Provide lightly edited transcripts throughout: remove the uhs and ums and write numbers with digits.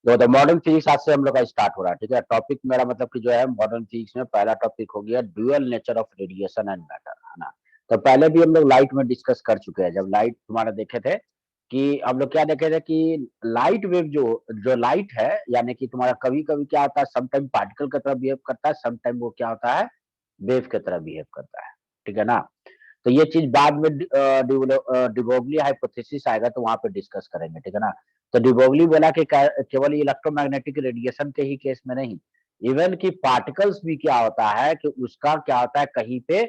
तो modern physics आज से हम लोग का स्टार्ट हो रहा है। ठीक है, टॉपिक मेरा मतलब कि जो है मॉडर्न फिजिक्स में पहला टॉपिक हो गया dual nature of radiation and matter, है ना। तो पहले भी हम लोग लाइट में डिस्कस कर चुके हैं, जब लाइट तुम्हारा देखे थे कि हम लोग क्या देखे थे कि लाइट वेव जो जो लाइट है, यानी कि तुम्हारा कभी कभी क्या होता है, समटाइम पार्टिकल की तरह बिहेव करता है, समटाइम वो क्या होता है, वेव की तरह बिहेव करता है। ठीक है ना। तो ये चीज बाद में डिबोगली हाइपोथेसिस आएगा तो वहां पे डिस्कस करेंगे। ठीक है ना। तो डिबोगली बोला कि केवल इलेक्ट्रोमैग्नेटिक रेडिएशन के ही केस में नहीं, इवन कि पार्टिकल्स भी क्या होता है कि उसका क्या होता है, कहीं पे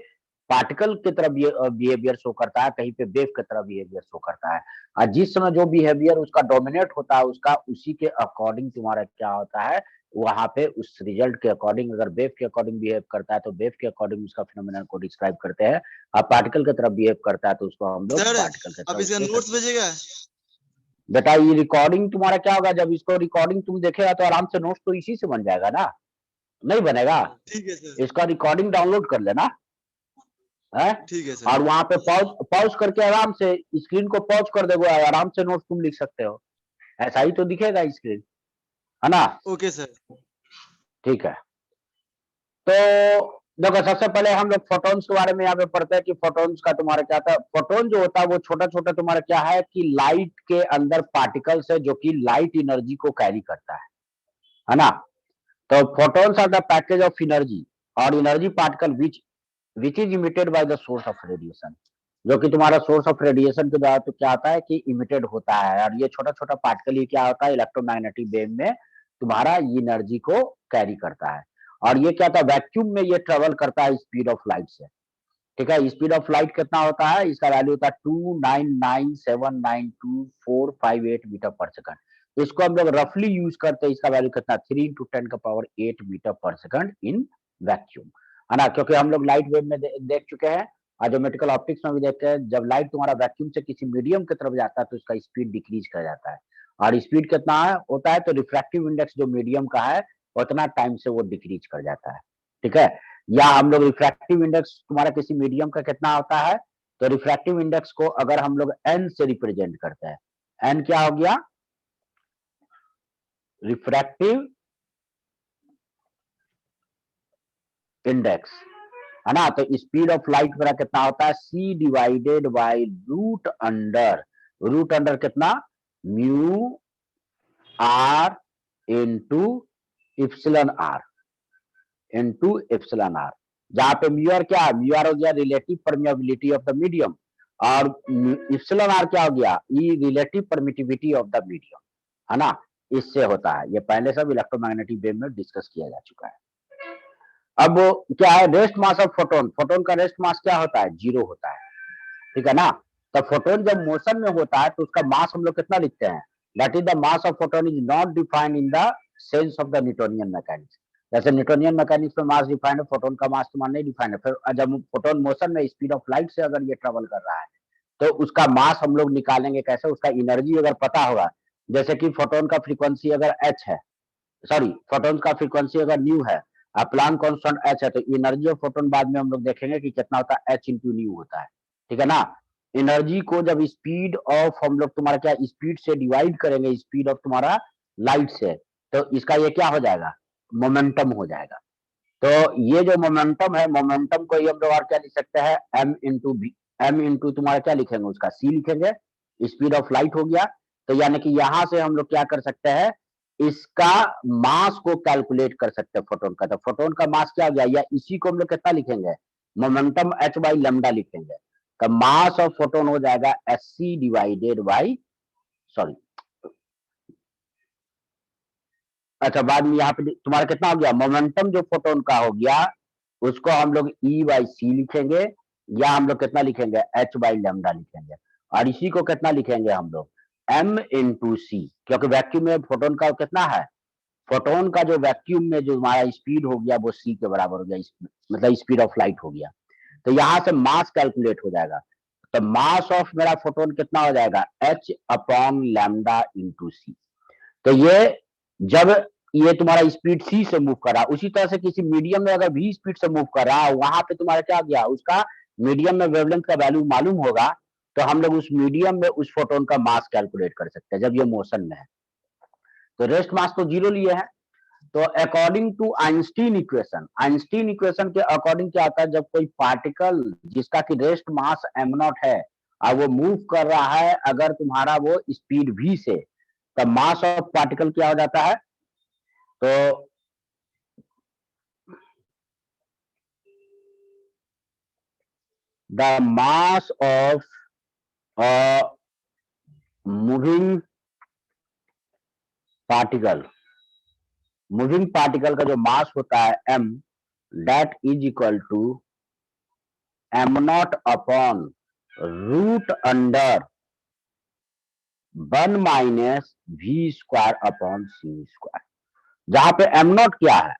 पार्टिकल की तरह बिहेवियर शो करता है, कहीं पे वेव की तरह बिहेवियर शो करता है। और जिस समय जो बिहेवियर उसका डोमिनेट होता है, उसका उसी के अकॉर्डिंग तुम्हारा क्या होता है, वहां पे उस रिजल्ट के अकॉर्डिंग, अगर वेव के अकॉर्डिंग बिहेव करता है तो वेव के अकॉर्डिंग उसका फिनोमेनन को डिस्क्राइब करते हैं। अब पार्टिकल की तरफ बिहेव करता है तो उसको हम लोग सर पार्टिकल की अब इसका तरफ नोट्स भेजेगा। बेटा ये रिकॉर्डिंग तुम्हारा क्या होगा, जब इसको रिकॉर्डिंग तुम देखेगा तो आराम से नोट्स तो इसी से बन जाएगा ना, नहीं बनेगा। ठीक है सर। इसका रिकॉर्डिंग डाउनलोड कर लेना है, ठीक है और सर। वहां पे पॉज पॉज करके आराम से स्क्रीन को पॉज कर दोगे, आराम से नोट्स तुम लिख सकते हो। ऐसा ही तो दिखेगा स्क्रीन, है ना। Okay sir. ठीक है। तो देखो, सबसे पहले हम लोग फोटॉन्स के बारे में यहाँ पे पढ़ते हैं कि फोटॉन्स का तुम्हारा क्या था। फोटोन जो होता है वो छोटा छोटा तुम्हारा क्या है कि लाइट के अंदर पार्टिकल्स है जो कि लाइट एनर्जी को कैरी करता है ना। तो photons are the package of energy or energy particle which is emitted by the source of radiation, जो कि तुम्हारा सोर्स ऑफ रेडिएशन के द्वारा तो क्या होता है कि इमिटेड होता है। और ये छोटा छोटा पार्टिकल ये क्या होता है, इलेक्ट्रोमैग्नेटिक वेव में तुम्हारा एनर्जी को कैरी करता है। और ये क्या होता है, वैक्यूम में ये ट्रेवल करता है स्पीड ऑफ लाइट से। ठीक है, स्पीड ऑफ लाइट कितना होता है, इसका वैल्यू होता है 299792458 मीटर पर सेकंड। इसको हम लोग रफली यूज करते हैं, इसका वैल्यू कितना, 3 × 10⁸ मीटर पर सेकंड इन वैक्यूम, है ना। क्योंकि हम लोग लाइट वेव में देख चुके हैं, ज्योमेट्रिकल ऑप्टिक्स में भी देखते हैं, जब लाइट तुम्हारा वैक्यूम से किसी मीडियम की तरफ जाता है तो उसका स्पीड डिक्रीज कर जाता है। और स्पीड कितना है होता है, तो रिफ्रैक्टिव इंडेक्स जो मीडियम का है उतना टाइम से वो डिक्रीज कर जाता है। ठीक है। या हम लोग रिफ्रैक्टिव इंडेक्स तुम्हारा किसी मीडियम का कितना होता है, तो रिफ्रैक्टिव इंडेक्स को अगर हम लोग एन से रिप्रेजेंट करते हैं, एन क्या हो गया, रिफ्रैक्टिव इंडेक्स, है ना। तो स्पीड ऑफ लाइट मेरा कितना होता है, C divided by root under कितना, mu R into epsilon R into epsilon R, जहां पे म्यू आर क्या, म्यू आर हो गया relative permeability of the medium, और इप्सिलन आर क्या हो गया, ई relative permittivity of the medium, है ना। इससे होता है, ये पहले सब इलेक्ट्रोमैग्नेटिक वेव में डिस्कस किया जा चुका है। अब क्या है, rest mass of photon, photon का रेस्ट मास क्या होता है, 0 होता है। ठीक है ना। तो फोटोन जब मोशन में होता है तो उसका मास हम लोग कितना लिखते हैं, that is the mass of photon is not defined in the sense of the Newtonian mechanics. जैसे न्यूटोनियन मैकेनिक्स में मास डिफाइंड है, फोटोन का मास तुम्हारा नहीं डिफाइंड है। फिर जब फोटोन मोशन में स्पीड ऑफ लाइट से अगर ये ट्रेवल कर रहा है तो उसका मास हम लोग निकालेंगे कैसे, उसका एनर्जी अगर पता होगा, जैसे कि फोटोन का फ्रीक्वेंसी अगर एच है, सॉरी फोटोन का फ्रीक्वेंसी अगर न्यू है, प्लांक कांस्टेंट एच है, तो एनर्जी ऑफ फोटोन बाद में हम लोग देखेंगे कि कितना होता है, एच इंटू न्यू होता है। ठीक है ना। एनर्जी को जब स्पीड ऑफ हम लोग तुम्हारा क्या स्पीड से डिवाइड करेंगे, स्पीड ऑफ तुम्हारा लाइट से, तो इसका ये क्या हो जाएगा, मोमेंटम हो जाएगा। तो ये जो मोमेंटम है, मोमेंटम को ही हम लोग और क्या लिख सकते हैं, M into B, M into तुम्हारा क्या लिखेंगे, उसका सी लिखेंगे, स्पीड ऑफ लाइट हो गया। तो यानी कि यहां से हम लोग क्या कर सकते हैं, इसका मास को कैलकुलेट कर सकते हैं फोटोन का। तो फोटोन का मास क्या हो गया, या इसी को हम लोग कितना लिखेंगे, मोमेंटम एच बाई लेमडा लिखेंगे। तो मास ऑफ फोटोन हो जाएगा S C divided by, sorry, अच्छा बाद में यहाँ पे तुम्हारा कितना हो गया, मोमेंटम जो फोटोन का हो गया उसको हम लोग ई बाई सी लिखेंगे, या हम लोग कितना लिखेंगे, एच बाई लेमडा लिखेंगे। और इसी को कितना लिखेंगे हम लोग, एम इंटू सी, क्योंकि वैक्यूम में फोटोन का कितना है, फोटोन का जो वैक्यूम में जो हमारा स्पीड हो गया वो सी के बराबर हो गया, मतलब स्पीड ऑफ लाइट हो गया। तो यहां से मास कैलकुलेट हो जाएगा। तो मास ऑफ मेरा फोटोन कितना हो जाएगा, एच अपॉन लैम्डा इंटू सी। तो ये जब ये तुम्हारा स्पीड सी से मूव कर रहा है, उसी तरह से किसी मीडियम में अगर भी स्पीड से मूव कर रहा है, वहां पे तुम्हारा क्या गया, उसका मीडियम में वेवलेंथ का वैल्यू मालूम होगा, तो हम लोग उस मीडियम में उस फोटोन का मास कैलकुलेट कर सकते हैं जब ये मोशन में है। तो रेस्ट मास तो जीरो लिए हैं। तो अकॉर्डिंग टू आइंस्टीन इक्वेशन के अकॉर्डिंग क्या होता है, जब कोई पार्टिकल जिसका कि रेस्ट मास एम नॉट है और वो मूव कर रहा है अगर तुम्हारा वो स्पीड v से, तब मास ऑफ पार्टिकल क्या हो जाता है, तो the mass of moving particle का जो मास होता है m, that is equal to M naught upon root under 1 minus V square upon C square. जहां पे एम नॉट क्या है,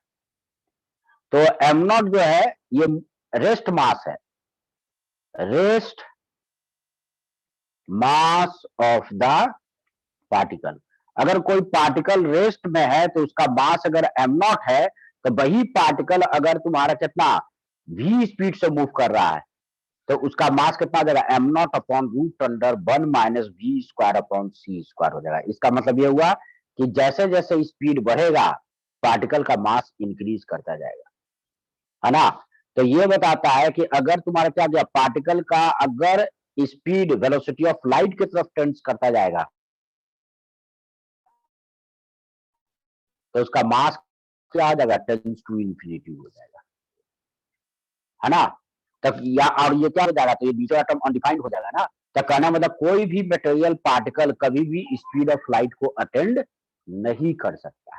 तो एम नॉट जो है ये रेस्ट मास है, rest mass of the particle. अगर कोई पार्टिकल रेस्ट में है तो उसका मास अगर एम नॉट है, तो वही पार्टिकल अगर तुम्हारा कितना v स्पीड से मूव कर रहा है तो उसका मास कितना हो जाएगा, M naught upon root under 1 minus V square upon C square हो जाएगा। इसका मतलब ये हुआ कि जैसे जैसे स्पीड बढ़ेगा पार्टिकल का मास इंक्रीज करता जाएगा, है ना। तो ये बताता है कि अगर तुम्हारा क्या गया, पार्टिकल का अगर स्पीड वेलोसिटी ऑफ लाइट की तरफ टेंड्स करता जाएगा तो उसका मास क्या आ जाएगा, टेंड्स टू इंफिनिटी हो जाएगा, है ना। तब या और ये क्या हो जाएगा, तो ये दूसरा टर्म अनडिफाइंड हो जाएगा ना। तो कहना मतलब कोई भी मटेरियल पार्टिकल कभी भी स्पीड ऑफ लाइट को अटेंड नहीं कर सकता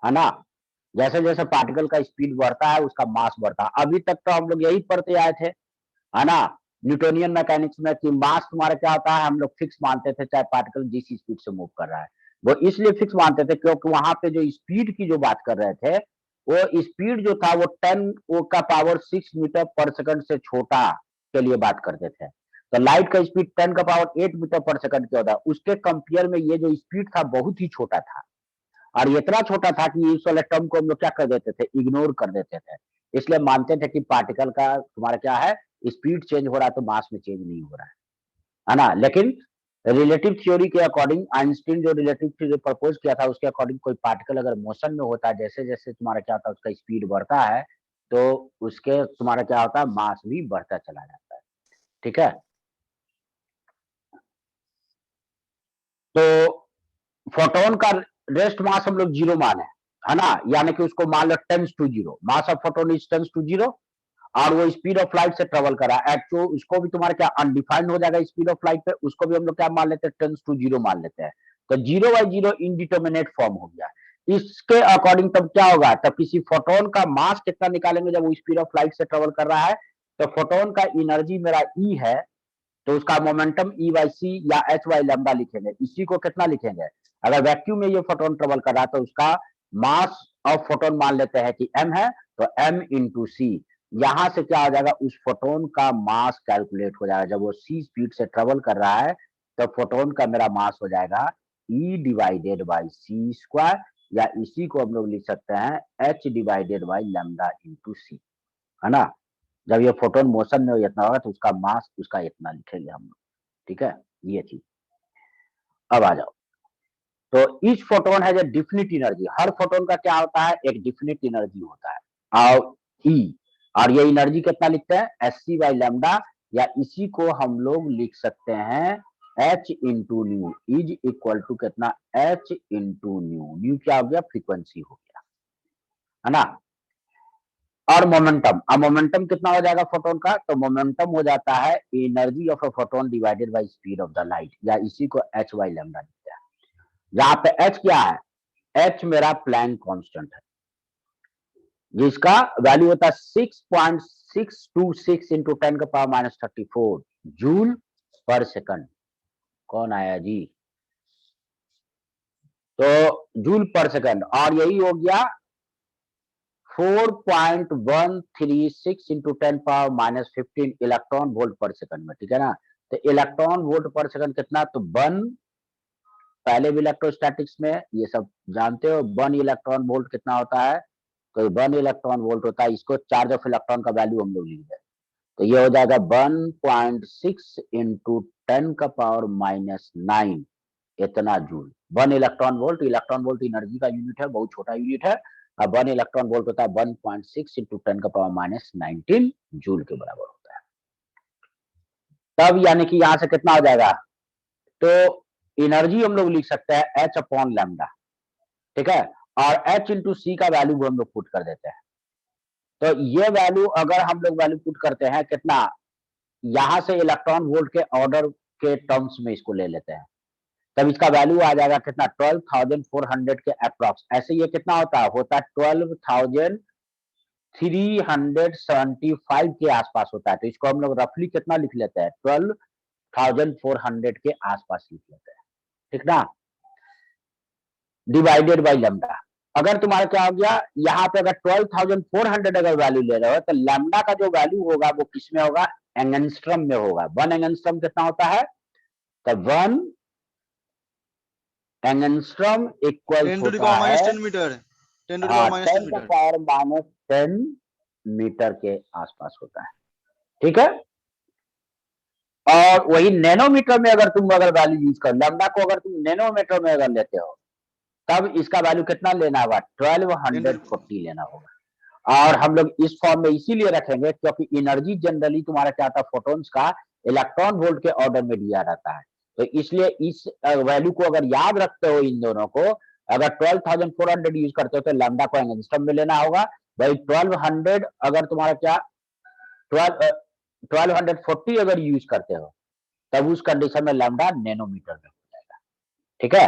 है ना। जैसे जैसे पार्टिकल का स्पीड बढ़ता है उसका मास बढ़ता है। अभी तक तो हम लोग यही पढ़ते आए थे, है ना, न्यूटोनियन मैकेनिक्स में, कि मास तुम्हारा क्या होता है, हम लोग फिक्स मानते थे चाहे पार्टिकल जिस स्पीड से मूव कर रहा है। वो इसलिए फिक्स मानते थे क्योंकि वहां पे जो स्पीड की जो बात कर रहे थे, वो स्पीड जो था वो 10 का पावर 6 मीटर पर सेकंड से छोटा के लिए बात करते थे। तो लाइट का स्पीड 10 का पावर 8 मीटर पर सेकंड क्या होता है, उसके कंपेयर में ये जो स्पीड था बहुत ही छोटा था। और इतना छोटा था कि इस वाले टर्म को हम लोग क्या कर देते थे, इग्नोर कर देते थे। इसलिए मानते थे कि पार्टिकल का तुम्हारा क्या है, स्पीड चेंज हो रहा है तो मास में चेंज नहीं हो रहा है ना। लेकिन रिलेटिव थ्योरी के अकॉर्डिंग, आइंस्टीन जो रिलेटिव थ्योरी प्रपोज किया था उसके अकॉर्डिंग, कोई पार्टिकल अगर मोशन में होता है, जैसे जैसे तुम्हारा क्या होता है उसका स्पीड बढ़ता है तो उसके तुम्हारा क्या होता है, मास भी बढ़ता चला जाता है। ठीक है, तो फोटोन का रेस्ट मास हम लोग जीरो माने, है ना, यानी कि उसको मान लो tends to zero, mass of photon is tends to zero, और वो स्पीड ऑफ लाइट से ट्रेवल कर रहा है एट, तो उसको भी तुम्हारा क्या अनडिफाइंड हो जाएगा स्पीड ऑफ लाइट पे, उसको भी हम लोग क्या मान लेते हैं, टेंस टू जीरो मान लेते हैं। तो zero by zero indeterminate form हो गया। इसके अकॉर्डिंग तब क्या होगा, तब किसी फोटोन का मास कितना निकालेंगे जब वो स्पीड ऑफ लाइट से ट्रेवल कर रहा है, तो फोटोन का एनर्जी मेरा ई है, तो उसका मोमेंटम ई बाई सी या एच वाई लैम्डा लिखेंगे। इसी को कितना लिखेंगे, अगर वैक्यूम में ये फोटोन ट्रेवल कर रहा है तो उसका मास ऑफ फोटोन मान लेते हैं कि m है, तो m इंटू सी। यहां से क्या हो जाएगा, उस फोटोन का मास कैलकुलेट हो जाएगा। जब वो c स्पीड से ट्रेवल कर रहा है तो फोटोन का मेरा मास हो जाएगा e divided by C square, या इसी को हम लोग लिख सकते हैं h divided by lambda into C, है ना। जब ये फोटोन मोशन में इतना होगा तो उसका मास उसका इतना लिखेंगे हम लोग। ठीक है, ये चीज। अब आ जाओ, तो ईच फोटोन है जो डिफिनिट एनर्जी, हर फोटोन का क्या होता है, एक डिफिनिट एनर्जी होता है, और ई, और ये एनर्जी कितना लिखते हैं, एस सी बाई लैम्डा, या इसी को हम लोग लिख सकते हैं H into nu, is equal to कितना, एच इंटू न्यू। न्यू क्या हो गया, फ्रीक्वेंसी हो गया, है ना। और मोमेंटम, अब मोमेंटम कितना हो जाएगा फोटोन का, तो मोमेंटम हो जाता है energy of a photon divided by speed of the light, या इसी को एच वाई लैम्डा लिखते हैं। जहां पे एच क्या है, एच मेरा प्लैंक कांस्टेंट है, जिसका वैल्यू होता है 6.626 इंटू 10 का पावर माइनस 34 जूल पर सेकंड। कौन आया जी, तो जूल पर सेकंड, और यही हो गया 4.136 into 10 power minus 15 electron volt पर सेकंड में। ठीक है ना, तो इलेक्ट्रॉन वोल्ट पर सेकंड कितना, तो 1, पहले भी इलेक्ट्रोस्टैटिक्स में ये सब जानते हो, 1 इलेक्ट्रॉन वोल्ट कितना होता है, तो 1 इलेक्ट्रॉन वोल्ट होता है, इसको चार्ज ऑफ इलेक्ट्रॉन का वैल्यू हम लोग लिख दें, तो ये हो जाएगा 1.6 इंटू 10 का पावर माइनस 9 इतना जूल। 1 इलेक्ट्रॉन वोल्ट एनर्जी का यूनिट है, बहुत छोटा यूनिट है। अब 1 इलेक्ट्रॉन वोल्ट होता है 1.6 इंटू 10⁻⁻19 जूल के बराबर होता है। तब यानी कि यहां से कितना हो जाएगा, तो एनर्जी हम लोग लिख सकते हैं एच अपॉन लैम्डा, ठीक है, और एच इंटू सी का वैल्यू हम लोग पुट कर देते हैं। तो ये वैल्यू अगर हम लोग वैल्यू पुट करते हैं कितना, यहां से इलेक्ट्रॉन वोल्ट के ऑर्डर के टर्म्स में इसको ले लेते हैं, तब इसका वैल्यू आ जाएगा कितना 12,400 के अप्रॉक्स। ऐसे ये कितना होता है 12,375 के आसपास होता है। तो इसको हम लोग रफली कितना लिख लेते हैं 12,400 के आसपास लिख लेते हैं, ठीक ना, डिवाइडेड बाई लैम्डा। अगर तुम्हारा क्या हो गया, यहाँ पे अगर 12,400 अगर वैल्यू ले रहे हो तो लैम्डा का जो वैल्यू होगा वो किसमें होगा, एंगस्ट्रम में होगा। 1 एंगस्ट्रम कितना होता है, तो 1 एंगस्ट्रम इक्वल्स होता है 10 मीटर, 10 पावर -10 मीटर के आसपास होता है, ठीक है। और वही नैनोमीटर में अगर तुम अगर वैल्यू यूज कर, लैम्डा को अगर तुम नैनोमीटर में अगर लेते हो तब इसका वैल्यू कितना लेना होगा 1240 लेना होगा। और हम लोग इस फॉर्म में इसीलिए रखेंगे क्योंकि एनर्जी जनरली तुम्हारा क्या था, फोटोन्स का इलेक्ट्रॉन वोल्ट के ऑर्डर में दिया रहता है। तो इसलिए इस वैल्यू को अगर याद रखते हो इन दोनों को, अगर 12,400 यूज करते हो तो लैम्डा को एंगस्ट्रम में लेना होगा। भाई 1200 अगर तुम्हारा क्या 1240 अगर यूज करते हो तब उस कंडीशन में लैम्डा नैनोमीटर में हो जाएगा, ठीक है।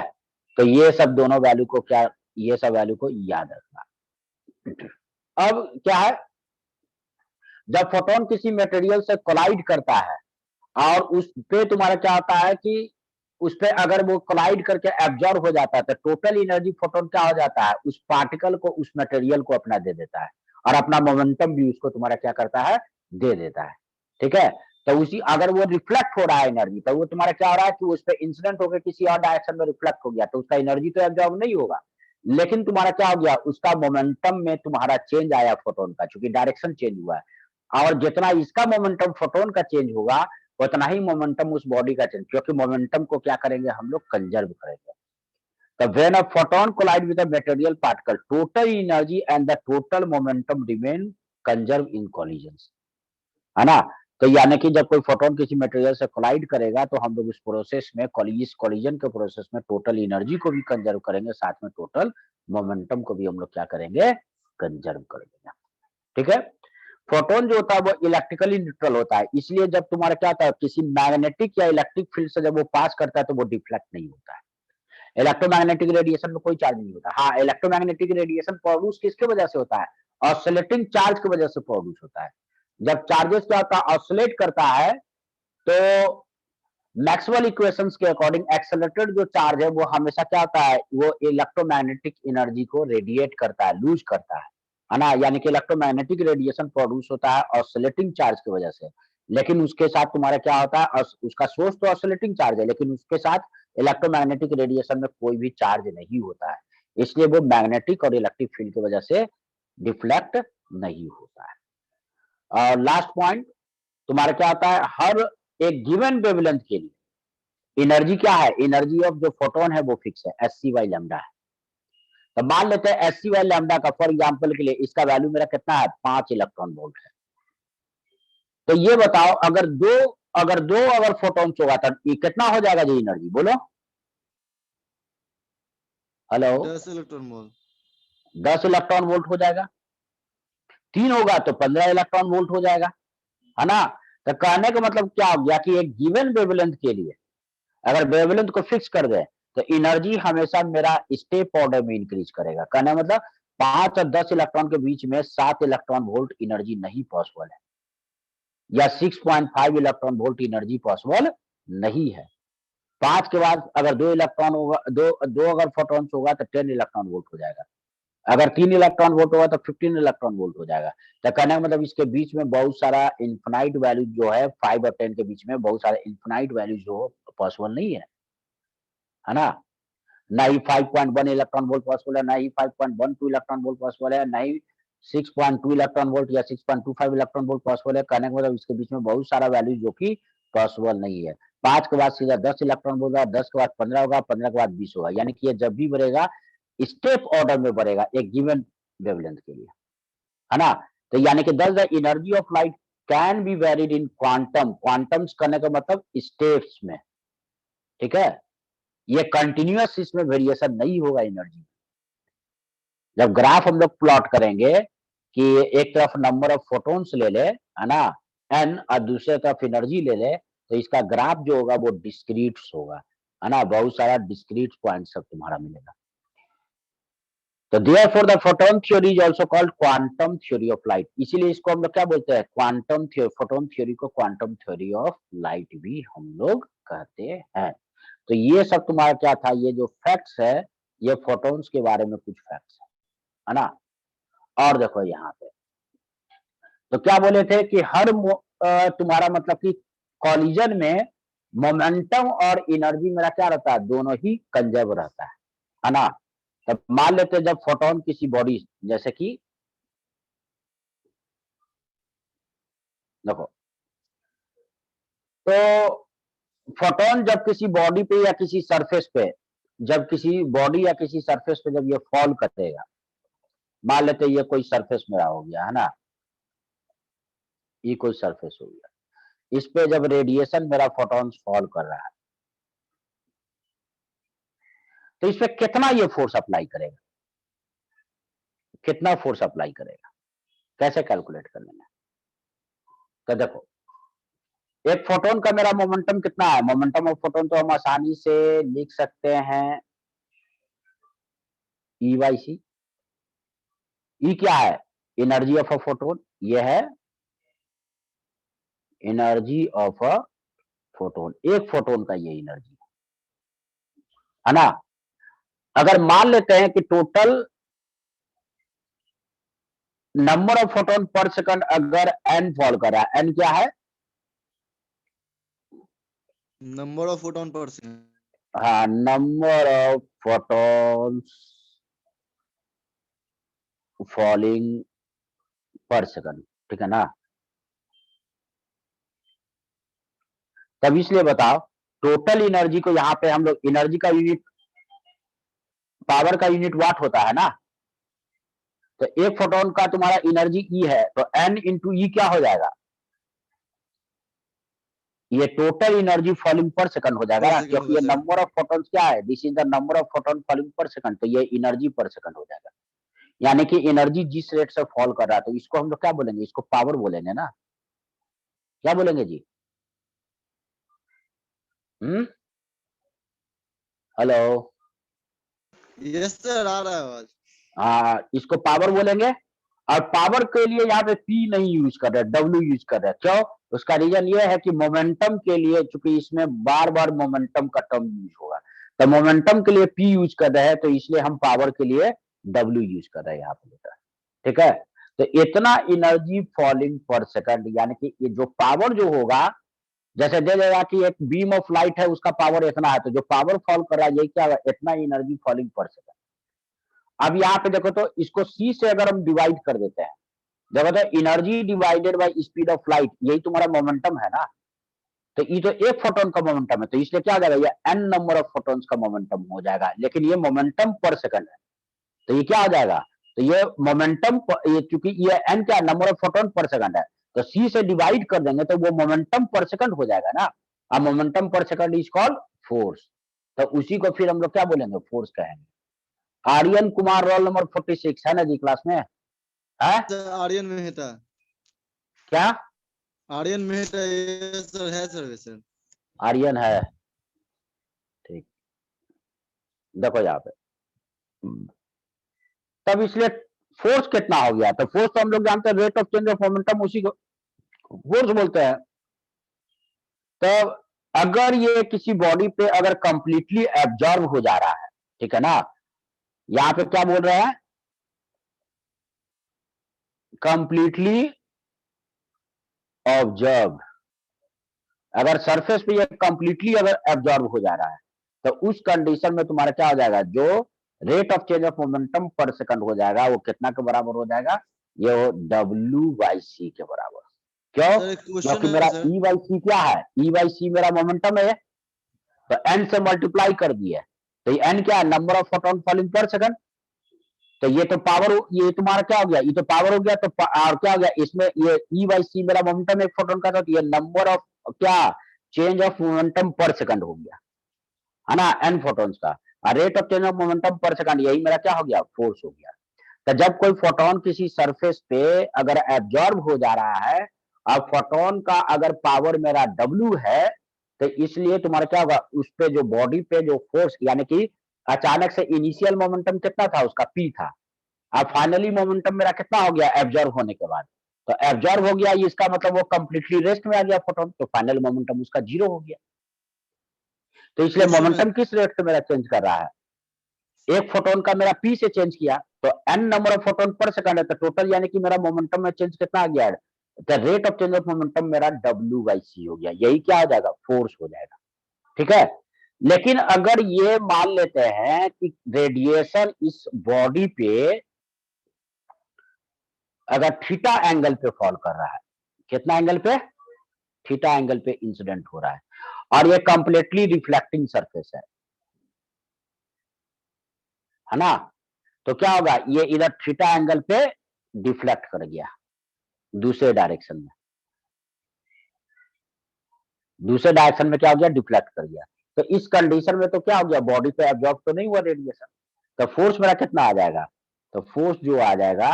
तो ये सब दोनों वैल्यू को क्या, ये सब वैल्यू को याद रखना। अब क्या है, जब फोटोन किसी मटेरियल से कोलाइड करता है और उस पे तुम्हारा क्या होता है कि उस पे अगर वो कोलाइड करके एब्जॉर्ब हो जाता है तो टोटल एनर्जी फोटोन क्या हो जाता है, उस पार्टिकल को उस मटेरियल को अपना दे देता है और अपना मोमेंटम भी उसको तुम्हारा क्या करता है, दे देता है, ठीक है। तो उसी अगर वो रिफ्लेक्ट हो रहा है एनर्जी, तो वो तुम्हारा क्या हो रहा है कि उस पर इंसिडेंट होकर किसी और डायरेक्शन में रिफ्लेक्ट हो गया, तो उसका एनर्जी तो एब्जॉर्ब नहीं होगा, लेकिन तुम्हारा क्या हो गया, उसका मोमेंटम में तुम्हारा चेंज आया फोटोन का, क्योंकि डायरेक्शन चेंज हुआ है। और जितना इसका मोमेंटम फोटोन का चेंज होगा उतना ही मोमेंटम उस बॉडी का चेंज, क्योंकि मोमेंटम को क्या करेंगे हम लोग, कंजर्व करेंगे। तो when a photon collide with a material particle total energy and the total momentum remain conserve in collisions, है ना। तो यानी कि जब कोई फोटोन किसी मटेरियल से कोलाइड करेगा तो हम लोग उस प्रोसेस में कोलिजन के प्रोसेस में टोटल एनर्जी को भी कंजर्व करेंगे, साथ में टोटल मोमेंटम को भी हम लोग क्या करेंगे, कंजर्व करेंगे, ठीक है। फोटोन जो होता है वो इलेक्ट्रिकली न्यूट्रल होता है, इसलिए जब तुम्हारा क्या होता है किसी मैग्नेटिक या इलेक्ट्रिक फील्ड से जब वो पास करता है तो वो डिफ्लेक्ट नहीं होता है। इलेक्ट्रोमैग्नेटिक रेडिएशन में कोई चार्ज नहीं होता। हाँ, इलेक्ट्रोमैग्नेटिक रेडिएशन प्रोड्यूस किसके वजह से होता है, ऑसिलेटिंग चार्ज की वजह से प्रोड्यूस होता है। जब चार्जेस क्या होता है, ऑसिलेट करता है, तो मैक्सवेल इक्वेशंस के अकॉर्डिंग एक्सेलरेटेड जो चार्ज है वो हमेशा क्या होता है, वो इलेक्ट्रोमैग्नेटिक एनर्जी को रेडिएट करता है, लूज करता है ना। यानी कि इलेक्ट्रोमैग्नेटिक रेडिएशन प्रोड्यूस होता है ऑसिलेटिंग चार्ज की वजह से, लेकिन उसके साथ तुम्हारा क्या होता है, उसका सोर्स तो ऑसिलेटिंग चार्ज है, लेकिन उसके साथ इलेक्ट्रोमैग्नेटिक रेडिएशन में कोई भी चार्ज नहीं होता है, इसलिए वो मैग्नेटिक और इलेक्ट्रिक फील्ड की वजह से डिफ्लेक्ट नहीं होता है। और लास्ट पॉइंट तुम्हारा क्या होता है, हर एक गिवन वेवलेंथ के लिए एनर्जी क्या है, एनर्जी ऑफ जो फोटोन है वो फिक्स है, एस सी वाई लैम्डा है। तो मान लेते हैं एस सी वाई लैम्डा का फॉर एग्जांपल के लिए इसका वैल्यू मेरा कितना है, 5 इलेक्ट्रॉन वोल्ट है। तो ये बताओ अगर दो अगर फोटोन होगा तो ये कितना हो जाएगा जी एनर्जी, बोलो, hello, 10 electron volt, 10 electron volt हो जाएगा। 3 होगा तो 15 इलेक्ट्रॉन वोल्ट हो जाएगा, है ना। तो कहने का मतलब क्या हो गया कि एक गिवन वेवलेंथ के लिए अगर वेवलेंथ को फिक्स कर दे तो एनर्जी हमेशा मेरा स्टेप ऑर्डर में इंक्रीज करेगा। कहने मतलब 5 और 10 इलेक्ट्रॉन के बीच में 7 इलेक्ट्रॉन वोल्ट एनर्जी नहीं पॉसिबल है, या 6.5 इलेक्ट्रॉन वोल्ट एनर्जी पॉसिबल नहीं है। 5 के बाद अगर 2 इलेक्ट्रॉन होगा, दो अगर फोटॉन्स होगा तो 10 इलेक्ट्रॉन वोल्ट हो जाएगा। अगर 3 इलेक्ट्रॉन वोल्ट होगा तो 15 इलेक्ट्रॉन वोल्ट हो जाएगा। तो कहने का मतलब इसके बीच में बहुत सारा इन्फिनाइट वैल्यू जो है 5 और 10 के बीच में बहुत सारे इन्फिनाइट वैल्यू जो पॉसिबल नहीं है ना। ना ही 5.1 इलेक्ट्रॉन वोल्ट पॉसिबल है, ना ही 5.12 इलेक्ट्रॉन वोल्ट पॉसिबल है, ना ही 6.2 इलेक्ट्रॉन वोल्ट या 6.25 इलेक्ट्रॉन वोल्ट पॉसिबल है। कहने का मतलब इसके बीच में बहुत सारा वैल्यू जो कि पॉसिबल नहीं है। 5 के बाद सीधा 10 इलेक्ट्रॉन होगा, 10 के बाद 15 होगा, 15 के बाद 20 होगा। यानी कि ये जब भी बढ़ेगा स्टेप ऑर्डर में बढ़ेगा एक गिवन वेवलेंथ के लिए, है ना। तो यानी कि the energy of light can be varied in quantum, quantums करने का मतलब स्टेप्स में, ठीक है। ये कंटिन्यूअस इसमें वेरिएशन नहीं होगा एनर्जी। जब ग्राफ हम लोग प्लॉट करेंगे कि एक तरफ नंबर ऑफ फोटोन्स ले ले, है ना, एन, और दूसरे तरफ एनर्जी ले ले, तो इसका ग्राफ जो होगा वो डिस्क्रीट्स होगा, है ना, बहुत सारा डिस्क्रीट पॉइंट सब तुम्हारा मिलेगा। तो therefore the photon theory is also called quantum theory of light, इसीलिए इसको हम लोग क्या बोलते हैं, क्वांटम थ्योरी, फोटोन थ्योरी को क्वांटम थ्योरी ऑफ लाइट भी हम लोग कहते हैं। तो ये सब तुम्हारा क्या था, ये जो फैक्ट्स है ये फोटोन्स के बारे में कुछ फैक्ट्स है ना। और देखो यहाँ पे तो क्या बोले थे कि हर तुम्हारा मतलब कि कॉलिजन में मोमेंटम और एनर्जी मेरा क्या रहता है, दोनों ही कंजर्व रहता है ना। तब मान लेते हैं जब फोटोन किसी बॉडी, जैसे कि देखो, तो फोटोन जब किसी बॉडी पे या किसी सरफेस पे, जब किसी बॉडी या किसी सरफेस पे जब ये फॉल करेगा, मान लेते हैं ये कोई सरफेस मेरा हो गया, है ना, ये कोई सरफेस हो गया, इस पे जब रेडिएशन मेरा फोटोन्स फॉल कर रहा है, तो इस पे कितना ये फोर्स अप्लाई करेगा, कितना फोर्स अप्लाई करेगा, कैसे कैलकुलेट कर लेना। तो देखो एक फोटोन का मेरा मोमेंटम कितना है, मोमेंटम ऑफ फोटोन तो हम आसानी से लिख सकते हैं ई बाई सी। ई क्या है, एनर्जी ऑफ अ फोटोन, ये है एनर्जी ऑफ अ फोटोन, एक फोटोन का ये एनर्जी है ना। अगर मान लेते हैं कि total number of photon per second अगर एन फॉल कर रहा है, एन क्या है, number of photon per second, हाँ, number of photons falling per second, ठीक है ना। तब इसलिए बताओ टोटल एनर्जी को यहां पे हम लोग, एनर्जी का यूनिट, पावर का यूनिट वाट होता है ना। तो एक फोटोन का तुम्हारा एनर्जी ई है, तो एन इंटू ई क्या हो जाएगा, ये total energy falling per second हो जाएगा ना, क्योंकि ये नंबर ऑफ फोटोन्स क्या है, this is the number of photon falling per second, तो ये एनर्जी पर सेकंड हो जाएगा। यानी कि एनर्जी जिस रेट से फॉल कर रहा है, तो इसको हम लोग क्या बोलेंगे, इसको पावर बोलेंगे ना, क्या बोलेंगे जी, हेलो, यस सर आ रहा है आवाज। हाँ, इसको पावर बोलेंगे। और पावर के लिए यहाँ पे पी नहीं यूज कर रहे, डब्ल्यू यूज कर रहे, क्यों, उसका रीजन ये है कि मोमेंटम के लिए, चूंकि इसमें बार बार मोमेंटम का टर्म यूज होगा, तो मोमेंटम के लिए पी यूज कर रहे हैं, तो इसलिए हम पावर के लिए डब्ल्यू यूज कर रहे हैं यहाँ पे बेटा, ठीक है। तो इतना एनर्जी फॉलिंग पर सेकंड, यानी कि ये जो पावर जो होगा, जैसे दे देगा कि एक बीम ऑफ लाइट है उसका पावर इतना है, तो जो पावर फॉल कर रहा है यही क्या है, इतना एनर्जी फॉलिंग पर सेकंड। अब यहाँ पे देखो तो इसको सी से अगर हम डिवाइड कर देते हैं, देखो तो energy divided by speed of light, यही तुम्हारा मोमेंटम है ना। तो ये तो एक फोटोन का मोमेंटम है, तो इसलिए क्या हो जाएगा, ये एन नंबर ऑफ फोटोन्स का मोमेंटम हो जाएगा, लेकिन ये मोमेंटम पर सेकंड है, तो ये क्या हो जाएगा, तो ये मोमेंटम, ये चूंकि ये एन क्या number of photon per second है, तो सी से डिवाइड कर देंगे तो वो मोमेंटम पर सेकंड हो जाएगा ना। अब मोमेंटम पर सेकंड इज कॉल्ड फोर्स, तो उसी को फिर हम लोग क्या बोलेंगे, फोर्स कहेंगे। आर्यन कुमार रोल नंबर 46 है ना जी क्लास में, है आर्यन मेहता, क्या, आर्यन मेहता यस सर, है सर वैसे। आर्यन है, ठीक, देखो यहाँ पे तब इसलिए फोर्स कितना हो गया, तो फोर्स तो हम लोग जानते हैं rate of change of momentum, उसी को फोर्स बोलते हैं। तो अगर ये किसी बॉडी पे अगर कंप्लीटली एब्जॉर्ब हो जा रहा है, ठीक है ना, यहां पे क्या बोल रहे हैं, कंप्लीटली ऑब्जर्व, अगर सरफेस पे ये कंप्लीटली अगर एब्जॉर्ब हो जा रहा है, तो उस कंडीशन में तुम्हारा क्या हो जाएगा, जो rate of change of momentum पर सेकंड हो जाएगा वो कितना के बराबर हो जाएगा, ये वो W/c के बराबर, क्यों? सर एक क्वेश्चन क्योंकि है मेरा सर। ई बाई सी क्या है, ई बाई सी मेरा मोमेंटम है, तो एन से मल्टीप्लाई कर दिया, तो ये एन क्या है, number of photon falling per second. तो ये तो पावर, ये तुम्हारा क्या हो गया, ये तो पावर हो गया, तो और क्या हो गया इसमें, ये ई बाई सी मेरा मोमेंटम एक फोटोन का था, तो ये नंबर ऑफ क्या, चेंज ऑफ मोमेंटम पर सेकंड हो गया, है ना, एन फोटोन्स का। Rate of change of momentum पर सेकंड, यही मेरा क्या हो गया, फोर्स हो गया। तो जब कोई फोटोन किसी सरफेस पे अगर एब्जॉर्ब हो जा रहा है, और फोटोन का अगर पावर मेरा W है, तो इसलिए तुम्हारा क्या होगा, उस पे जो बॉडी पे जो फोर्स, यानी कि अचानक से इनिशियल मोमेंटम कितना था उसका, P था, अब फाइनली मोमेंटम मेरा कितना हो गया एब्जॉर्ब होने के बाद, तो एब्जॉर्ब हो गया, इसका मतलब वो कंप्लीटली रेस्ट में आ गया फोटोन, तो फाइनल मोमेंटम उसका 0 हो गया। तो इसलिए क्वेश्चन है मोमेंटम किस रेट से मेरा चेंज कर रहा है, एक फोटोन का मेरा P से चेंज किया, तो n number of photon per second है, तो टोटल यानी कि मेरा मोमेंटम में चेंज कितना आ गया है, तो rate of change of momentum मेरा W बाई सी हो गया, यही क्या हो जाएगा, फोर्स हो जाएगा। ठीक है, लेकिन अगर ये मान लेते हैं कि रेडिएशन इस बॉडी पे अगर थीटा एंगल पे फॉल कर रहा है, कितना एंगल पे, थीटा एंगल पे इंसिडेंट हो रहा है, और ये कंप्लीटली रिफ्लेक्टिंग सरफेस है ना, तो क्या होगा, ये इधर थीटा एंगल पे डिफ्लेक्ट कर गया दूसरे डायरेक्शन में, दूसरे डायरेक्शन में क्या हो गया, डिफ्लेक्ट कर गया। तो इस कंडीशन में तो क्या हो गया, बॉडी पे एब्जॉर्ब तो नहीं हुआ रेडिएशन, तो फोर्स मेरा कितना आ जाएगा, तो फोर्स जो आ जाएगा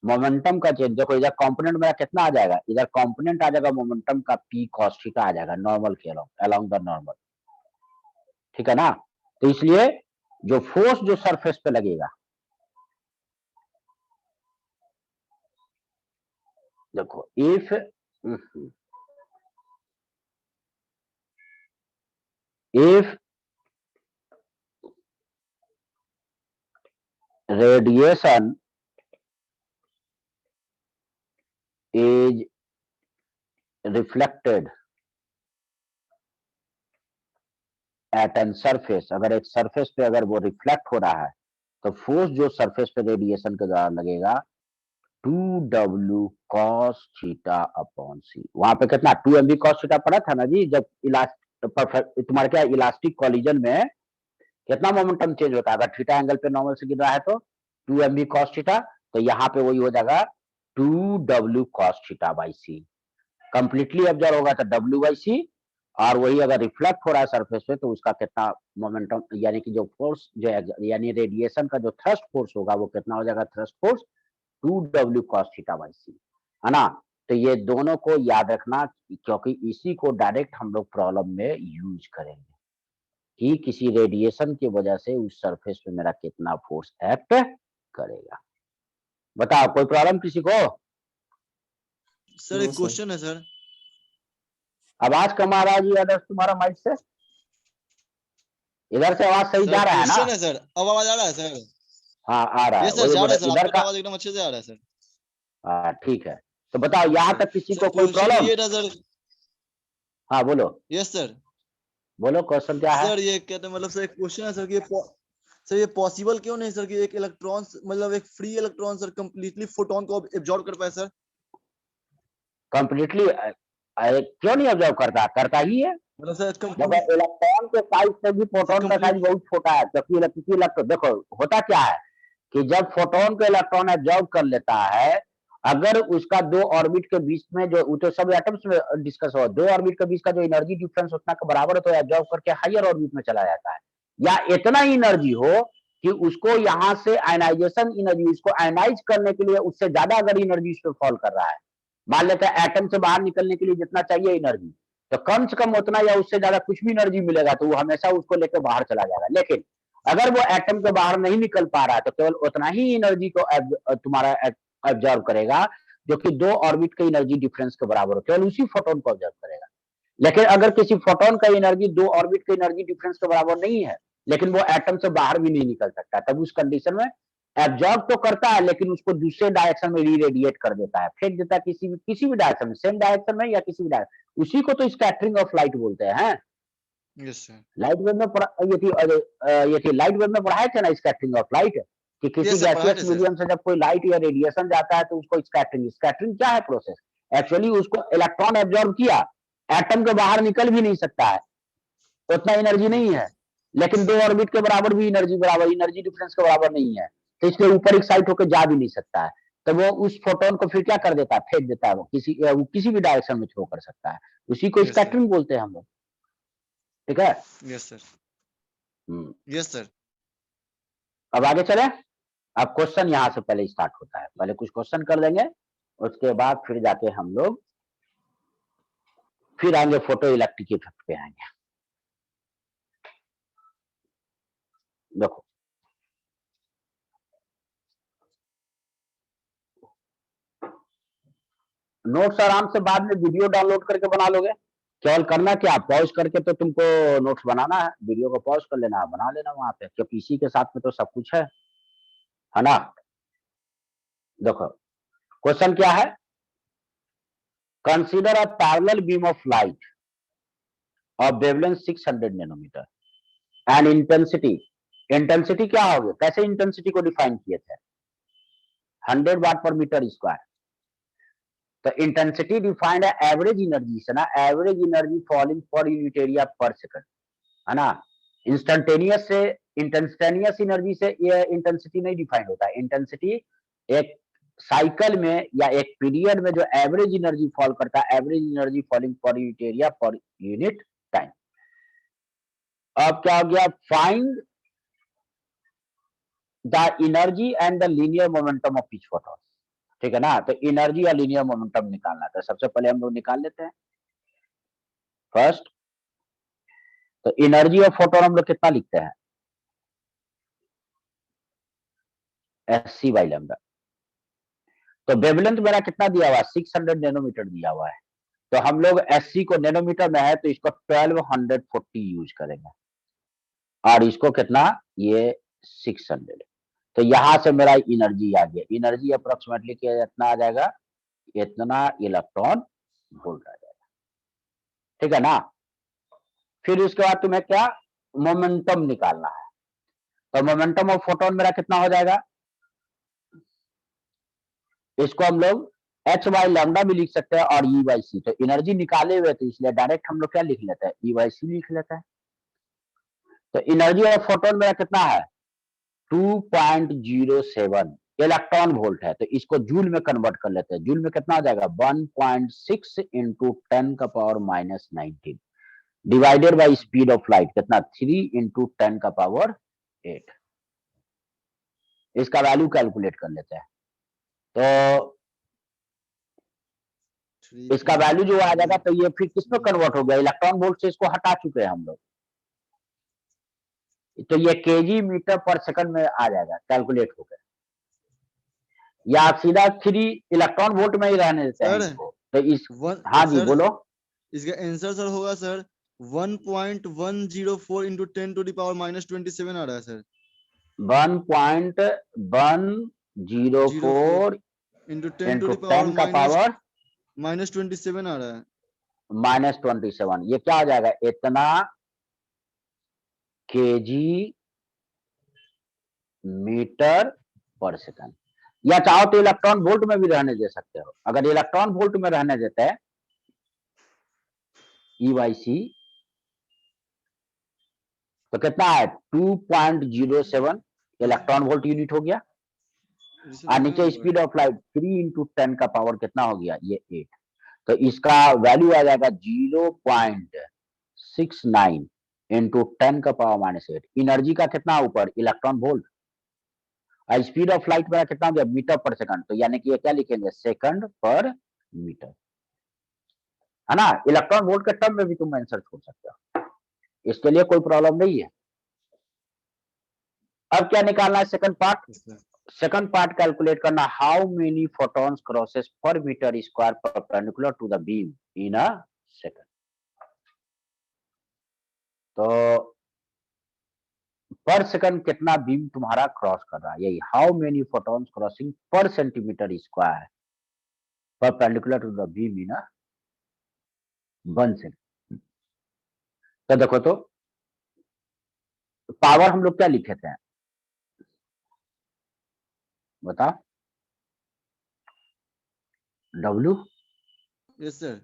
मोमेंटम का चेंज, देखो इधर कंपोनेंट मेरा कितना आ जाएगा, इधर कंपोनेंट आ जाएगा मोमेंटम का P cos थीटा आ जाएगा, नॉर्मल के अलोंग द नॉर्मल, ठीक है ना। तो इसलिए जो फोर्स जो सरफेस पे लगेगा, देखो if radiation is reflected at an surface, अगर एक सरफेस पे अगर वो रिफ्लेक्ट हो रहा है, तो फोर्स जो सरफेस पे रेडिएशन के द्वारा लगेगा 2W cos थीटा अपॉन सी, वहां पे कितना 2mv cos थीटा पड़ा था ना जी, जब तुम्हारे क्या इलास्टिक कॉलिजन में कितना मोमेंटम चेंज होता है, अगर थीटा एंगल पे नॉर्मल से गिर रहा है तो 2mv cos थीटा, तो यहाँ पे वही हो जाएगा 2W cos theta by C, completely absorb होगा तो W बाई सी, और वही अगर रिफ्लेक्ट हो रहा है सरफेस पे तो उसका कितना मोमेंटम, यानी कि जो फोर्स जो यानी रेडिएशन का जो थ्रस्ट फोर्स होगा वो कितना हो जाएगा, thrust force 2W cos theta by C, है ना। तो ये दोनों को याद रखना, क्योंकि इसी को डायरेक्ट हम लोग प्रॉब्लम में यूज करेंगे कि किसी रेडिएशन की वजह से उस सरफेस पे मेरा कितना फोर्स एक्ट करेगा। बताओ कोई प्रॉब्लम किसी को? सर एक क्वेश्चन है सर। आवाज कम आ रहा है जी आदर्श तुम्हारा माइक से, इधर से आवाज सही जा रहा है ना? क्वेश्चन है सर, अब आवाज आ रहा है सर? हाँ आ रहा है, ये सर वही जा रहा बोला है सर, इधर आपका का। आवाज एकदम अच्छे से आ रहा है सर। हाँ ठीक है, तो बताओ यहाँ तक किसी को कोई क्वेश्चन प्रॉब्लम? ये था सर। हाँ बोलो, यस सर। बोलो क्वेश्चन क्या है? सर ये कहते हैं मतलब सर एक क्वेश्चन है सर कि सर ये पॉसिबल क्यों नहीं सर कि एक इलेक्ट्रॉन मतलब एक free electron sir completely photon को एब्जॉर्ब कर पाए सर? कंप्लीटली क्यों नहीं ऑब्जर्व करता, करता ही है। मतलब सर देखो इलेक्ट्रॉन के साइज से भी फोटोन का साइज बहुत छोटा है, क्योंकि इलेक्ट्रॉन देखो होता क्या है कि जब फोटोन को इलेक्ट्रॉन एब्जॉर्ब कर लेता है, अगर उसका दो ऑर्बिट के बीच में जो तो सब एटम्स में डिस्कस हो, दो ऑर्बिट के बीच का जो एनर्जी डिफरेंस उतना के बराबर है, तो एब्जॉर्ब करके हायर ऑर्बिट में चला जाता है, या इतना ही एनर्जी हो कि उसको यहाँ से आयनाइजेशन एनर्जी, उसको आयनाइज करने के लिए उससे ज्यादा अगर एनर्जी उस पर फॉल कर रहा है, मान लेते हैं एटम से बाहर निकलने के लिए जितना चाहिए एनर्जी, तो कम से कम उतना या उससे ज्यादा कुछ भी एनर्जी मिलेगा तो वो हमेशा उसको लेकर बाहर चला जाएगा। लेकिन अगर वो एटम के बाहर नहीं निकल पा रहा है तो केवल उतना ही एनर्जी को तुम्हारा ऑब्जर्व करेगा जो कि दो ऑर्बिट के एनर्जी डिफरेंस के बराबर हो, केवल उसी फोटोन को ऑब्जर्व करेगा। लेकिन अगर किसी फोटोन का एनर्जी दो ऑर्बिट के एनर्जी डिफरेंस के बराबर नहीं है, लेकिन वो एटम से बाहर भी नहीं निकल सकता, तब उस कंडीशन में एब्जॉर्ब तो करता है लेकिन उसको दूसरे डायरेक्शन में री-रेडिएट कर देता है, फेंक देता है किसी भी डायरेक्शन में, सेम डायरेक्शन में या किसी भी डायरेक्शन, उसी को तो स्कैटरिंग ऑफ लाइट बोलते हैं। Yes sir. लाइट वेव में ये थी लाइट वेव में पढ़ाए थे ना स्कैटरिंग ऑफ लाइट, कि किसी गैसियस मीडियम से जब कोई लाइट या रेडिएशन जाता है तो उसको स्कैटरिंग, स्कैटरिंग क्या है प्रोसेस, एक्चुअली उसको इलेक्ट्रॉन एब्जॉर्ब किया, एटम के बाहर निकल भी नहीं सकता है, उतना एनर्जी नहीं है, लेकिन दो ऑर्बिट के बराबर भी एनर्जी डिफरेंस के बराबर नहीं है, तो इसके ऊपर एक्साइट होकर जा भी नहीं सकता है, तो वो उस फोटोन को फिर क्या कर देता है, फेंक देता है, वो किसी भी डायरेक्शन में थ्रो कर सकता है, उसी को स्कैटरिंग बोलते हैं हम लोग। ठीक है, यस सर, यस सर। अब आगे चले। अब क्वेश्चन यहां से पहले स्टार्ट होता है, पहले कुछ क्वेश्चन कर देंगे, उसके बाद फिर जाके हम लोग फिर आएंगे फोटो इलेक्ट्रिक इफेक्ट पे आएंगे। देखो नोट्स आराम से बाद में वीडियो डाउनलोड करके बना लोगे, केवल करना क्या, पॉज करके तो तुमको नोट्स बनाना है, वीडियो को पॉज कर लेना, बना लेना वहां पे, क्योंकि इसी के साथ में तो सब कुछ है ना। देखो क्वेश्चन क्या है, consider a parallel beam of light of wavelength 600 nanometre and intensity क्या होगी, कैसे इंटेंसिटी को डिफाइन किए थे, 100 वाट पर मीटर स्क्वायर, तो इंटेंसिटी डिफाइंड है एवरेज एनर्जी से ना, average energy falling per unit area पर सेकंड, है ना। इंस्टेंटेनियस एनर्जी से ये इंटेंसिटी नहीं डिफाइन होता है, इंटेंसिटी एक साइकिल में या एक पीरियड में जो एवरेज एनर्जी फॉल करता है, average energy falling per unit area पर यूनिट टाइम। अब क्या हो गया, find the energy and the linear momentum of each photon, ठीक है ना, तो एनर्जी या लीनियर मोमेंटम निकालना था, सबसे पहले हम लोग निकाल लेते हैं फर्स्ट। तो एनर्जी ऑफ फोटोन हम लोग कितना लिखते हैं, एससी बाई लैम्डा, तो वेवलेंथ मेरा कितना दिया हुआ है, 600 नैनोमीटर दिया हुआ है, तो हम लोग एससी को नैनोमीटर में है तो इसको 1240 यूज करेंगे, और इसको कितना, ये 600, तो यहां से मेरा एनर्जी आ गया, एनर्जी अप्रोक्सीमेटली कितना आ जाएगा, इतना इलेक्ट्रॉन वोल्ट आ जाएगा, ठीक है ना। फिर उसके बाद तुम्हें क्या, मोमेंटम निकालना है, तो मोमेंटम ऑफ फोटोन मेरा कितना हो जाएगा, इसको हम लोग एच बाई लैम्डा भी लिख सकते हैं और ई बाई सी, तो एनर्जी निकाले हुए तो इसलिए डायरेक्ट हम लोग क्या लिख लेते हैं, ई बाई सी लिख लेते हैं। तो एनर्जी ऑफ फोटोन मेरा कितना है, 2.07 इलेक्ट्रॉन वोल्ट है, तो इसको जूल में कन्वर्ट कर लेते हैं, जूल में कितना हो जाएगा, 1.6 इंटू 10 का power minus 19 divided by speed of light कितना, 3 इंटू 10 का पावर 8, इसका वैल्यू कैलकुलेट कर लेते हैं, तो इसका वैल्यू जो आ जाएगा, तो ये फिर किसमें कन्वर्ट हो गया, इलेक्ट्रॉन वोल्ट से इसको हटा चुके हैं हम लोग, तो ये केजी मीटर पर सेकंड में आ जाएगा कैलकुलेट होकर, या आप सीधा 3 इलेक्ट्रॉन वोल्ट में ही रहने देते हैं इसको, तो इस हाँ जी बोलो, इसका आंसर सर होगा sir 1.104 into 10 to the power minus 27 आ रहा है sir, 1.104 into 10 into to the 10 का पावर माइनस 27 आ रहा है, माइनस 27, ये क्या हो जाएगा, इतना केजी मीटर पर सेकंड, या चाहो तो इलेक्ट्रॉन वोल्ट में भी रहने दे सकते हो, अगर इलेक्ट्रॉन वोल्ट में रहने देते हैं ई वाई सी, तो कितना है 2.07 इलेक्ट्रॉन वोल्ट यूनिट हो गया, और नीचे स्पीड ऑफ लाइट 3 इंटू 10 का पावर कितना हो गया, ये 8, तो इसका वैल्यू आ जाएगा 0.69 इंटू 10 का पावर माइनस 8, एनर्जी का कितना ऊपर, इलेक्ट्रॉन वोल्ट, और स्पीड ऑफ लाइट मेरा कितना हो गया, मीटर पर सेकंड, तो यानी कि ये क्या लिखेंगे, सेकंड पर मीटर, है ना। इलेक्ट्रॉन वोल्ट के टर्म में भी तुम आंसर छोड़ सकते हो, इसके लिए कोई प्रॉब्लम नहीं है। अब क्या निकालना है, सेकंड पार्ट कैलकुलेट करना, how many photons crosses per metre square perpendicular to the beam in a second, तो पर सेकंड कितना बीम तुम्हारा क्रॉस कर रहा है, यही how many photons crossing per centimetre square perpendicular to the beam in a 1 second. तो देखो तो पावर हम लोग क्या लिखे थे, बताओ, W यस सर।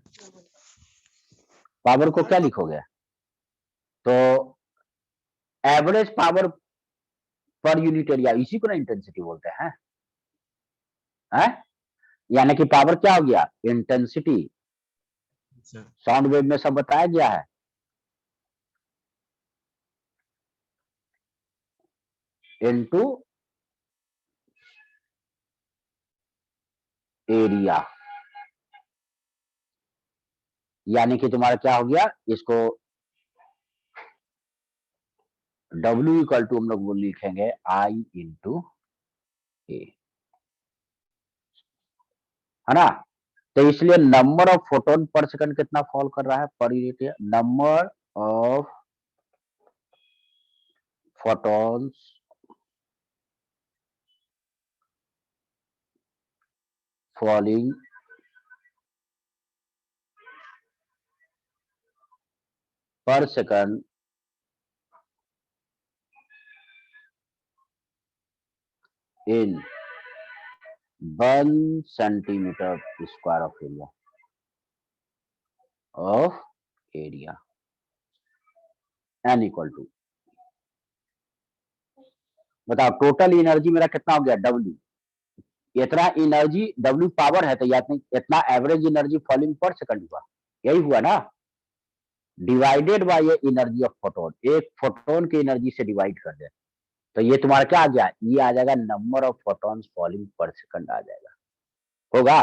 पावर को क्या लिखोगे? तो average power per unit area, इसी को ना इंटेंसिटी बोलते हैं, यानी कि पावर क्या हो गया? इंटेंसिटी। सर साउंड वेव में सब बताया गया है। इनटू एरिया, यानी कि तुम्हारा क्या हो गया? इसको W इक्वल टू हम लोग वो लिखेंगे I इंटू ए, है ना? तो इसलिए number of photon per second कितना फॉल कर रहा है per unit? Number of photons falling per second in 1 centimetre square of area n equal to, बताओ टोटल एनर्जी मेरा कितना हो गया? W। इतना एनर्जी W पावर है, तो इतना average energy falling per second हुआ, यही हुआ ना? डिवाइडेड बाय ये एनर्जी ऑफ फोटोन, एक फोटोन की एनर्जी से डिवाइड कर दे, तो ये तुम्हारा क्या आ गया? ये आ जाएगा number of photons falling per second आ जाएगा, होगा?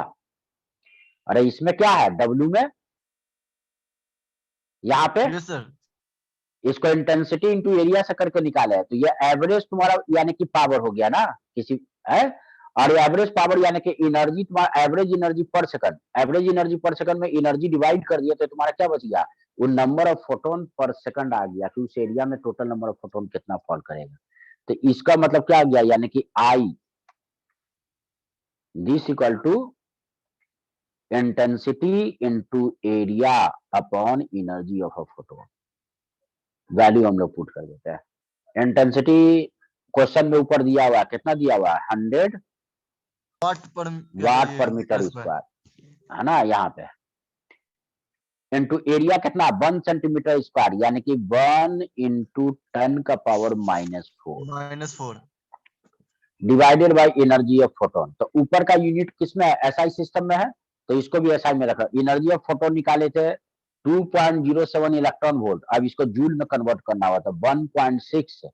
अरे इसमें क्या है? W में, यहाँ पे यस सर। इसको इंटेंसिटी इंटू एरिया से करके निकाले है, तो ये एवरेज तुम्हारा यानी कि पावर हो गया ना किसी है। और एवरेज पावर यानी कि एनर्जी, तुम्हारा एवरेज एनर्जी पर सेकंड, एवरेज एनर्जी पर सेकंड में एनर्जी डिवाइड कर दिया, तो तुम्हारा क्या बच गया? वो number of photon per second आ गया कि उस एरिया में टोटल नंबर ऑफ फोटोन कितना फॉल करेगा। तो इसका मतलब क्या आ गया? यानी कि I this equal to intensity into area upon energy of a photon. Value हम लोग पुट कर देते हैं। इंटेंसिटी क्वेश्चन में ऊपर दिया हुआ है, कितना दिया हुआ है? 100 वाट पर मीटर स्क्वायर, है ना? यहाँ पे इंटू एरिया कितना? 1 सेंटीमीटर स्क्वायर, यानी कि 1 इंटू 10 का power -4 divided by energy of photon. तो ऊपर का यूनिट किसमें है? एसआई सिस्टम में है, तो इसको भी एसआई में रखा। एनर्जी ऑफ फोटोन निकाले थे 2.07 इलेक्ट्रॉन वोल्ट, अब इसको जूल में कन्वर्ट करना हुआ, तो 1.6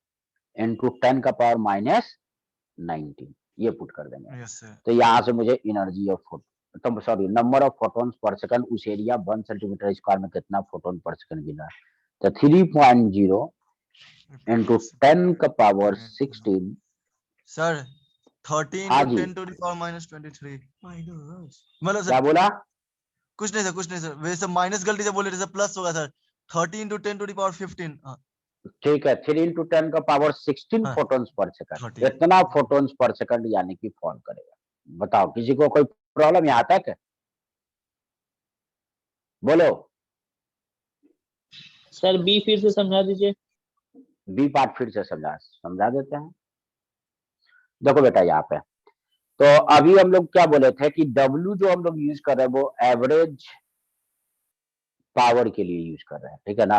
इंटू 10 का पावर -19, ये पुट कर देंगे। Yes sir. तो यहाँ से मुझे एनर्जी ऑफ फोटोन, तो सॉरी नंबर ऑफ फोटोन्स पर सेकंड उस एरिया 1 सेंटीमीटर स्क्वायर में कितना फोटोन पर सेकंड गिना है? तो 3.0 इंटू 10 का पावर 16। सर 30 हाँ into ji, 10 to the power -23 मतलब क्या सर बोला? कुछ नहीं सर, कुछ नहीं सर, वैसे सब माइनस गलती से बोले थे सर, प्लस होगा sir. 30 into 10 to the power 15। हाँ ठीक है, 3 इंटू 10 का पावर 16 हाँ फोटोन्स पर सेकंड, 30। इतना फोटोन्स पर सेकंड यानी कि फॉल करेगा। बताओ किसी को कोई प्रॉब्लम यहाँ तक? बोलो। सर बी फिर से समझा दीजिए। बी पार्ट फिर से समझा देते हैं। देखो बेटा यहाँ पे, तो अभी हम लोग क्या बोले थे कि W जो हम लोग यूज कर रहे हैं वो एवरेज पावर के लिए यूज कर रहे हैं, ठीक है ना?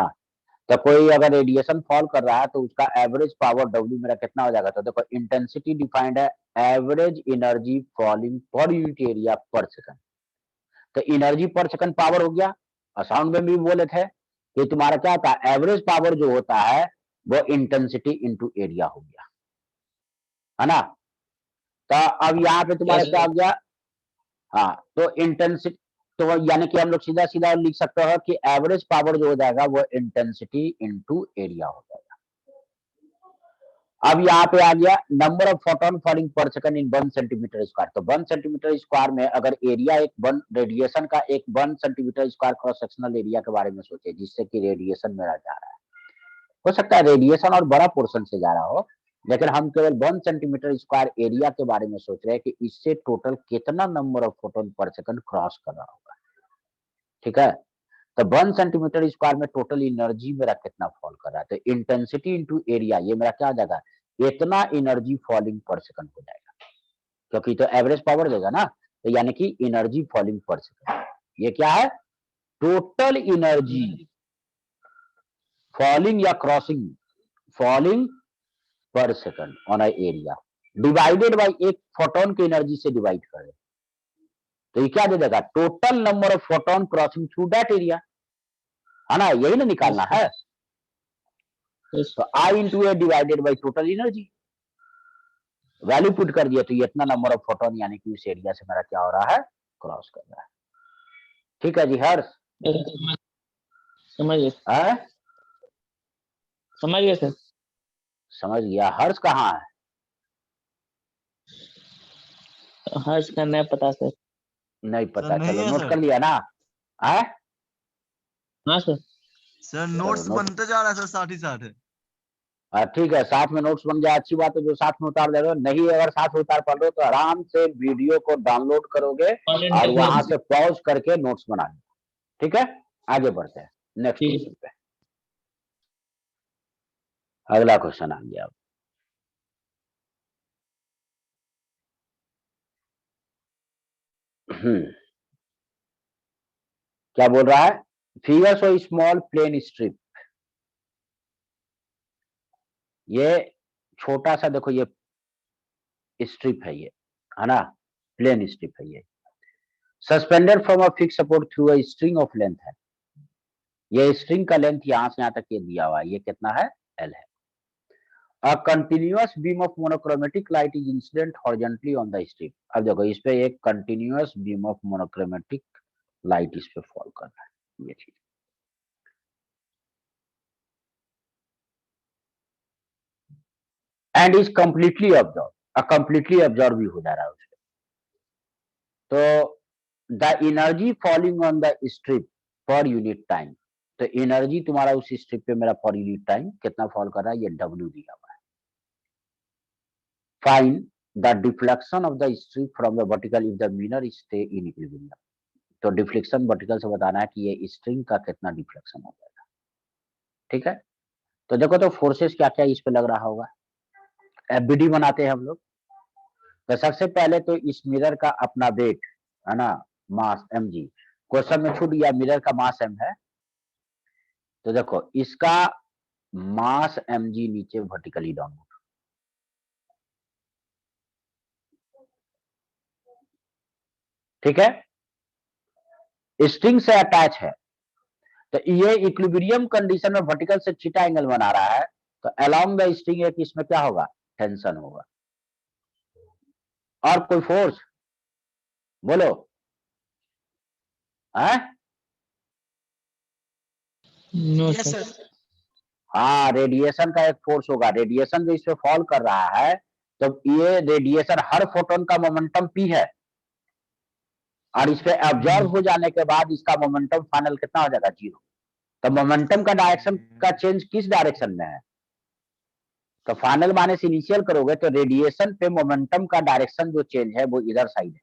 तो कोई अगर रेडिएशन फॉल कर रहा है तो उसका एवरेज पावर W मेरा कितना हो जाएगा? तो देखो इंटेंसिटी डिफाइंड है average energy falling per unit area पर सेकंड, तो एनर्जी पर सेकंड पावर हो गया। और साउंड में भी बोले थे कि तुम्हारा क्या होता है? एवरेज पावर जो होता है वो इंटेंसिटी इंटू एरिया हो गया, है ना? तो अब यहाँ पे तुम्हारा क्या हो गया? हाँ, तो इंटेंसिटी, तो यानी कि हम लोग सीधा सीधा लिख सकते हो कि एवरेज पावर जो हो जाएगा वो इंटेंसिटी इंटू एरिया हो जाएगा। अब यहाँ पे आ गया number of photon falling per second in 1 centimetre square. तो 1 सेंटीमीटर स्क्वायर में अगर एरिया एक 1 रेडिएशन का एक 1 centimetre square cross sectional area के बारे में सोचे, जिससे कि रेडिएशन मेरा जा रहा है, हो सकता है रेडिएशन और बड़ा पोर्शन से जा रहा हो, लेकिन हम केवल 1 सेंटीमीटर स्क्वायर एरिया के बारे में सोच रहे हैं कि इससे टोटल कितना number of photon per second cross कर रहा होगा, ठीक है? तो 1 सेंटीमीटर स्क्वायर में टोटल एनर्जी मेरा कितना फॉल कर रहा है? तो इंटेंसिटी इंटू एरिया, ये मेरा क्या आ जाएगा? इतना एनर्जी फॉलिंग पर सेकंड हो जाएगा, क्योंकि तो एवरेज पावर देगा ना, तो यानी कि एनर्जी फॉलिंग पर सेकंड। ये क्या है? टोटल एनर्जी फॉलिंग या crossing, falling per second on a area divided by एक फोटोन की एनर्जी से डिवाइड करें, तो ये क्या दे देगा? Total number of photon crossing through that area, है ना? यही ना निकालना है। yes, तो I into A divided by total energy, value put कर दिया तो ये इतना नंबर ऑफ फोटोन, यानी कि उस एरिया से मेरा क्या हो रहा है? क्रॉस कर रहा है। ठीक है जी हर्ष? समझ गए सर। समझ गया। हर्ष कहाँ है? हर्ष का नहीं पता सर। नहीं पता, नहीं चलो है नोट सर। कर लिया ना? है हाँ सर। सर नोट्स नोट- बनते जा रहा है सर, साथ ही साथ है। ठीक है, साथ में नोट्स बन जाए अच्छी बात है, जो साथ में उतार दे रहे हो। नहीं अगर साथ में उतार पा रहे हो तो आराम से वीडियो को डाउनलोड करोगे और वहां से पॉज करके नोट्स बना लो। ठीक है, आगे बढ़ते हैं नेक्स्ट ठीक है। क्वेश्चन पे। अगला क्वेश्चन आ गया। क्या बोल रहा है? Figures of small plane strip, ये छोटा सा देखो, ये स्ट्रिप है, ये है ना, प्लेन स्ट्रिप है ये, suspended from a fix support through a string of length है। ये स्ट्रिंग का लेंथ यहां से यहां तक ये दिया हुआ है, ये कितना है? एल है। A continuous beam of monochromatic light is incident horizontally on the strip। अब देखो इस पे एक continuous beam of monochromatic light इस पे फॉल कर रहा है, ये चीज and is completely absorb, completely absorb भी हो जा रहा है उसपे। तो the energy falling on the strip per unit time, तो एनर्जी तुम्हारा उस स्ट्रिप पे मेरा पर यूनिट टाइम कितना फॉल कर रहा है? ये W दिया हुआ है। Find the deflection of the strip from the vertical if the mirror stay in equilibrium. तो डिफ्लेक्शन वर्टिकल से बताना है कि ये स्ट्रिंग का कितना डिफ्लेक्शन हो जाएगा। ठीक है, तो देखो तो फोर्सेस क्या क्या इस पे लग रहा होगा। एफबीडी बनाते हैं हम लोग। तो सबसे पहले तो इस मिरर का अपना वेट है ना, मास mg, क्वेश्चन में छूट गया, मिरर का मास m है। तो देखो इसका मास mg नीचे वर्टिकली डाउनवर्ड, ठीक है, स्ट्रिंग से अटैच है। तो ये इक्विलिब्रियम कंडीशन में वर्टिकल से थीटा एंगल बना रहा है, तो अलोंग द स्ट्रिंग एक इसमें क्या होगा? टेंशन होगा। और कोई फोर्स बोलो है? No yes sir. सर। हाँ, रेडिएशन का एक फोर्स होगा। रेडिएशन जो इस पे फॉल कर रहा है, तो ये रेडिएशन, हर फोटोन का मोमेंटम p है, और इस पे एब्जॉर्ब हो जाने के बाद इसका मोमेंटम फाइनल कितना हो जाएगा? 0। तो मोमेंटम का डायरेक्शन का चेंज किस डायरेक्शन में है? तो फाइनल माइनस इनिशियल करोगे तो रेडिएशन पे मोमेंटम का डायरेक्शन जो चेंज है वो इधर साइड है,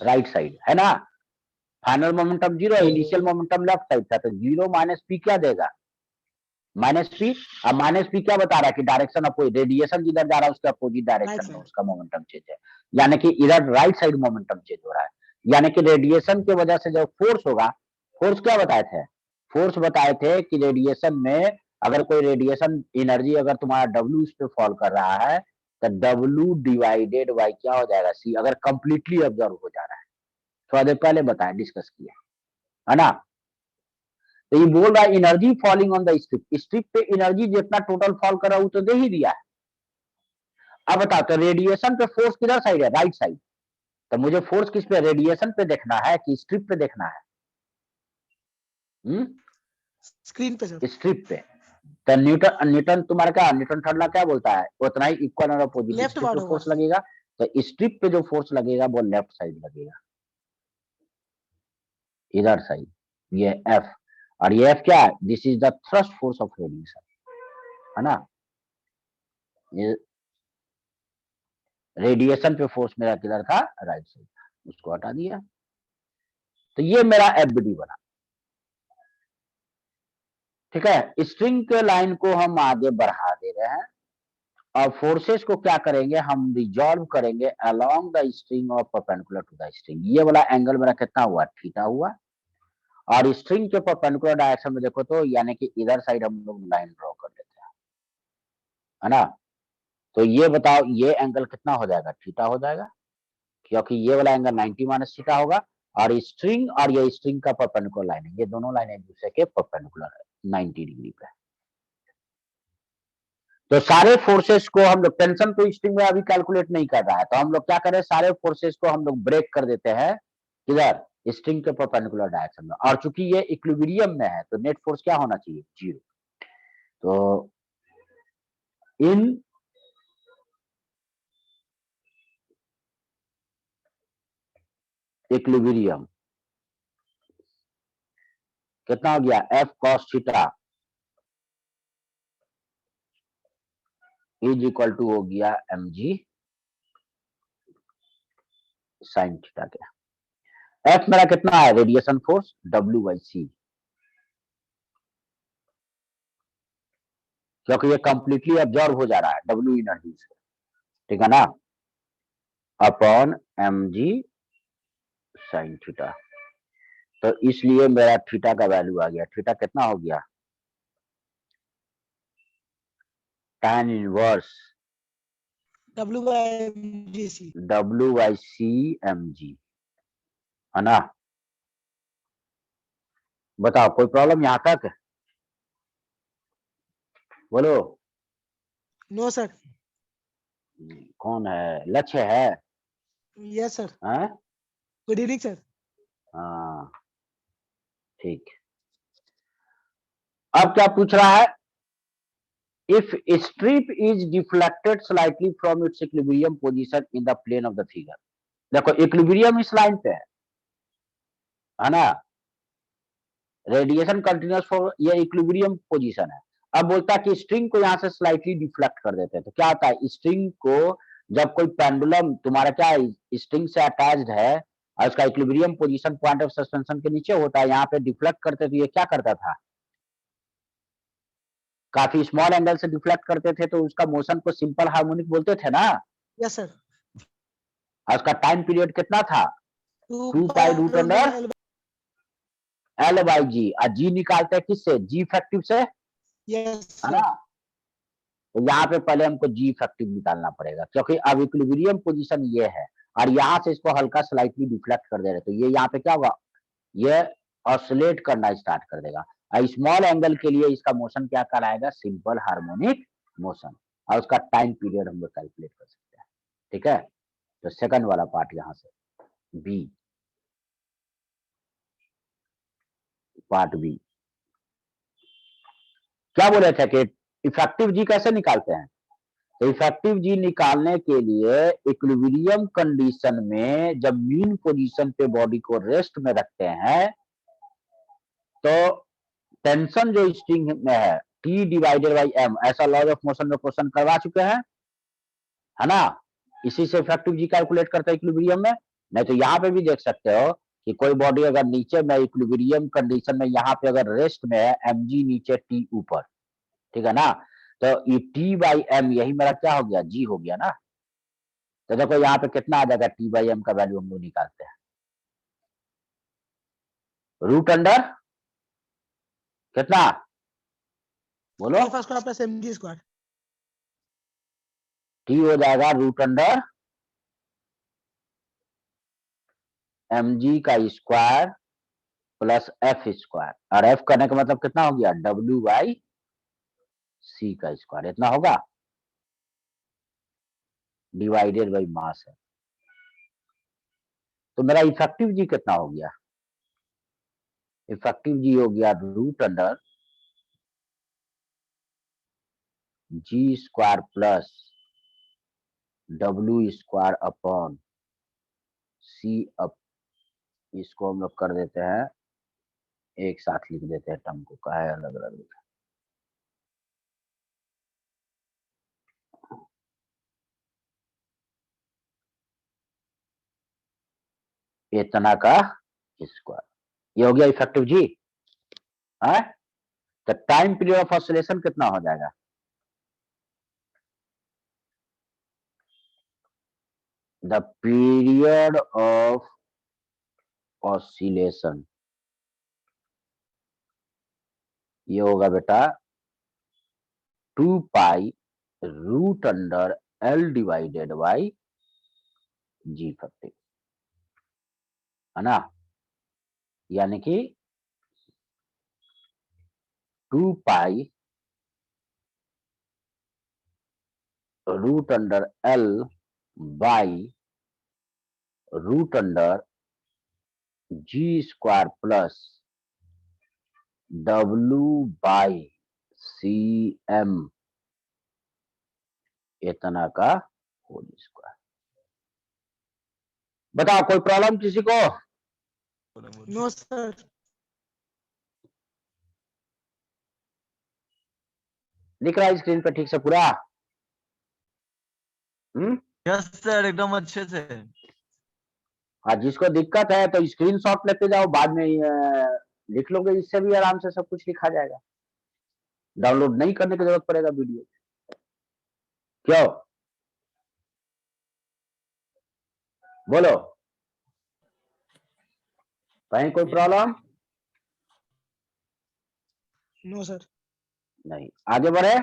राइट साइड है ना। फाइनल मोमेंटम 0 है, इनिशियल मोमेंटम लेफ्ट साइड था, तो 0 माइनस पी क्या देगा? Minus P. अब माइनस पी क्या बता रहा है? कि डायरेक्शन अपोजिट, रेडिएशन जिधर जा रहा है उसके अपोजिट डायरेक्शन में उसका मोमेंटम चेंज है, यानी कि इधर राइट साइड मोमेंटम चेंज हो रहा है। यानी कि रेडिएशन की वजह से जो फोर्स होगा, फोर्स क्या बताए थे? फोर्स बताए थे कि रेडिएशन में अगर कोई रेडिएशन एनर्जी अगर तुम्हारा W इस पे फॉल कर रहा है, तो W डिवाइडेड बाई क्या हो जाएगा? C, अगर कंप्लीटली ऑब्जर्व हो जा रहा है। थोड़ा देर पहले बताया, डिस्कस किया है ना। तो ये बोल रहा है energy falling on the strip, strip पे एनर्जी जितना टोटल फॉल कर रहा है वो तो दे ही दिया है। अब बताओ तो रेडिएशन पे फोर्स किधर साइड है? Right side. तो मुझे फोर्स किस पे? रेडिएशन पे देखना है कि स्ट्रिप पे देखना है? स्क्रीन पे सर। स्ट्रिप पे। तो न्यूटन तुम्हारा क्या, न्यूटन थर्ड लॉ क्या बोलता है? उतना ही इक्वल और अपोजिट लेफ्ट स्ट्रिप वार्ड पे होगा। फोर्स लगेगा। तो स्ट्रिप पे जो फोर्स लगेगा वो लेफ्ट साइड लगेगा, इधर साइड, ये F। और ये F क्या है? This is the thrust force of radiation, है ना। ये रेडिएशन पे फोर्स मेरा किधर था? राइट साइड था, उसको हटा दिया। तो ये मेरा एफबीडी बना। ठीक है, स्ट्रिंग के लाइन को हम आगे बढ़ा दे रहे हैं। और फोर्सेस को क्या करेंगे हम, रिजॉल्व करेंगे along the string of perpendicular to the string. ये वाला एंगल मेरा कितना हुआ, थीटा हुआ। और स्ट्रिंग के परपेंडिकुलर डायरेक्शन में देखो तो यानी कि इधर साइड हम लोग लाइन ड्रॉ कर लेते हैं, है ना। तो ये बताओ ये एंगल कितना हो जाएगा, थीटा हो जाएगा, क्योंकि ये वाला एंगल 90 माइनस थीटा होगा। और स्ट्रिंग और ये स्ट्रिंग का परपेंडिकुलर लाइन है, ये दोनों लाइन एक दूसरे के परपेंडिकुलर है 90 डिग्री पे। तो सारे फोर्सेस को हम लोग, टेंशन तो स्ट्रिंग में अभी कैलकुलेट नहीं कर रहा है, तो हम लोग क्या करें, सारे फोर्सेस को हम लोग ब्रेक कर देते हैं किधर, स्ट्रिंग के परपेंडिकुलर डायरेक्शन में। और चूंकि ये इक्विलिब्रियम में है तो नेट फोर्स क्या होना चाहिए, 0। तो इन इक्विलिब्रियम कितना हो गया, F cos theta is equal to हो गया mg साइन थीटा के। एफ मेरा कितना है, रेडिएशन फोर्स W/c, क्योंकि ये कंप्लीटली ऑब्जॉर्व हो जा रहा है W एनर्जी से, ठीक है ना, अपॉन mg साइन थीटा। तो इसलिए मेरा थीटा का वैल्यू आ गया, थीटा कितना हो गया, tan inverse W/GC। W/c mg, है ना। बताओ कोई प्रॉब्लम यहां तक, बोलो। No sir. कौन है, लक्ष्य है, यस सर। हैं? Good evening sir. हाँ ठीक। अब क्या पूछ रहा है, if strip is deflected slightly from its equilibrium position in the plane of the figure. देखो इक्विलिब्रियम इस लाइन पे है ना, रेडिएशन कंटिन्यूअस फॉर ये इक्विलिब्रियम पोजीशन है। अब बोलता है कि स्ट्रिंग को यहां से स्लाइटली डिफ्लेक्ट कर देते हैं, तो क्या होता है, स्ट्रिंग को जब कोई पेंडुलम तुम्हारा क्या स्ट्रिंग से अटैच्ड है और उसका equilibrium position point of suspension के नीचे होता है, यहाँ पे डिफ्लेक्ट करते तो ये क्या करता था, काफी स्मॉल एंगल से डिफ्लेक्ट करते थे, तो उसका मोशन को सिंपल हार्मोनिक बोलते थे ना। Yes sir. और उसका टाइम पीरियड कितना था, 2 pi root under L by G. और जी निकालते हैं किससे, जी इफेक्टिव से, यस है ना। सर। तो यहाँ पे पहले हमको जी इफेक्टिव निकालना पड़ेगा, क्योंकि अब इक्विलिब्रियम पोजीशन ये है और यहाँ से इसको हल्का स्लाइटली डिफ्लेक्ट कर दे रहे, तो ये यहाँ पे क्या होगा, ये ऑसिलेट करना स्टार्ट कर देगा। स्मॉल एंगल के लिए इसका मोशन क्या कहलाएगा, सिंपल हार्मोनिक मोशन। और उसका टाइम पीरियड हम लोग कैलकुलेट कर सकते हैं, ठीक है। तो सेकंड वाला पार्ट यहां से बी, पार्ट बी क्या बोले थे कि इफेक्टिव जी कैसे निकालते हैं। तो इफेक्टिव जी निकालने के लिए इक्विलिब्रियम कंडीशन में जब मीन पोजीशन पे बॉडी को रेस्ट में रखते हैं तो टेंशन जो स्ट्रिंग में है T डिवाइडेड बाई M, ऐसा लॉज ऑफ मोशन में क्वेश्चन करवा चुके हैं, है ना। इसी से इफेक्टिव जी कैलकुलेट करते हैं इक्विलिब्रियम में। नहीं तो यहाँ पे भी देख सकते हो कि कोई बॉडी अगर नीचे में इक्विलिब्रियम कंडीशन में यहाँ पे अगर रेस्ट में है, mg नीचे T ऊपर, ठीक है ना, तो ये T बाई M यही मेरा क्या हो गया, G हो गया ना। तो देखो यहाँ पे कितना आ जाएगा, T बाई M का वैल्यू हम लोग निकालते हैं, रूट अंडर कितना, बोलो। Alpha square plus mg square. T हो जाएगा रूट अंडर mg का स्क्वायर प्लस एफ स्क्वायर, और एफ करने का मतलब कितना हो गया, W बाई सी का स्क्वायर, इतना होगा, डिवाइडेड बाई मास है। तो मेरा इफेक्टिव जी कितना हो गया, इफेक्टिव जी हो गया root under G square plus W square upon C up, इसको हम लोग कर देते हैं एक साथ लिख देते हैं, टर्म को का है अलग अलग लिखा, इतना का स्क्वायर, ये हो गया इफेक्टिव जी है। तो टाइम पीरियड ऑफ ऑसिलेशन कितना हो जाएगा, द पीरियड ऑफ ऑसिलेशन, ये होगा बेटा 2 pi root under L divided by G50, है ना, यानी कि 2 pi root under L by root under G square plus W by CM इतना का होल स्क्वायर। बताओ कोई प्रॉब्लम किसी को? No sir. दिख रहा है स्क्रीन पे ठीक से पूरा? यस सर, एकदम अच्छे से। हाँ, जिसको दिक्कत है तो स्क्रीनशॉट लेते जाओ, बाद में लिख लोगे, इससे भी आराम से सब कुछ लिखा जाएगा, डाउनलोड नहीं करने की जरूरत पड़ेगा वीडियो। क्यों बोलो, कहीं कोई प्रॉब्लम? No sir. नहीं, आगे बढ़े,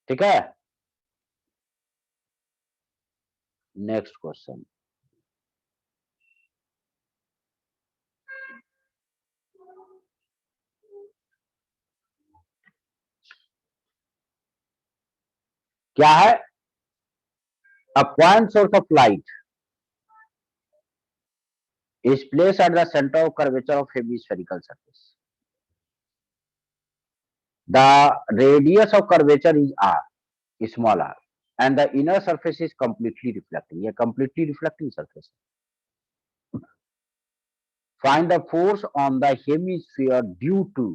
ठीक है। नेक्स्ट क्वेश्चन, क्या है? A point source of light is placed at the center of curvature of hemispherical surface. The radius of curvature is r, small r, and the inner surface is completely reflecting. ये completely reflecting surface. Find the force on the hemisphere due to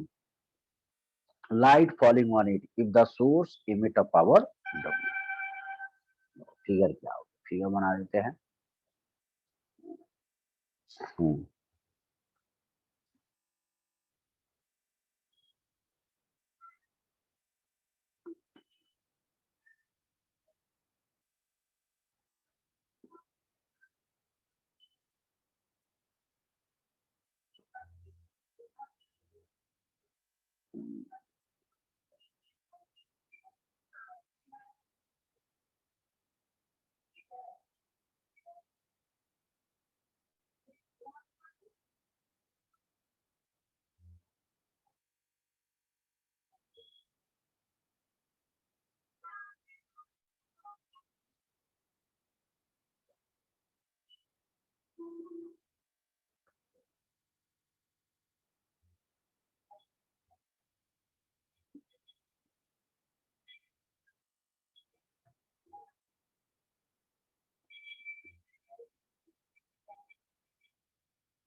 light falling on it if the source emit a power W. Figure क्या हो? Figure बना देते हैं।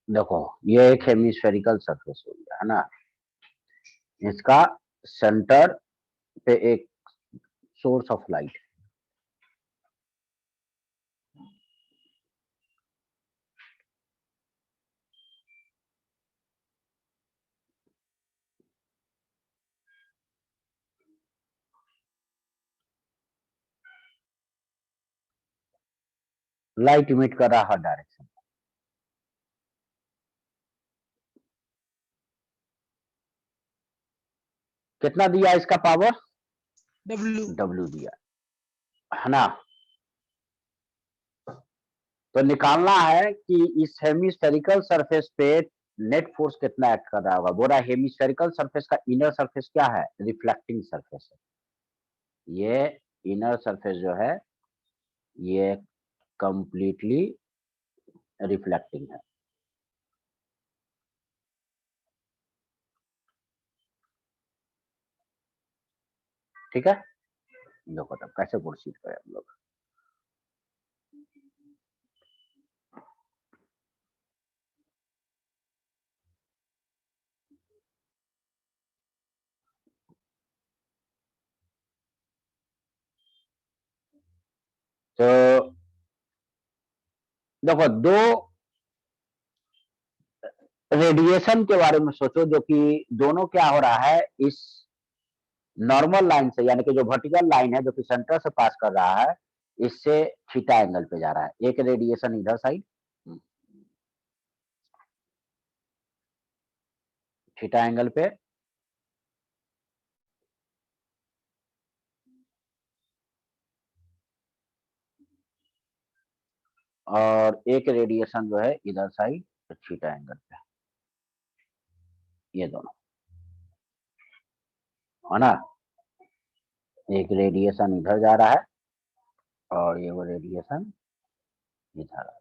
देखो, ये एक hemispherical surface हो गया, है ना। इसका सेंटर पे एक source of light, light emit कर रहा हर डायरेक्शन। कितना दिया इसका पावर? W दिया, है ना। तो निकालना है कि इस हेमिस्फेरिकल सरफेस पे नेट फोर्स कितना एक्ट कर रहा होगा। बोला हेमिस्फेरिकल सरफेस का इनर सरफेस क्या है? रिफ्लेक्टिंग सरफेस है। ये इनर सरफेस जो है ये कंप्लीटली रिफ्लेक्टिंग है, ठीक है। देखो तब कैसे प्रोसीड करें हम लोग। तो देखो, दो रेडिएशन के बारे में सोचो, जो कि दोनों क्या हो रहा है, इस नॉर्मल लाइन से, यानी कि जो वर्टिकल लाइन है जो कि सेंटर से पास कर रहा है, इससे थीटा एंगल पे जा रहा है। एक रेडिएशन इधर साइड, थीटा एंगल पे, और एक रेडिएशन जो है इधर साइड थीटा एंगल पे, ये दोनों है ना। एक रेडिएशन इधर जा रहा है और ये वो रेडिएशन इधर आ रहा है।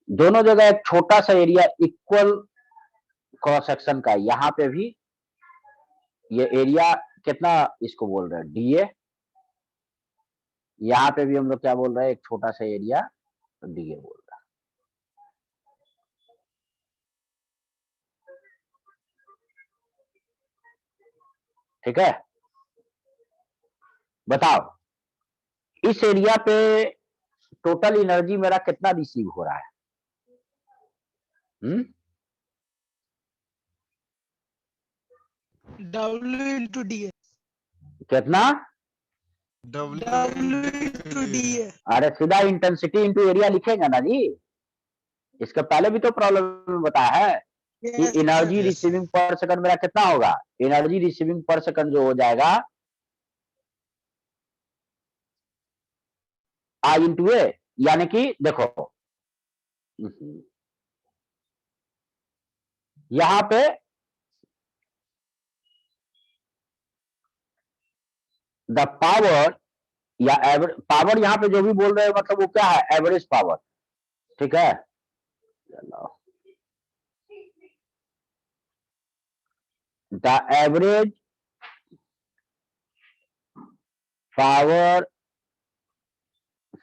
दोनों जगह एक छोटा सा एरिया इक्वल क्रॉस सेक्शन का, यहाँ पे भी ये एरिया कितना इसको बोल रहे हैं, डीए। यहाँ पे भी हम लोग क्या बोल रहे हैं, एक छोटा सा एरिया डीए बोल रहे हैं। ठीक है, बताओ इस एरिया पे टोटल एनर्जी मेरा कितना रिसीव हो रहा है? W into DA. कितना? W into DA. अरे सीधा इंटेंसिटी इंटू एरिया लिखेंगे ना जी। इसके पहले भी तो प्रॉब्लम में बताया है कि Yes, एनर्जी sir. रिसीविंग पर सेकंड मेरा कितना होगा, एनर्जी रिसीविंग पर सेकंड जो हो जाएगा आई इंटू ए, यानी कि देखो यहां पे द पावर या एवरेज पावर, यहां पे जो भी बोल रहे हैं मतलब वो क्या है, एवरेज पावर। ठीक है, the average power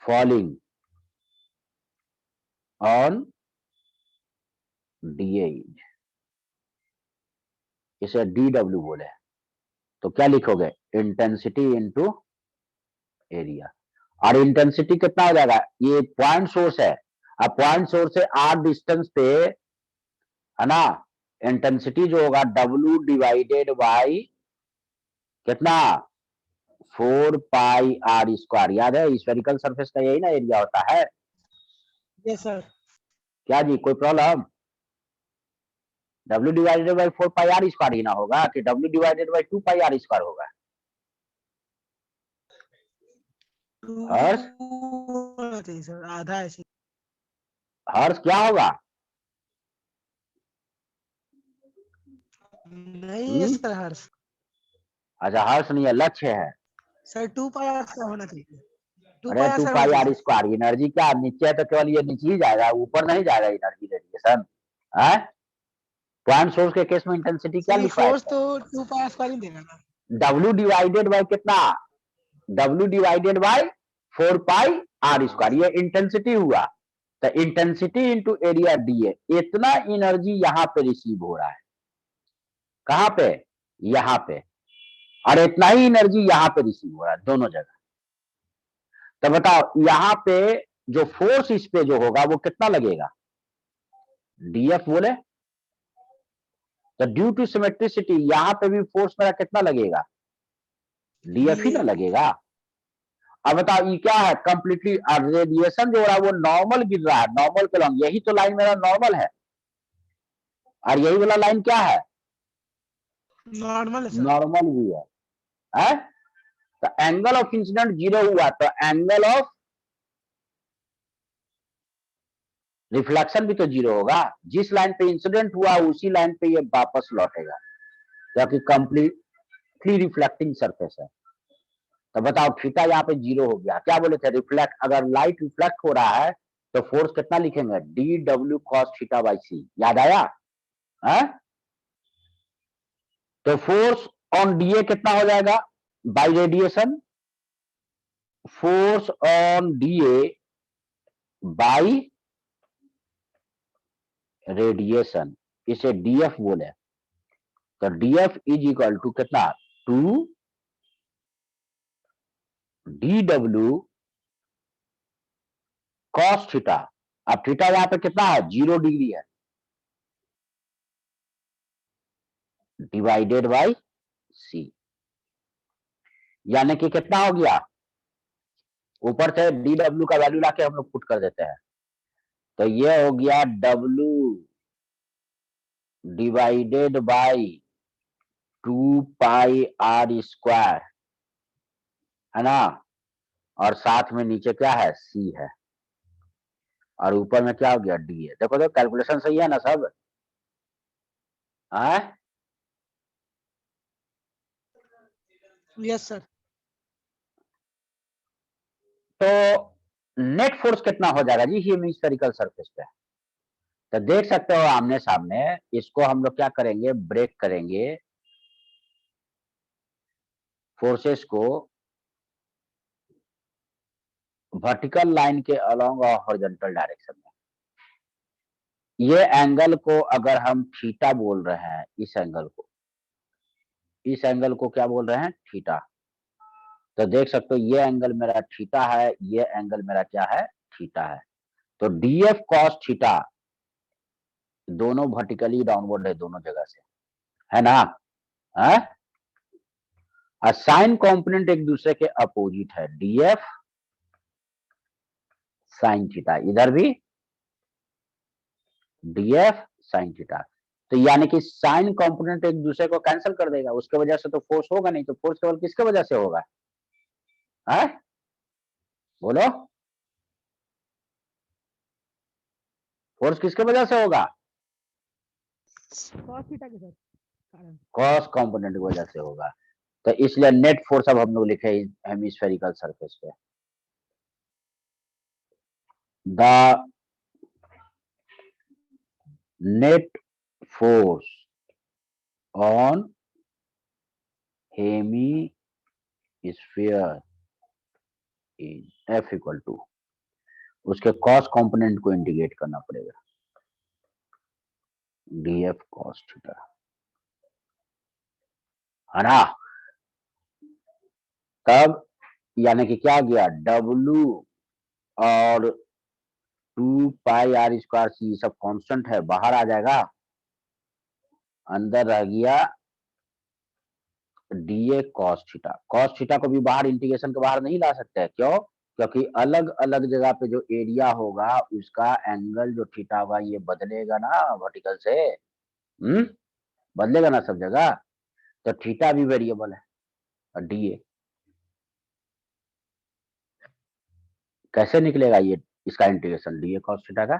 falling on DA, इसे डीडब्ल्यू बोले, तो क्या लिखोगे, इंटेंसिटी इनटू एरिया। और इंटेंसिटी कितना हो जाएगा, ये पॉइंट सोर्स है, अब पॉइंट सोर्स से आर डिस्टेंस पे है ना, इंटेंसिटी जो होगा W डिवाइडेड बाई कितना, 4 पाई आर स्क्वायर। याद है स्फेरिकल सरफेस का यही ना एरिया होता है। Yes, sir. क्या जी कोई problem? W divided by 4 pi R square ही ना होगा कि W divided by 2 pi R square होगा? हर्ष, नहीं सर, आधा ऐसे. हर्ष क्या होगा? नहीं है सर हर्ष. अच्छा हर्ष नहीं है, लक्ष्य है। सर 2 पाई आर का होना चाहिए. 2 अरे पाई आर 2 सर पाई होना आर चाहिए. स्क्वायर, एनर्जी क्या नीचे है तो केवल ये नीचे ही जाएगा, ऊपर नहीं जाएगा एनर्जी रेडिएशन है। पॉइंट सोर्स के केस में इंटेंसिटी क्या सर लिखा है, फोर्स तो 2 पाई आर स्क्वायर ही देगा ना. W डिवाइडेड बाय कितना, W divided by 4 pi R square, ये इंटेंसिटी हुआ। तो इंटेंसिटी इंटू एरिया डीए, इतना एनर्जी यहाँ पे रिसीव हो रहा है, कहां पे, यहाँ पे, और इतना ही एनर्जी यहाँ पे रिसीव हो रहा है दोनों जगह। तो बताओ यहाँ पे जो फोर्स इस पे जो होगा वो कितना लगेगा, डीएफ बोले, तो ड्यू टू सिमेट्रिसिटी यहाँ पे भी फोर्स मेरा कितना लगेगा, डीएफ ही ना लगेगा। अब बताओ ये क्या है, कंप्लीटली रेडिएशन जो हो रहा है वो नॉर्मल गिर रहा है, नॉर्मल के लॉन्ग, यही तो लाइन मेरा नॉर्मल है, और यही वाला लाइन क्या है, नॉर्मल है सर. नॉर्मल भी है? तो एंगल ऑफ इंसिडेंट 0 हुआ, तो एंगल ऑफ रिफ्लेक्शन भी तो 0 होगा। जिस लाइन पे इंसिडेंट हुआ उसी लाइन पे ये वापस लौटेगा, क्योंकि कंप्लीटली रिफ्लेक्टिंग सरफेस है। तो बताओ थीटा यहाँ पे 0 हो गया। क्या बोले थे, रिफ्लेक्ट, अगर लाइट रिफ्लेक्ट हो रहा है तो फोर्स कितना लिखेंगे, D W cos theta by C, याद आया है? तो फोर्स ऑन डीए कितना हो जाएगा, by radiation, force on DA by radiation, इसे डीएफ बोले। तो डीएफ इज इक्वल टू कितना, 2 डी डब्ल्यू कॉस थीटा। अब थीटा यहां पे कितना है, 0 डिग्री है, डिवाइडेड बाई सी। यानी कि कितना हो गया, ऊपर से डी डब्ल्यू का वैल्यू लाके हम लोग पुट कर देते हैं, तो ये हो गया डब्ल्यू डिवाइडेड बाई 2πr², है ना, और साथ में नीचे क्या है, सी है, और ऊपर में क्या हो गया, डी है। देखो देखो कैलकुलेशन सही है ना सब, है? Yes sir. तो नेट फोर्स कितना हो जाएगा जी हेमिस्फेरिकल सरफेस पे, तो देख सकते हो आमने सामने, इसको हम लोग क्या करेंगे, ब्रेक करेंगे फोर्सेस को वर्टिकल लाइन के अलोंग और हॉरिजॉन्टल डायरेक्शन में। ये एंगल को अगर हम थीटा बोल रहे हैं, इस एंगल को क्या बोल रहे हैं, थीटा, तो देख सकते हो ये एंगल मेरा थीटा है, ये एंगल मेरा क्या है, थीटा है। तो डीएफ कॉस थीटा दोनों वर्टिकली डाउनवर्ड है दोनों जगह से, है ना, है? साइन कंपोनेंट एक दूसरे के अपोजिट है, डीएफ साइन थीटा, इधर भी डीएफ साइन थीटा, तो यानी कि साइन कंपोनेंट एक दूसरे को कैंसिल कर देगा, उसके वजह से तो फोर्स होगा नहीं, तो फोर्स केवल किसके वजह से होगा, है? बोलो, फोर्स किसके वजह से होगा, cos थीटा के सर कारण। कॉस कंपोनेंट की वजह से होगा। तो इसलिए नेट फोर्स अब हम लोग लिखे हेमिस्फेरिकल सरफेस पे, the net force on hemisphere is F equal to, उसके कॉस कंपोनेंट को इंटीग्रेट करना पड़ेगा, डीएफ कॉस थीटा, है ना। तब यानी कि क्या गया, W और 2πr²c सब कांस्टेंट है, बाहर आ जाएगा, अंदर रह गया DA cos theta. Cos theta को भी बाहर इंटीग्रेशन के बाहर नहीं ला सकते हैं, क्यों, क्योंकि अलग अलग जगह पे जो एरिया होगा उसका एंगल जो थीटा होगा ये बदलेगा ना वर्टिकल से, बदलेगा ना सब जगह, तो थीटा भी वेरिएबल है, और डीए कैसे निकलेगा ये, इसका इंटीग्रेशन डीए कॉस थीटा का,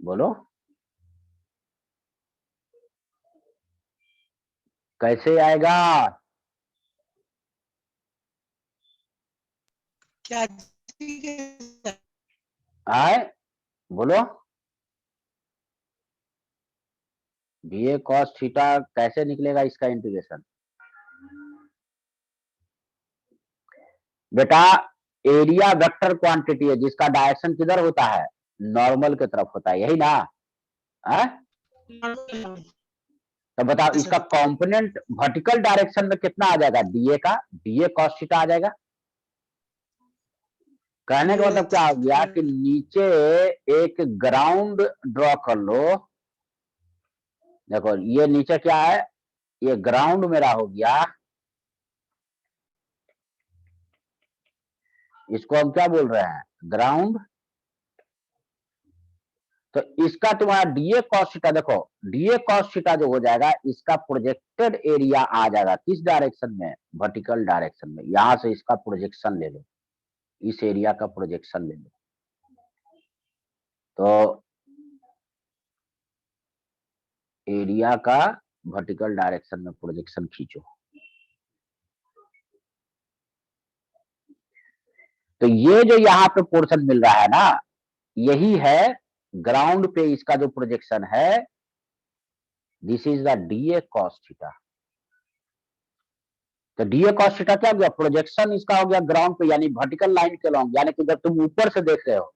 बोलो कैसे आएगा, क्या चीज़ है सर? आए बोलो, डीए कॉस थीटा कैसे निकलेगा इसका इंटीग्रेशन, बेटा एरिया वेक्टर क्वांटिटी है जिसका डायरेक्शन किधर होता है, नॉर्मल की तरफ होता है, यही ना, है? तो बताओ इसका कंपोनेंट वर्टिकल डायरेक्शन में कितना आ जाएगा, डीए का, डीए कॉस थीटा आ जाएगा। कहने का मतलब क्या हो गया कि नीचे एक ग्राउंड ड्रॉ कर लो, देखो ये नीचे क्या है, ये ग्राउंड मेरा हो गया, इसको हम क्या बोल रहे हैं, ग्राउंड। तो इसका तुम्हारा डीए कॉस थीटा, देखो डीए कॉस थीटा जो हो जाएगा इसका प्रोजेक्टेड एरिया आ जाएगा किस डायरेक्शन में, वर्टिकल डायरेक्शन में, यहां से इसका प्रोजेक्शन ले लो, इस एरिया का प्रोजेक्शन ले लो, तो एरिया का वर्टिकल डायरेक्शन में प्रोजेक्शन खींचो, तो ये जो यहाँ पे पोर्शन मिल रहा है ना, यही है ग्राउंड पे इसका जो प्रोजेक्शन है, this is the DA cos theta. तो डीए कॉस थीटा क्या हो गया, प्रोजेक्शन इसका हो गया ग्राउंड पे, यानी वर्टिकल लाइन के लॉन्ग, यानी कि जब तुम ऊपर से देख रहे हो,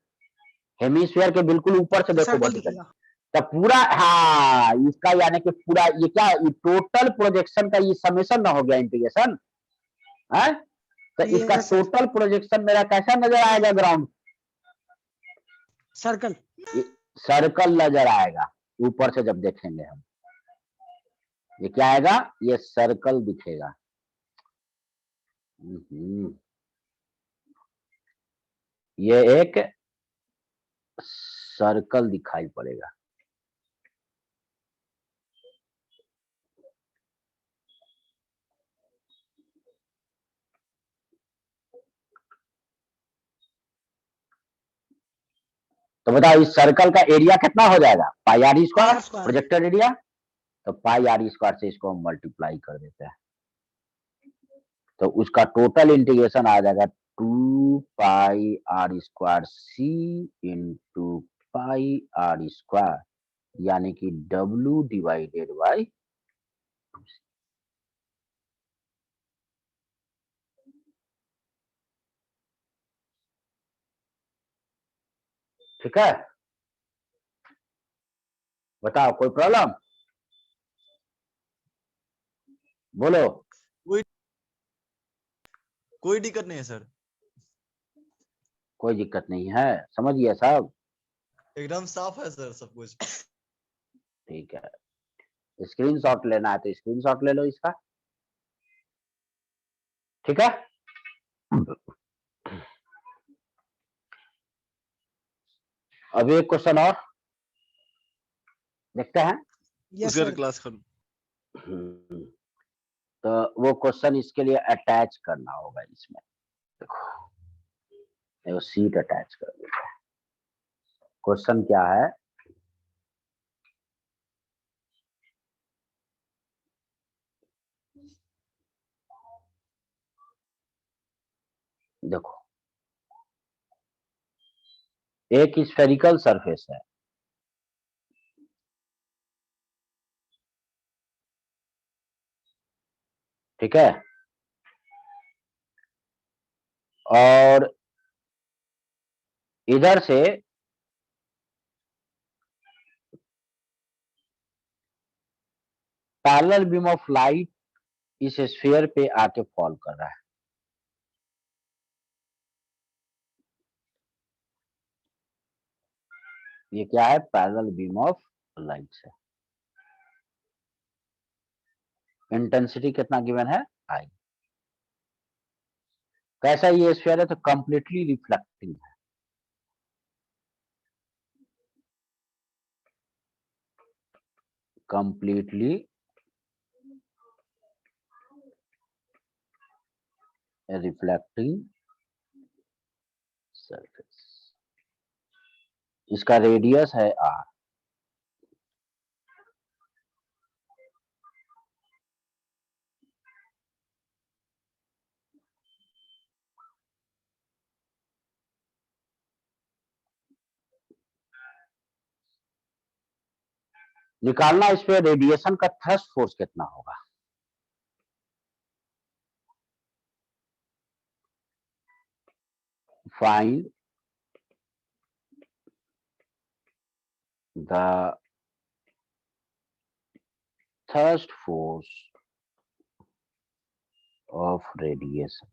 हेमिस्फीयर के बिल्कुल ऊपर से देखो सर्कल वर्टिकल, दिखेगा। तो पूरा, हाँ इसका यानी कि पूरा ये क्या, ये टोटल प्रोजेक्शन का ये समेशन ना हो गया इंटीग्रेशन, है? तो इसका Yes, sir. टोटल प्रोजेक्शन मेरा कैसा नजर आएगा, ग्राउंड सर्कल। सर्कल नजर आएगा, ऊपर से जब देखेंगे हम, ये क्या आएगा, ये सर्कल दिखेगा, ये एक सर्कल दिखाई पड़ेगा। तो बताओ इस सर्कल का एरिया कितना हो जाएगा? Pi R square square. Projected area. तो पाई आर स्क्वायर से इसको हम मल्टीप्लाई कर देते हैं, तो उसका टोटल इंटीग्रेशन आ जाएगा 2 pi R square C into pi R square, यानी कि W डिवाइडेड बाई। ठीक है, बताओ कोई प्रॉब्लम? बोलो। कोई दिक्कत नहीं है सर, कोई दिक्कत नहीं है, समझ गया साहब? एकदम साफ है सर सब कुछ। ठीक है, स्क्रीनशॉट लेना है तो स्क्रीनशॉट ले लो इसका। ठीक है, अभी एक क्वेश्चन और देखते हैं। यस उसके बाद सर। क्लास खत्म। तो वो क्वेश्चन इसके लिए अटैच करना होगा इसमें। देखो वो सीट अटैच कर देते हैं। क्वेश्चन क्या है? देखो एक स्फेरिकल सरफेस है, ठीक है, और इधर से पैरेलल बीम ऑफ लाइट इस स्फीयर पे आके फॉल कर रहा है। ये क्या है? पैरेलल बीम ऑफ लाइट से। इंटेंसिटी कितना गिवन है? आई। कैसा ये स्फीयर है? तो कंप्लीटली रिफ्लेक्टिंग है। Completely reflecting surface. इसका रेडियस है आर। निकालना इस पे रेडिएशन का थ्रस्ट फोर्स कितना होगा। Find the thrust force of radiation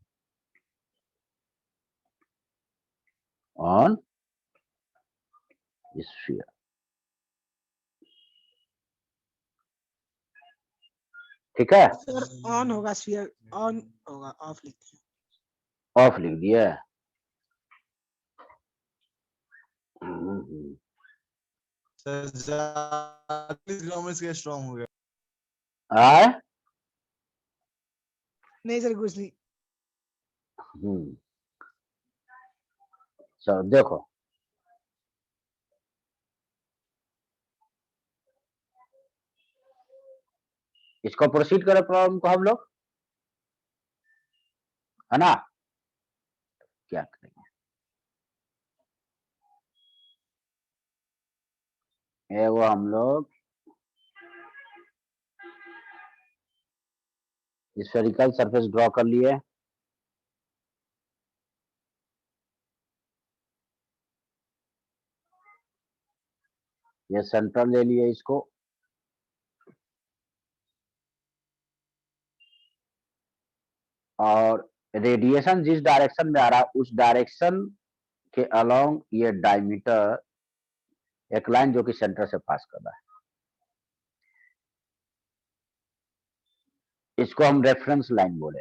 on sphere। ठीक है, सर ऑन होगा, स्फीयर ऑन होगा, ऑफ लिखते हैं। ऑफ लिख दिया। सर के स्ट्रांग हो गया। आए नहीं सर कुछ नहीं। चलो देखो, इसको प्रोसीड करें प्रॉब्लम को हम लोग, है ना? क्या करेंगे? वो हम लोग स्फेरिकल सरफेस ड्रॉ कर लिए। ये सेंटर ले लिए इसको, और रेडिएशन जिस डायरेक्शन में आ रहा है उस डायरेक्शन के अलोंग ये डायमीटर एक लाइन जो कि सेंटर से पास कर रहा है, इसको हम रेफरेंस लाइन बोले।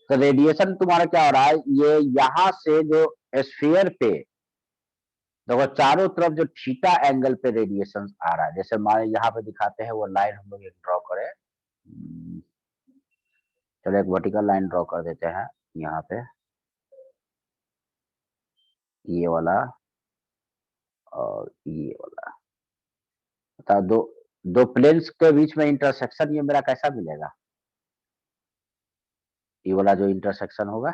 तो रेडिएशन तुम्हारा क्या हो रहा है, ये यहां से जो स्फीयर पे देखो चारों तरफ जो थीटा एंगल पे रेडिएशन आ रहा है, जैसे मान यहाँ पे दिखाते हैं वो लाइन हम लोग ड्रॉ करें, चलो एक वर्टिकल लाइन ड्रॉ कर देते हैं यहाँ पे, ये वाला और ये वाला, बताओ दो प्लेन्स के बीच में इंटरसेक्शन ये मेरा कैसा मिलेगा, ये वाला जो इंटरसेक्शन होगा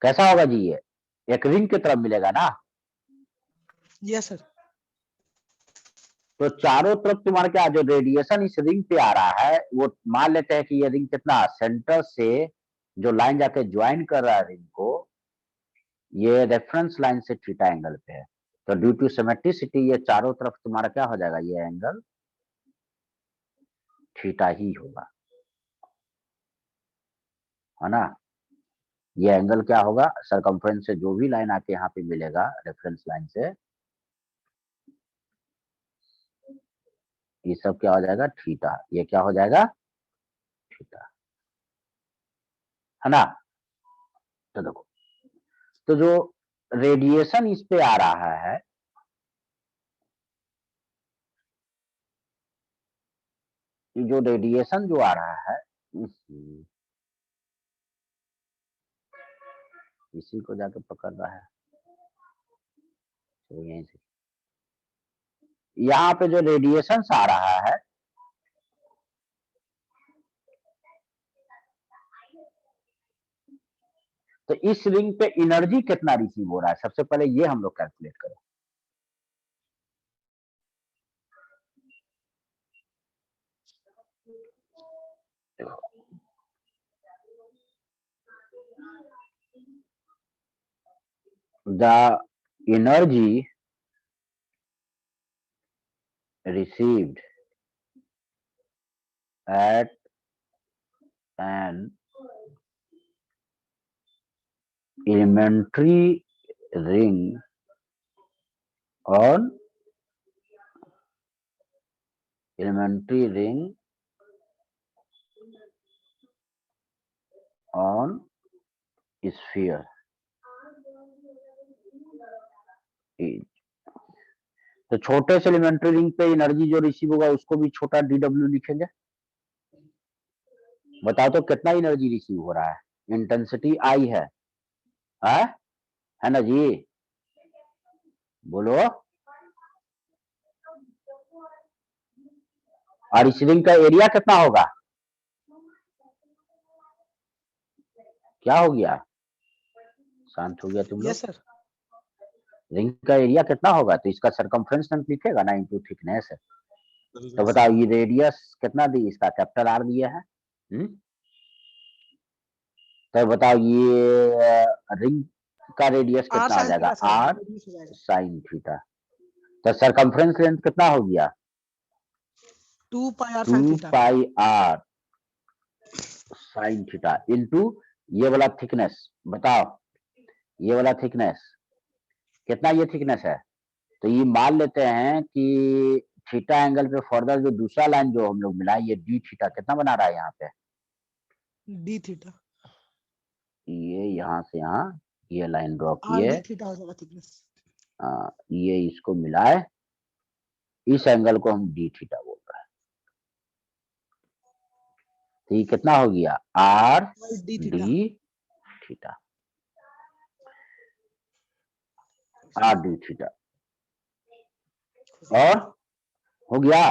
कैसा होगा जी, ये एक रिंग की तरफ मिलेगा ना। Yes sir. तो चारों तरफ तुम्हारा क्या जो रेडिएशन इस रिंग पे आ रहा है, वो मान लेते हैं कि ये रिंग कितना सेंटर से जो लाइन जाके ज्वाइन कर रहा है रिंग को, ये रेफरेंस लाइन से थीटा एंगल पे है, तो ड्यू टू सिमेट्रिसिटी ये चारों तरफ तुम्हारा क्या हो जाएगा, ये एंगल थीटा ही होगा, है ना। ये एंगल क्या होगा, सरकमफ्रेंस से जो भी लाइन आके यहाँ पे मिलेगा रेफरेंस लाइन से, ये सब क्या हो जाएगा थीटा, ये क्या हो जाएगा थीटा, है ना। तो देखो, तो जो रेडिएशन इस पे आ रहा है, जो रेडिएशन जो आ रहा है इसी को जाके पकड़ रहा है, तो यहीं से यहाँ पे जो रेडिएशन आ रहा है, तो इस रिंग पे एनर्जी कितना रिसीव हो रहा है, सबसे पहले ये हम लोग कैलकुलेट करें। The energy received at an elementary ring on sphere is, तो छोटे से एलिमेंट्री रिंग पे एनर्जी जो रिसीव होगा उसको भी छोटा dw लिखेंगे। बताओ तो कितना एनर्जी रिसीव हो रहा है, इंटेंसिटी आई है ना जी, बोलो। और इस रिंग का एरिया कितना होगा, क्या हो गया, शांत हो गया तुम लोग। Yes sir. रिंग का एरिया कितना होगा, तो इसका सरकमफ्रेंस लेंथ लिखेगा ना इनटू थिकनेस है। तो बताओ ये रेडियस कितना दी, इसका कैपिटल आर दिया है। तो बताओ ये रिंग का रेडियस कितना हो जाएगा, आर साइन थीटा। तो सरकमफ्रेंस लेंथ कितना हो गया, 2 2 pi R sine theta into ये वाला थिकनेस। बताओ ये वाला थिकनेस कितना, ये थिकनेस है, तो ये मान लेते हैं कि थीटा एंगल पे फर्दर जो दूसरा लाइन जो हम लोग मिला ये डी थीटा कितना बना रहा है यहाँ पे, डी थीटा, ये यहाँ से यहाँ ये लाइन ड्रॉ किए, ये इसको मिलाए, इस एंगल को हम डी थीटा बोल रहे हैं। तो ये कितना हो गया, are D theta, R D theta, और हो गया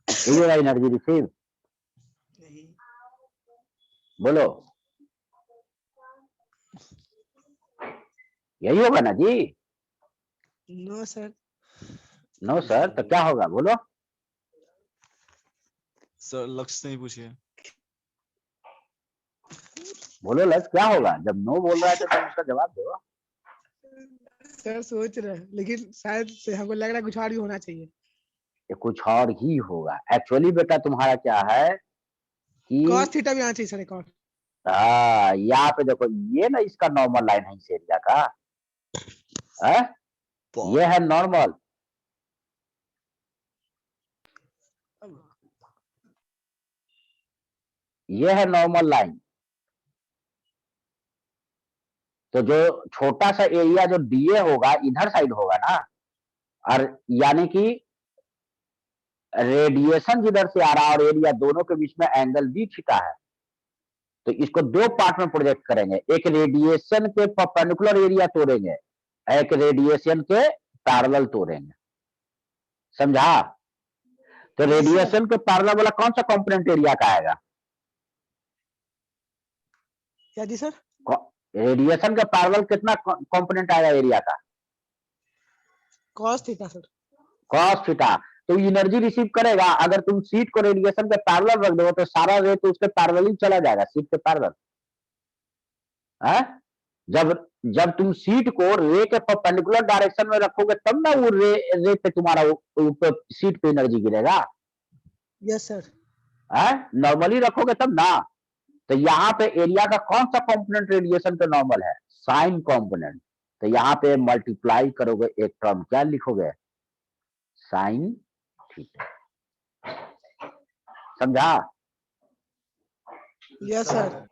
ये एनर्जी रिसीव, बोलो यही होगा ना जी। No sir. नो सर, तो क्या होगा बोलो। सर लक्ष्य नहीं पूछिए, बोलो लक्ष्य क्या होगा, जब नो बोल रहा है तो तुम उसका जवाब दो। सर सोच रहे हैं, लेकिन शायद से हमको लग रहा है कुछ और भी होना चाहिए। ये कुछ और ही होगा एक्चुअली बेटा, तुम्हारा क्या है कि cos थीटा भी आना चाहिए सर एक और। यहाँ पे देखो ये ना इसका नॉर्मल लाइन है इस एरिया का, ये है नॉर्मल, ये है नॉर्मल लाइन। तो जो छोटा सा एरिया जो डीए होगा इधर साइड होगा ना, और यानी कि रेडिएशन जिधर से आ रहा है और एरिया दोनों के बीच में एंगल बी थीटा है। तो इसको दो पार्ट में प्रोजेक्ट करेंगे, एक रेडिएशन के परपेंडिकुलर एरिया तोड़ेंगे, एक रेडिएशन के पैरेलल तोड़ेंगे। समझा? तो Yes, sir. रेडिएशन के पैरेलल वाला कौन सा कंपोनेंट एरिया का आएगा? क्या जी सर? रेडिएशन का पैरेलल कितना कंपोनेंट आएगा एरिया का? cos theta sir. cos theta. तो एनर्जी रिसीव करेगा। अगर तुम सीट को रेडिएशन के पैरेलल रख दो तो सारा रे तो उसके पैरेलल ही चला जाएगा, सीट के पैरेलल। जब जब तुम सीट को रे के परपेंडिकुलर डायरेक्शन में रखोगे तब ना वो रे पे तुम्हारा सीट पे एनर्जी गिरेगा। Yes sir. नॉर्मली रखोगे तब ना। तो यहाँ पे एरिया का कौन सा कंपोनेंट रेडिएशन पे नॉर्मल है? Sine component. तो यहाँ पे मल्टीप्लाई करोगे एक टर्म, क्या लिखोगे? Sine theta. समझा? Yes sir.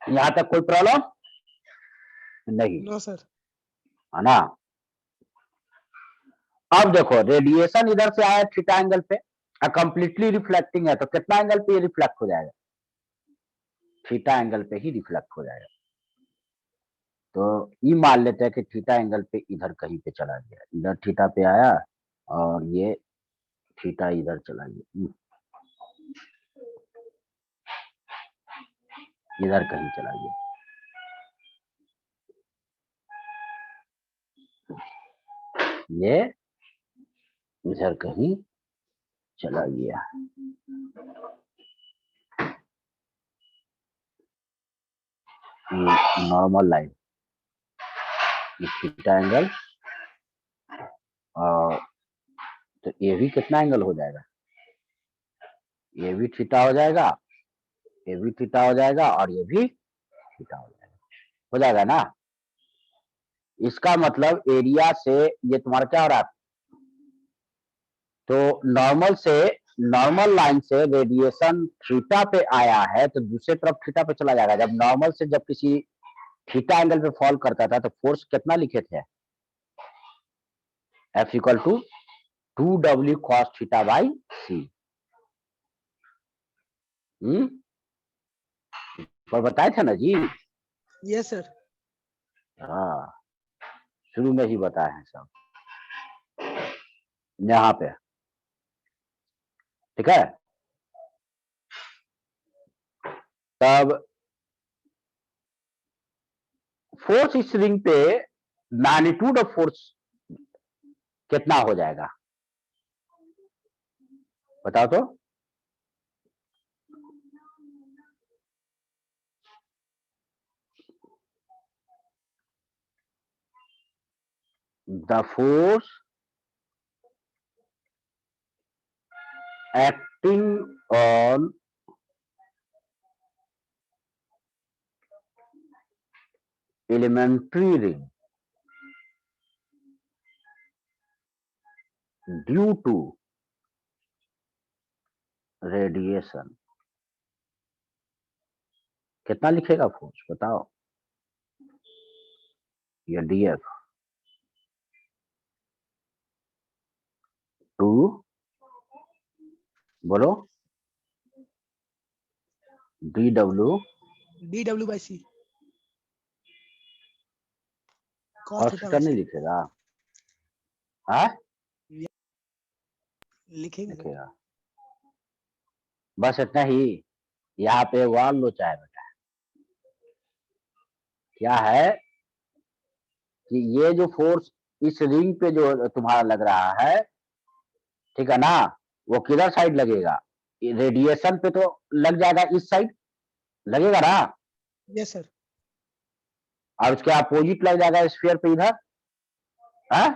यहाँ तक कोई प्रॉब्लम नहीं? No sir. है ना? अब देखो रेडिएशन इधर से आया थीटा एंगल पे, कंप्लीटली रिफ्लेक्टिंग है, तो कितना एंगल पे रिफ्लेक्ट हो जाएगा? थीटा एंगल पे ही रिफ्लेक्ट हो जाएगा। तो ये मान लेते हैं कि थीटा एंगल पे इधर कहीं पे चला गया, इधर थीटा पे आया और ये थीटा इधर चला गया, इधर कहीं चला गया। ये इधर कहीं चला गया। नॉर्मल लाइन, थीटा एंगल, और तो ये भी कितना एंगल हो जाएगा? ये भी थीटा हो जाएगा, ये भी थीटा हो जाएगा, और ये भी थीटा हो जाएगा ना। इसका मतलब एरिया से ये तुम्हारा क्या हो रहा है? तो नॉर्मल लाइन से रेडिएशन थीटा पे आया है तो दूसरे तरफ थीटा पे चला जाएगा। जब नॉर्मल से जब किसी थीटा एंगल पे फॉल करता था तो फोर्स कितना लिखे थे? F equal to 2W cos theta by C. पर बताए थे ना जी? Yes sir. हाँ, शुरू में ही बताए हैं सब यहाँ पे। ठीक है? तब फोर्स इस रिंग पे मैग्नीट्यूड ऑफ फोर्स कितना हो जाएगा? बताओ तो। The force acting on elementary ring due to radiation कितना लिखेगा फोर्स? बताओ। ये df टू, बोलो, dw DW बाई सी। और थीटा नहीं लिखेगा? हाँ लिखेंगे सर। लिखेगा। बस इतना ही। यहाँ पे वन लोचा है बेटा। क्या है कि ये जो फोर्स इस रिंग पे जो तुम्हारा लग रहा है, ठीक है ना, वो किधर साइड लगेगा? रेडिएशन पे तो लग जाएगा, इस साइड लगेगा ना, यस सर। और उसके अपोजिट लग जाएगा स्फीयर पे इधर। हाँ,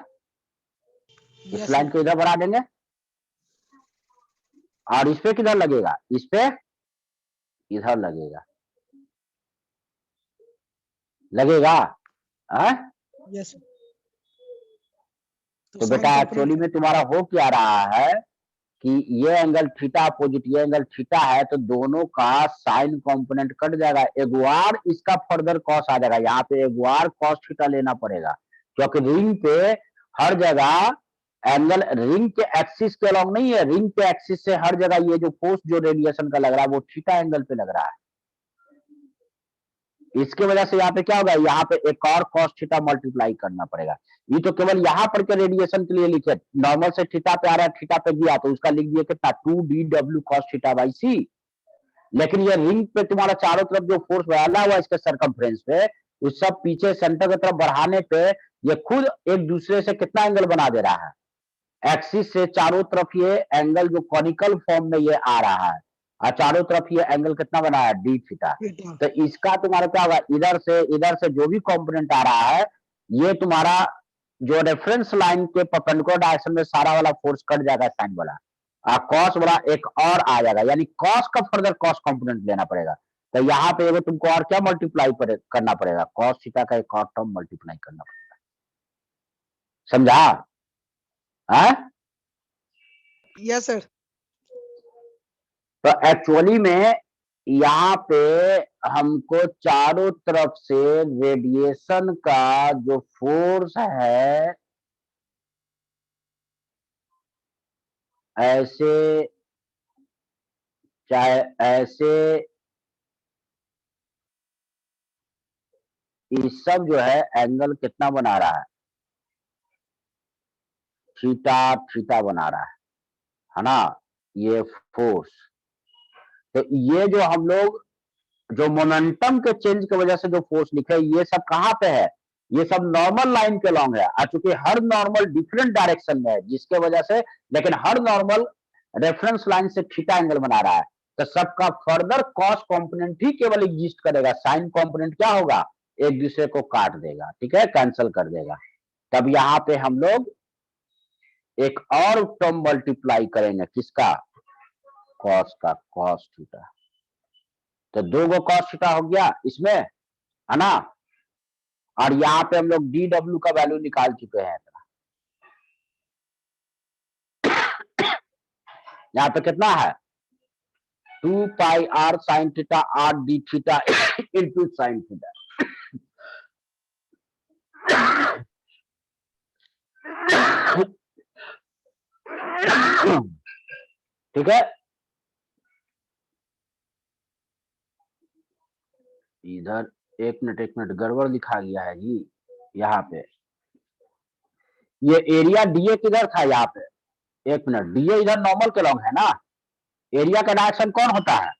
इस यस लाइन सर। को इधर बढ़ा देंगे, और इस पे किधर लगेगा? इस पे इधर लगेगा, लगेगा। हाँ, यस सर। तो sin बेटा component एक्चुअली में तुम्हारा हो क्या रहा है कि ये एंगल थीटा अपोजिट ये एंगल थीटा है, तो दोनों का साइन कंपोनेंट कट जाएगा, एक बार इसका फर्दर कॉस आ जाएगा, यहाँ पे एक बार कॉस थीटा लेना पड़ेगा, क्योंकि रिंग पे हर जगह एंगल रिंग के एक्सिस के अलॉन्ग नहीं है, रिंग के एक्सिस से हर जगह ये जो फोर्स जो रेडिएशन का लग रहा है वो थीटा एंगल पे लग रहा है। इसके वजह से यहाँ पे क्या होगा, यहाँ पे एक और कॉस थीटा मल्टीप्लाई करना पड़ेगा। ये तो केवल यहाँ पर के रेडिएशन के लिए लिखे, नॉर्मल से थीटा पे आ रहा है, थीटा पे गया तो उसका लिख दिया कितना 2dw cos थीटा बाई सी। लेकिन ये रिंग पे तुम्हारा चारों तरफ जो फोर्स डाला हुआ इसके सरकमफ्रेंस पे, उस सब पीछे सेंटर की तरफ बढ़ाने पे ये खुद एक दूसरे से कितना एंगल बना दे रहा है, एक्सिस से चारों तरफ ये एंगल जो कॉनिकल फॉर्म में ये आ रहा है, और चारों तरफ ये एंगल कितना बना है डी थीटा। theta। तो इसका तुम्हारा क्या होगा, इधर से जो भी कंपोनेंट आ रहा है ये तुम्हारा जो रेफरेंस लाइन के परपेंडिकुलर डायरेक्शन में सारा वाला फोर्स कट जाएगा साइन वाला, और कॉस वाला एक और आ जाएगा, यानी कॉस का फर्दर कॉस कंपोनेंट लेना पड़ेगा। तो यहाँ पे तुमको और क्या मल्टीप्लाई करना पड़ेगा, कॉस थीटा का एक और टर्म मल्टीप्लाई करना पड़ेगा, समझा? Yes sir. तो एक्चुअली में यहाँ पे हमको चारों तरफ से रेडिएशन का जो फोर्स है ऐसे चाहे ऐसे ये सब जो है एंगल कितना बना रहा है, थीटा थीटा बना रहा है ना, ये फोर्स। तो ये जो हम लोग जो मोमेंटम के चेंज की वजह से जो फोर्स लिखे ये सब कहाँ पे है, ये सब नॉर्मल लाइन के लॉन्ग है, और चूंकि हर नॉर्मल डिफरेंट डायरेक्शन में है जिसके वजह से, लेकिन हर नॉर्मल रेफरेंस लाइन से थीटा एंगल बना रहा है, तो सबका फर्दर कॉस कंपोनेंट ही केवल एग्जिस्ट करेगा, साइन कंपोनेंट क्या होगा, एक दूसरे को काट देगा, ठीक है, कैंसिल कर देगा। तब यहाँ पे हम लोग एक और टर्म मल्टीप्लाई करेंगे, किसका, कॉस का, कॉस थीटा। तो दो गो कॉस थीटा हो गया इसमें, है ना, और यहाँ पे हम लोग डी डब्ल्यू का वैल्यू निकाल चुके हैं। यहाँ पे कितना है 2 pi R sine theta R D theta into sine theta. ठीक है, इधर एक मिनट गड़बड़ दिखा गया है जी। यहाँ पे ये एरिया डीए किधर था, यहाँ पे एक मिनट, डीए इधर नॉर्मल के लॉन्ग है ना, एरिया का डायरेक्शन कौन होता है,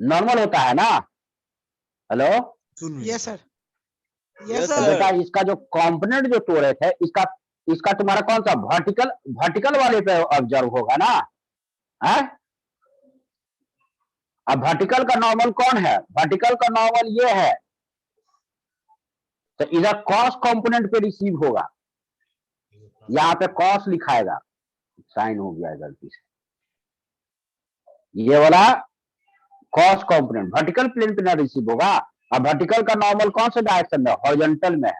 नॉर्मल होता है ना, hello yes sir. Yes, yes तो sir. सर। बेटा इसका जो कंपोनेंट जो तोड़े थे इसका तुम्हारा कौन सा वर्टिकल वाले पे ऑब्जर्व होगा ना, है? अब वर्टिकल का नॉर्मल कौन है, वर्टिकल का नॉर्मल ये है, तो इधर कॉस कंपोनेंट पे रिसीव होगा, यहाँ पे कॉस लिखाएगा, साइन हो गया गलती से, ये वाला कॉस कंपोनेंट वर्टिकल प्लेन पे ना रिसीव होगा। अब वर्टिकल का नॉर्मल कौन से डायरेक्शन में, हॉरिजॉन्टल में है,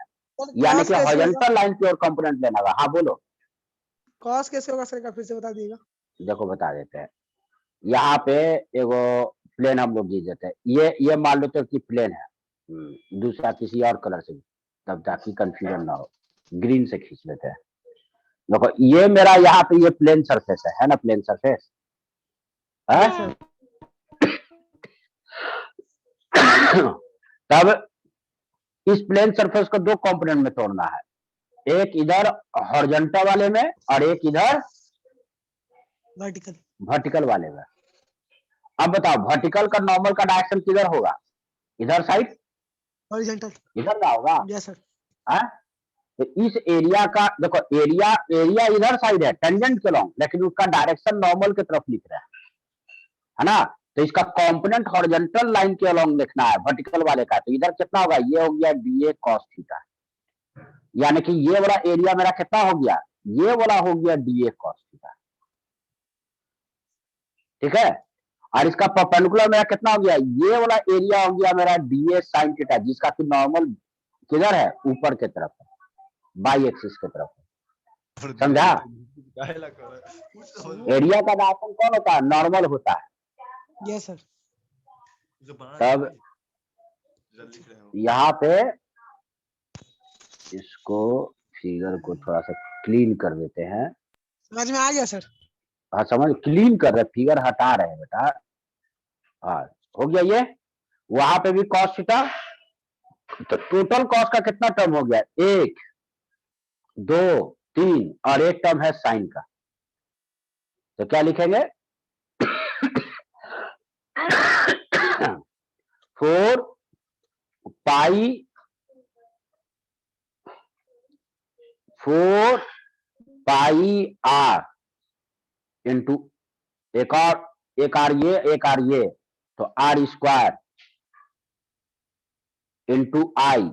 यानी कि हॉरिजॉन्टल लाइन की ओर कंपोनेंट लेना होगा। हाँ बोलो, कॉस कैसे होगा सर, एक बार फिर से बता दीजिएगा। देखो बता देते हैं, यहाँ पे एगो प्लेन हम लोग खींच देते हैं, ये मान लो तो कि प्लेन है, दूसरा किसी और कलर से, तब ताकि कंफ्यूजन ना हो, ग्रीन से खींच लेते हैं। देखो ये मेरा यहाँ पे ये प्लेन सरफेस है ना, प्लेन सरफेस है। तब इस प्लेन सरफेस को दो कंपोनेंट में तोड़ना है, एक इधर हॉरिजॉन्टल वाले में और एक इधर वर्टिकल वाले में। अब बताओ वर्टिकल का नॉर्मल का डायरेक्शन किधर होगा, इधर साइड, हॉरिजॉन्टल, इधर ना होगा, यस सर। है? तो इस एरिया का देखो, एरिया इधर साइड है टेंजेंट के लॉन्ग, लेकिन उसका डायरेक्शन नॉर्मल की तरफ लिख रहा है ना, तो इसका कंपोनेंट हॉरिजॉन्टल लाइन के अलॉन्ग लिखना है वर्टिकल वाले का। तो इधर कितना होगा, ये हो गया डीए कॉस थीटा, यानी कि ये वाला एरिया मेरा कितना हो गया, ये वाला हो गया डीए कॉस थीटा, ठीक है। और इसका परपेंडिकुलर मेरा कितना हो गया, ये वाला एरिया हो गया मेरा ds sin थीटा, जिसका कि नॉर्मल किधर है, ऊपर की तरफ है, बाई एक्सिस की तरफ है। समझा? एरिया का डायरेक्शन कौन होता है, नॉर्मल होता है। Yes sir. तब यहाँ पे इसको फिगर को थोड़ा सा क्लीन कर देते हैं। समझ में आ गया सर। हाँ समझ, क्लीन कर रहे, फिगर हटा रहे हैं बेटा। हाँ हो गया ये। वहां पे भी कॉस थीटा, तो टोटल कॉस का कितना टर्म हो गया, 1 2 3 और एक टर्म है साइन का। तो क्या लिखेंगे 4 पाई 4 पाई आर इंटू एक आर ये, तो R square into I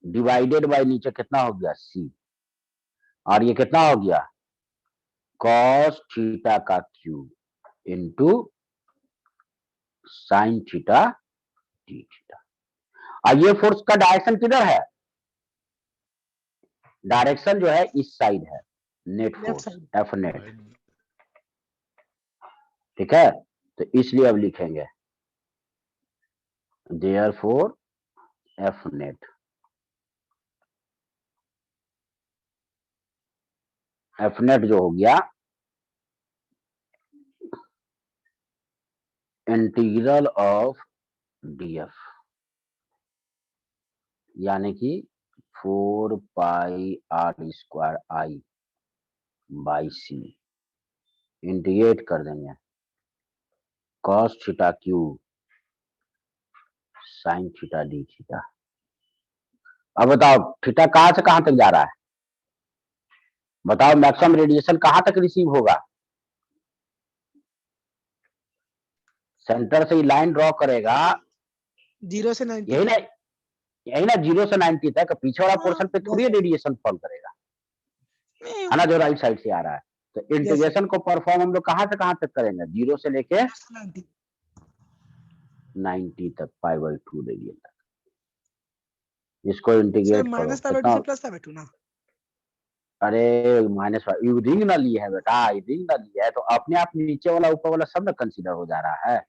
divided by नीचे कितना हो गया सी, और ये कितना हो गया कॉस थीटा का cube into sine theta D theta. और ये फोर्स का डायरेक्शन किधर है, डायरेक्शन जो है इस साइड है, net left force side. F net. ठीक है, तो इसलिए अब लिखेंगे therefore F net, F net जो हो गया इंटीग्रल ऑफ डीएफ, यानी कि 4 pi R square I by C, integrate कर देंगे cos theta cube sine theta D theta. अब बताओ थीटा कहां से कहां तक जा रहा है, बताओ मैक्सिमम रेडिएशन कहां तक रिसीव होगा, सेंटर से लाइन ड्रॉ करेगा 0 से 90 यही ना, यही ना 0 से 90 तक, पीछे वाला पोर्शन पे yes थोड़ी sir. रेडिएशन फॉल करेगा, है ना, जो राइट साइड से आ रहा है। तो इंटीग्रेशन को परफॉर्म हम लोग कहां से कहां तक करेंगे, 0 से लेके 90 90 तक, π/2 रेडियन तक। इसको सर इंटीग्रेट करो माइनस पाई बाय 2 कितना, से प्लस पाई बाय 2 ना। अरे माइनस रिंग ना ली है बेटा, रिंग ना ली है तो अपने आप नीचे वाला ऊपर वाला सब ना कंसीडर हो जा रहा है,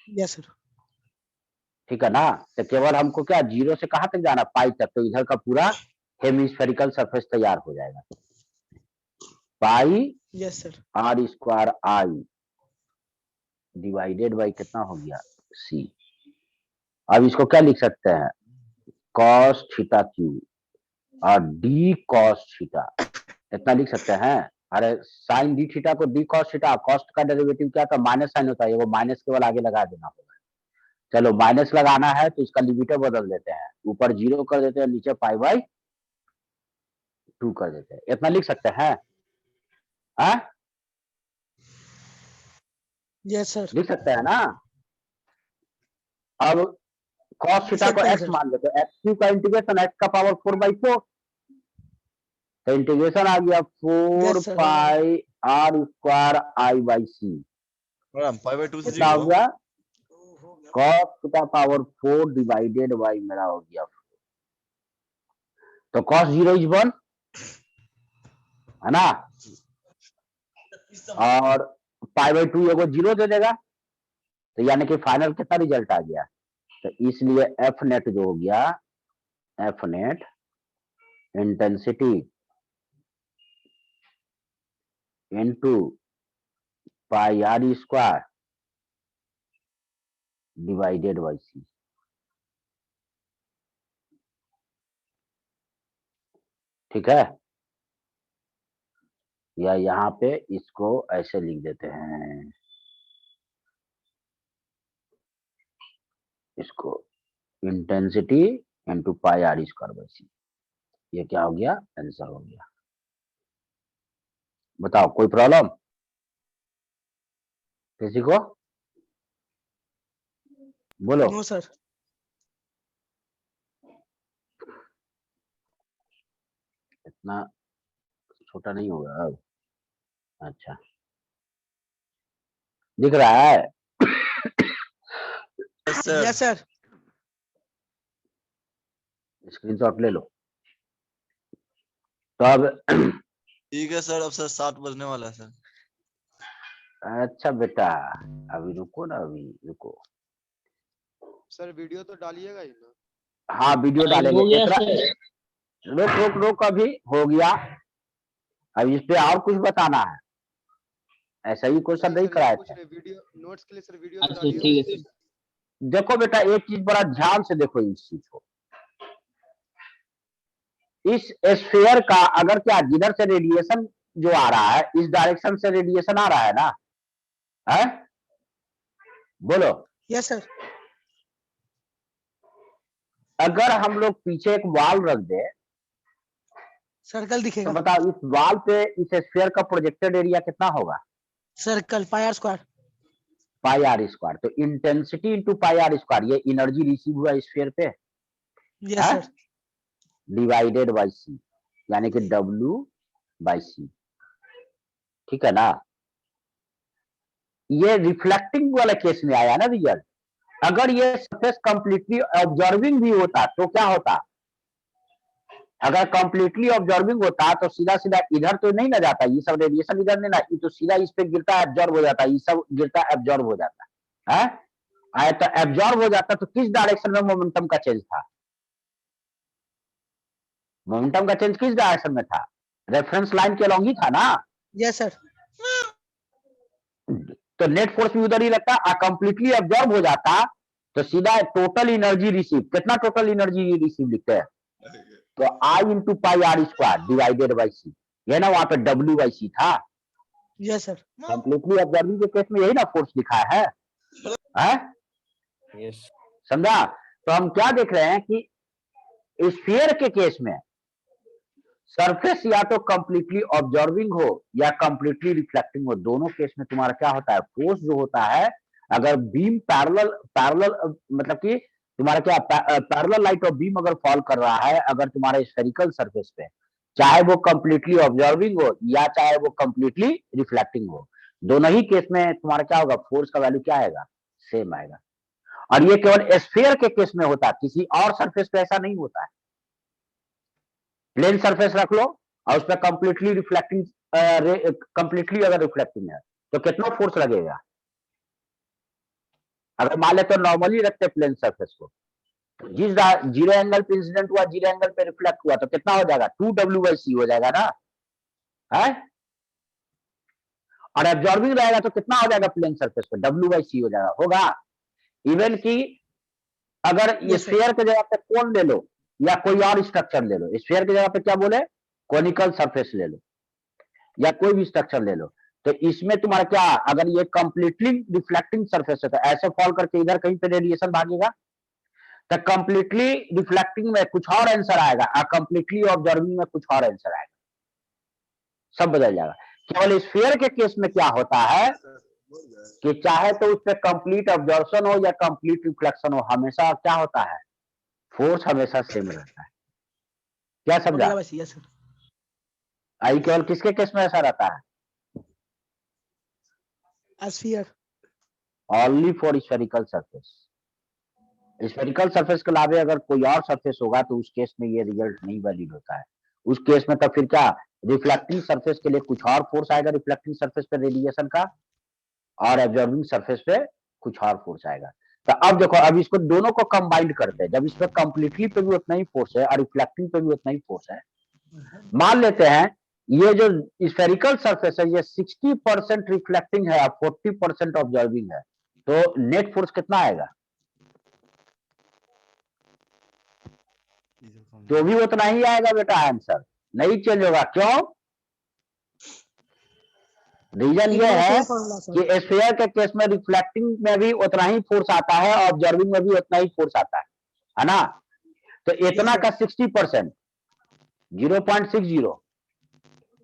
यस सर। ठीक है ना। तो केवल हमको क्या 0 से कहां तक जाना, पाई तक, तो इधर का पूरा हेमिस्फेरिकल सरफेस तैयार हो जाएगा, pi yes sir. R square I divided by कितना हो गया सी। अब इसको क्या लिख सकते हैं कॉस थीटा क्यू और डी कॉस थीटा, इतना लिख सकते हैं। अरे साइन डी थीटा को डी कॉस थीटा, कॉस्ट का डेरिवेटिव क्या था, माइनस साइन होता है, वो माइनस केवल आगे लगा देना होगा। चलो माइनस लगाना है तो इसका लिमिटर बदल देते हैं, ऊपर 0 कर देते हैं, नीचे π/2 कर देते हैं, इतना लिख सकते हैं। Yes sir. लिख सकते हैं ना। अब cos थीटा को x मान लेते हैं, x3 का इंटीग्रेशन x का पावर 4/4, तो इंटीग्रेशन आ गया 4 pi R square I by सी, कितना हो गया cos theta power 4 divided by मेरा हो गया 4, तो cos 0 is 1 है ना, और π/2 एगो 0 दे देगा, तो यानी कि फाइनल कितना रिजल्ट आ गया, तो इसलिए एफ नेट जो हो गया, F net intensity into pi R square divided by C. ठीक है, या यहाँ पे इसको ऐसे लिख देते हैं, इसको intensity into pi R square by C, ये क्या हो गया आंसर हो गया। बताओ कोई प्रॉब्लम किसी को, बोलो। No sir. इतना छोटा नहीं होगा अब, अच्छा, दिख रहा है? Sir yes sir. स्क्रीनशॉट ले लो। तो अब ठीक है सर, अब सर 7 बजने वाला है सर। अच्छा बेटा, अभी रुको ना, अभी रुको। सर वीडियो तो डालिएगा ही ना। हाँ, वीडियो डालेंगे। हो गया इतना सर। रुक रुक रुक, अभी हो गया। अब इस पे और कुछ बताना है? ऐसा ही क्वेश्चन नहीं सर कराया ये था। पूछ रहे वीडियो नोट्स के लिए सर वीडियो तो अच्छा डालिएगा। ठीक है सर। देखो बेटा, एक चीज बड़ा ध्यान से देखो इस चीज को। इस स्फीयर का अगर क्या जिधर से रेडिएशन जो आ रहा है, इस डायरेक्शन से रेडिएशन आ रहा है ना, है? बोलो। Yes sir. अगर हम लोग पीछे एक वॉल रख दे, सर्कल तो दिखेगा। बताओ इस वॉल पे इस स्फीयर का प्रोजेक्टेड एरिया कितना होगा? Circle pi R square. Pi R square. तो intensity into pi R square, ये एनर्जी रिसीव हुआ स्फीयर पे, yes sir. Divided by C, यानी कि W/C। ठीक है ना? ये रिफ्लेक्टिंग वाले केस में आया ना रिजल्ट। अगर ये सरफेस कंप्लीटली ऑब्जर्विंग भी होता तो क्या होता? अगर कंप्लीटली ऑब्जर्विंग होता तो सीधा सीधा इधर तो नहीं ना जाता, ये सब रेडिएशन इधर नहीं ना, ये तो सीधा इस पे गिरता एब्जॉर्ब हो जाता, ये सब गिरता एब्जॉर्ब हो जाता है। आया तो एब्जॉर्ब हो जाता, तो किस डायरेक्शन में मोमेंटम का चेंज था? मोमेंटम का चेंज किस डायरेक्शन में था? रेफरेंस लाइन के अलॉन्ग ही था ना। Yes sir. तो नेट फोर्स भी उधर ही लगता, कंप्लीटली एब्जॉर्ब हो जाता, तो सीधा टोटल एनर्जी रिसीव, कितना टोटल एनर्जी रिसीव लिखते हैं? तो I into pi R square divided by C, ये ना वहां पे W/C था। Yes sir. कंप्लीटली ऑब्जर्विंग के केस में यही ना फोर्स लिखा है? यस। समझा? तो हम क्या देख रहे हैं कि स्फीयर के केस में सरफेस या तो कंप्लीटली ऑब्जर्विंग हो या कंप्लीटली रिफ्लेक्टिंग हो, दोनों केस में तुम्हारा क्या होता है? फोर्स जो होता है, अगर बीम पैरेलल मतलब कि तुम्हारा क्या पैरेलल लाइट और बीम अगर फॉल कर रहा है, अगर तुम्हारे स्फेरिकल सरफेस पे, चाहे वो कंप्लीटली ऑब्जर्विंग हो या चाहे वो कंप्लीटली रिफ्लेक्टिंग हो, दोनों ही केस में तुम्हारा क्या होगा? फोर्स का वैल्यू क्या आएगा? सेम आएगा। और ये केवल स्फीयर के केस में होता है, किसी और सरफेस पे ऐसा नहीं होता है। प्लेन सरफेस रख लो और उस पर कंप्लीटली रिफ्लेक्टिंग, कंप्लीटली अगर रिफ्लेक्टिंग है तो कितना फोर्स लगेगा? अगर मान ले तो नॉर्मली रखते प्लेन सरफेस को, जिस जीरो एंगल पे इंसिडेंट हुआ, जीरो एंगल पे रिफ्लेक्ट हुआ, तो कितना हो जाएगा? 2W/C हो जाएगा ना, है? और एब्जॉर्बिंग रहेगा तो कितना हो जाएगा प्लेन सरफेस पे? W/C हो जाएगा, होगा। इवन की अगर ये Yes, sir. स्फीयर की जगह पे कोन ले लो या कोई और स्ट्रक्चर ले लो, स्फीयर की जगह पे क्या बोले? कोनिकल सरफेस ले लो या कोई भी स्ट्रक्चर ले लो, तो इसमें तुम्हारा क्या, अगर ये कंप्लीटली रिफ्लेक्टिंग सरफेस है तो ऐसे फॉल करके इधर कहीं पे रेडिएशन भागेगा, तो कंप्लीटली रिफ्लेक्टिंग में कुछ और आंसर आएगा और कंप्लीटली ऑब्जर्विंग में कुछ और आंसर आएगा, सब बदल जाएगा। केवल स्फीयर के केस में क्या होता है कि चाहे तो उस पर कंप्लीट ऑब्जर्वेशन हो या कंप्लीट रिफ्लेक्शन हो, हमेशा क्या होता है? फोर्स हमेशा सेम रहता है। क्या समझा? Yes sir. आई केवल किसके केस में ऐसा रहता है? Sphere. Only for spherical surface. Spherical surface के अलावा अगर कोई और सरफेस होगा तो उस केस में ये रिजल्ट नहीं वैलिड होता है। उस केस में तो फिर क्या, रिफ्लेक्टिंग सरफेस के लिए कुछ और फोर्स आएगा रिफ्लेक्टिंग सरफेस पे रेडिएशन का, और ऑब्जर्विंग सरफेस पे कुछ और फोर्स आएगा। तो अब देखो, अब इसको दोनों को कंबाइंड करते हैं, जब इस पे कंप्लीटली पे भी उतना ही फोर्स है और रिफ्लेक्टिंग पे भी उतना ही फोर्स है। मान लेते हैं ये जो स्फेरिकल सरफेस है ये 60% रिफ्लेक्टिंग है और 40% ऑब्जर्विंग है, तो नेट फोर्स कितना आएगा? तो भी उतना ही आएगा बेटा, आंसर नहीं चेंज होगा। क्यों? रीजन ये है कि स्फीयर के केस में रिफ्लेक्टिंग में भी उतना ही फोर्स आता है और ऑब्जर्विंग में भी उतना ही फोर्स आता है ना? तो इतना का 60%, 0.60,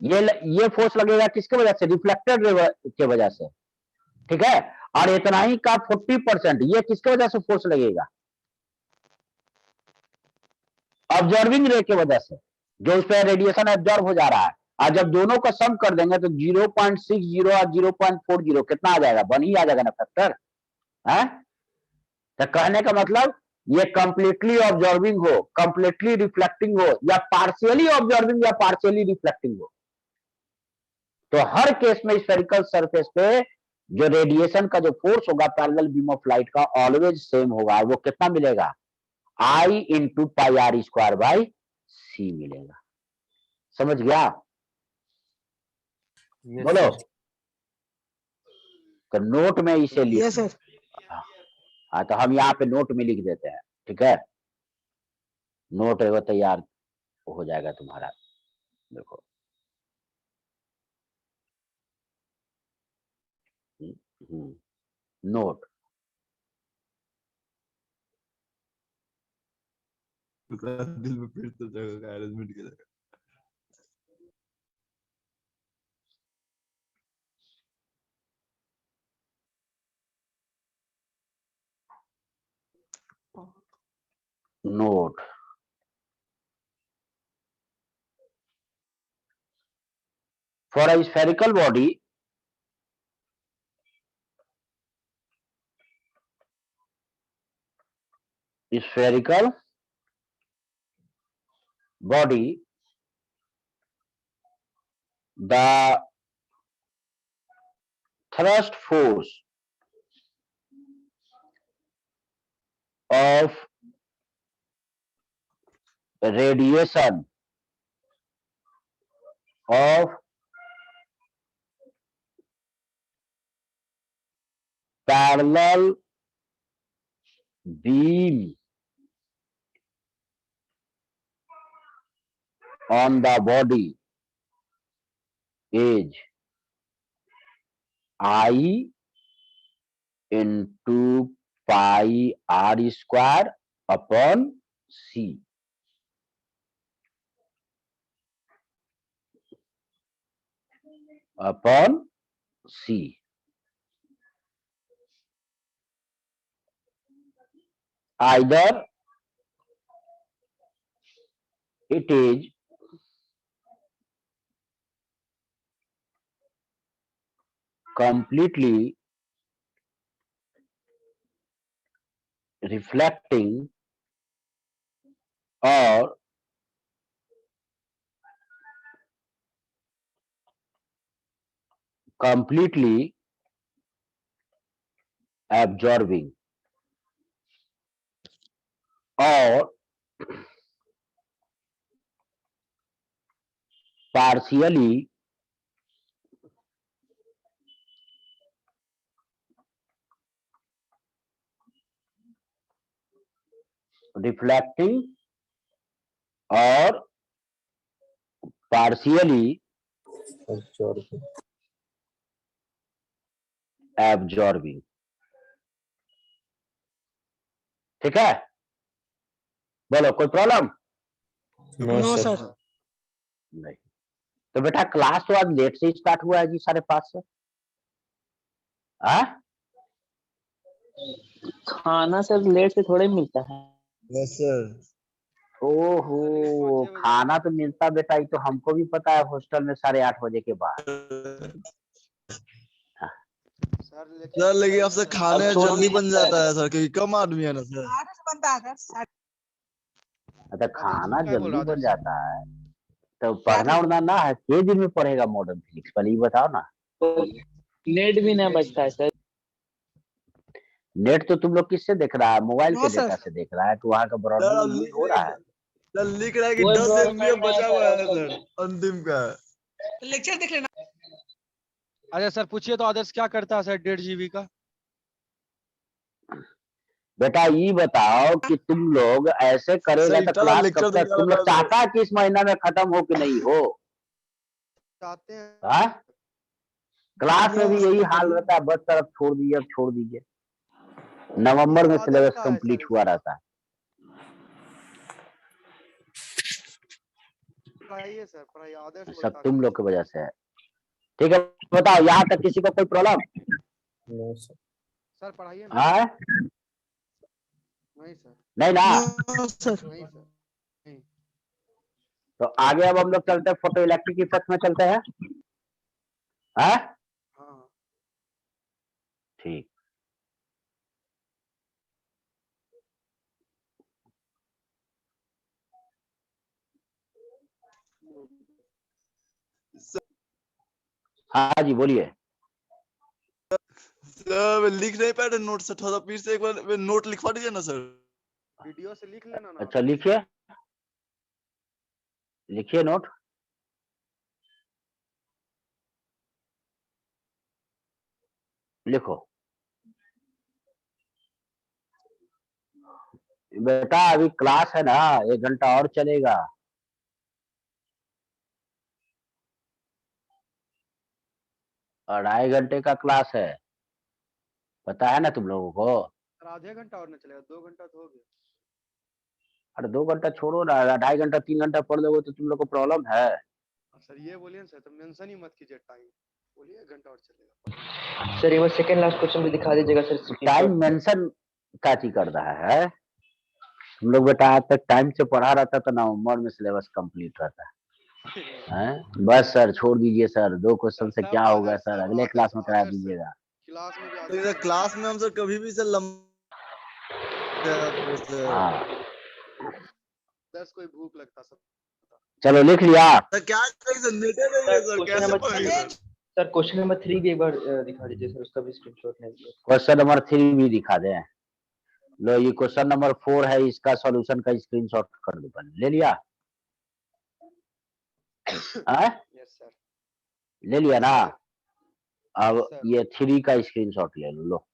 ये फोर्स लगेगा किसके वजह से? रिफ्लेक्टेड के वजह से, ठीक है। और इतना ही का 40% ये किसके वजह से फोर्स लगेगा? ऑब्जर्विंग रे के वजह से, जो उस पर रेडिएशन एब्जॉर्ब हो जा रहा है, और जब दोनों का सम कर देंगे तो 0.60 और 0.40 कितना आ जाएगा, 1 ही आ जाएगा ना फैक्टर है। तो कहने का मतलब ये कंप्लीटली ऑब्जर्विंग हो, कंप्लीटली रिफ्लेक्टिंग हो, या पार्शियली ऑब्जर्विंग या पार्शियली रिफ्लेक्टिंग हो, तो हर केस में स्फेरिकल सरफेस पे जो रेडिएशन का जो फोर्स होगा पैरेलल बीम ऑफ लाइट का ऑलवेज सेम होगा। वो कितना मिलेगा, I into pi R square by C मिलेगा। समझ गया? बोलो। तो नोट में इसे लिख यस सर। हाँ, तो हम यहाँ पे नोट में लिख देते हैं, ठीक है। नोट है वो तैयार हो जाएगा तुम्हारा। देखो नोट दिल में फिर तो जगह अरेंजमेंट की जगह। Note for a spherical body spherical body, the thrust force of radiation of parallel beam on the body is I into pi r square upon c. Upon c. Either it is completely reflecting or completely absorbing or partially reflecting or partially absorbing। ठीक है, बोलो कोई problem? No sir. नहीं। तो बेटा class तो आज late से स्टार्ट हुआ है जी, 5:30 से। खाना सर लेट से थोड़े मिलता है। Yes sir. ओहो, 6 बजे खाना तो मिलता बेटा, ये तो हमको भी पता है, हॉस्टल में 8:30 बजे के बाद। सर लेकिन अब से खाने अब जल्दी सोने बन जाता है सर, क्योंकि कम आदमी है ना सर। अच्छा, खाना क्या बोल जल्दी रहा बन था? जाता है तो पढ़ना उड़ना ना है, के दिन में पढ़ेगा मॉडर्न फिजिक्स, पहले ये बताओ ना। नेट भी ना बचता है सर। नेट तो तुम लोग किससे देख रहा है, मोबाइल के नो सर। डेटा से देख रहा है, तो वहाँ का सर ब्रॉडबैंड अब यूज हो रहा है। लिख रहा है कि कोई 10 ब्रॉडबैंड MB नहीं बचा है हुआ है सर। सर अंतिम का। लेक्चर देख लेना। अरे सर पूछिए तो आदर्श क्या करता है सर 1.5 GB का? बेटा ये बताओ कि तुम लोग ऐसे करेगा सर तो इतना क्लास लेक्चर कब तक, देने तुम वाला लोग है सर। चाहता है कि इस महीना में खत्म हो कि नहीं हो? चाहते हैं हाँ? क्लास में भी यही सर, हाल रहता है, बस तरफ छोड़ दीजिए, अब छोड़ दीजिए। नवंबर में आदर्श सिलेबस का है कंप्लीट सर हुआ रहता है। पढ़ाइए सर, पढ़ाइए। आदर्श सब बोलता तुम है लोग की वजह से है। ठीक है, बताओ यहाँ तक किसी को कोई प्रॉब्लम? सर पढ़ाइए ना। हाँ, नहीं सर, नहीं ना? No sir. नहीं सर, नहीं। तो आगे अब हम लोग चलते हैं फोटो इलेक्ट्रिक इफेक्ट में चलते हैं। हाँ हाँ ठीक। हाँ जी बोलिए। सर मैं लिख नहीं पा रहा नोट से, थोड़ा फिर से एक बार नोट लिखवा दीजिए ना सर। वीडियो से लिख लेना ना। अच्छा लिखिए, लिखिए नोट। लिखो बेटा, अभी क्लास है ना, 1 घंटा और चलेगा। और 2.5 घंटे का क्लास है, पता है ना तुम लोगों को। सर आधे घंटा और न चलेगा, 2 घंटा तो हो गया। अरे 2 घंटा छोड़ो ना, 2.5 घंटा 3 घंटा पढ़ लोगे तो तुम लोग को प्रॉब्लम है। सर ये बोलिए ना सर, तो मेंशन ही मत कीजिए टाइम, बोलिए 1 घंटा और चलेगा। सर एक बार सेकंड लास्ट क्वेश्चन भी दिखा दीजिएगा सर। टाइम मेंशन काची कर रहा है। तुम लोग बेटा आज तक टाइम से पढ़ा रहता तो नवंबर में सिलेबस कंप्लीट रहता है। बस सर छोड़ दीजिए सर, 2 क्वेश्चन से सब क्या होगा आदर्श सर, सर, अगले क्लास में करा आदर्श सर, दीजिएगा। क्लास में भी तो आदर्श सर सर। क्लास में हम सर कभी भी सर सर हाँ आदर्श कोई भूख लगता सब। चलो लिख लिया। सर क्या करें सर, नेटे नहीं है सर, क्वेश्चन कैसे नंबर पढ़ेंगे सर। सर क्वेश्चन नंबर 3 भी एक बार दिखा दीजिए सर, उसका भी स्क्रीनशॉट ले लीजिए। क्वेश्चन नंबर 3 भी दिखा दें। लो ये क्वेश्चन नंबर 4 है, इसका सॉल्यूशन का स्क्रीनशॉट कर दो पहले। ले लिया? Yes sir. ले लिया ना? अब यस सर। ये 3 का स्क्रीनशॉट ले लो। लो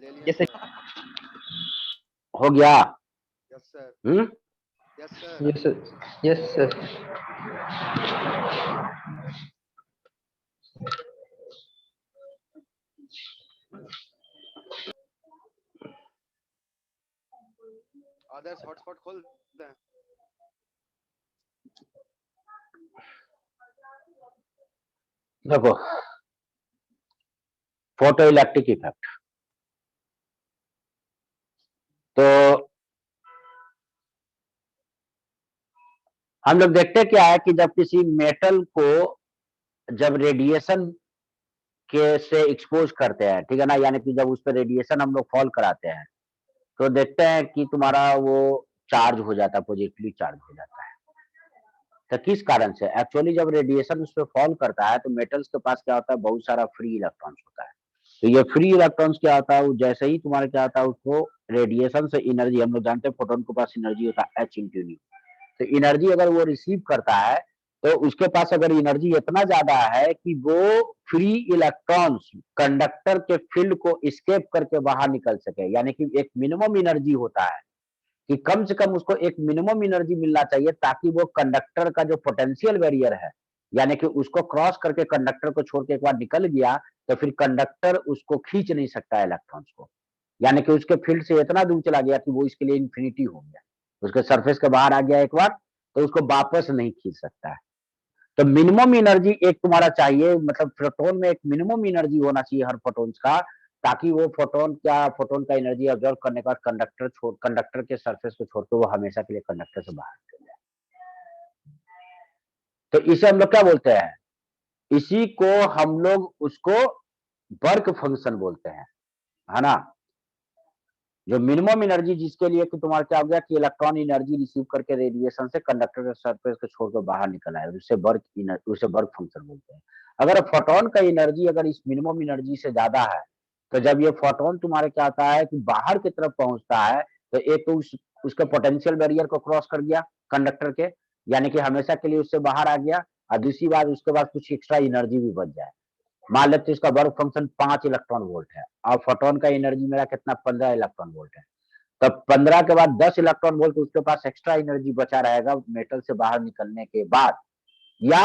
ले लिया यस सर। हो गया? Yes sir. Hmm yes sir. Yes sir. Yes sir. Adarsh hotspot खोल दें। देखो फोटो इलेक्ट्रिक इफेक्ट, तो हम लोग देखते क्या है कि जब किसी मेटल को जब रेडिएशन के से एक्सपोज करते हैं, ठीक है ना, यानी कि जब उस पर रेडिएशन हम लोग फॉल कराते हैं तो देखते हैं कि तुम्हारा वो चार्ज हो जाता है, पॉजिटिवली चार्ज हो जाता है। तो किस कारण से? एक्चुअली जब रेडिएशन उस पर फॉल करता है तो मेटल्स के पास क्या होता है, बहुत सारा फ्री इलेक्ट्रॉन्स होता है। तो ये फ्री इलेक्ट्रॉन्स क्या होता है, जैसे ही तुम्हारे क्या होता है, उसको रेडिएशन से एनर्जी, हम लोग जानते हैं फोटोन के पास एनर्जी होता है H × न्यू। तो एनर्जी अगर वो रिसीव करता है तो उसके पास अगर एनर्जी इतना ज्यादा है कि वो फ्री इलेक्ट्रॉन्स कंडक्टर के फील्ड को एस्केप करके बाहर निकल सके, यानी कि एक मिनिमम एनर्जी होता है कि कम से कम उसको एक मिनिमम एनर्जी मिलना चाहिए ताकि वो कंडक्टर का जो पोटेंशियल बैरियर है, यानी कि उसको क्रॉस करके कंडक्टर को छोड़ के एक बार निकल गया तो फिर कंडक्टर उसको खींच नहीं सकता इलेक्ट्रॉन्स को, यानी कि उसके फील्ड से इतना दूर चला गया कि वो इसके लिए इंफिनिटी हो गया, उसके सरफेस के बाहर आ गया एक बार तो उसको वापस नहीं खींच सकता है। तो मिनिमम एनर्जी एक तुम्हारा चाहिए, मतलब फोटोन में एक मिनिमम एनर्जी होना चाहिए हर फोटोन्स का, ताकि वो फोटोन का एनर्जी ऑब्जर्व करने के बाद कंडक्टर के सरफेस को छोड़ के वो हमेशा के लिए कंडक्टर से बाहर निकल जाए। तो इसे हम लोग क्या बोलते हैं, इसी को हम लोग उसको वर्क फंक्शन बोलते हैं, है ना। जो मिनिमम एनर्जी जिसके लिए कि तुम्हारा क्या हो गया कि इलेक्ट्रॉन एनर्जी रिसीव करके रेडिएशन से कंडक्टर के सरफेस को छोड़कर बाहर निकल आए, उसे वर्क फंक्शन बोलते हैं। अगर फोटोन का एनर्जी अगर इस मिनिमम एनर्जी से ज्यादा है तो जब ये फोटोन तुम्हारे क्या होता है कि बाहर की तरफ पहुंचता है तो एक तो उसके पोटेंशियल बैरियर को क्रॉस कर गया कंडक्टर के, यानी कि हमेशा के लिए उससे बाहर आ गया, और दूसरी बात उसके बाद कुछ एक्स्ट्रा एनर्जी भी बच जाए। मान लेते इसका वर्क फंक्शन 5 इलेक्ट्रॉन वोल्ट है और फोटोन का एनर्जी मेरा कितना 15 इलेक्ट्रॉन वोल्ट है, तब 15 के बाद 10 इलेक्ट्रॉन वोल्ट उसके पास एक्स्ट्रा एनर्जी बचा रहेगा मेटल से बाहर निकलने के बाद, या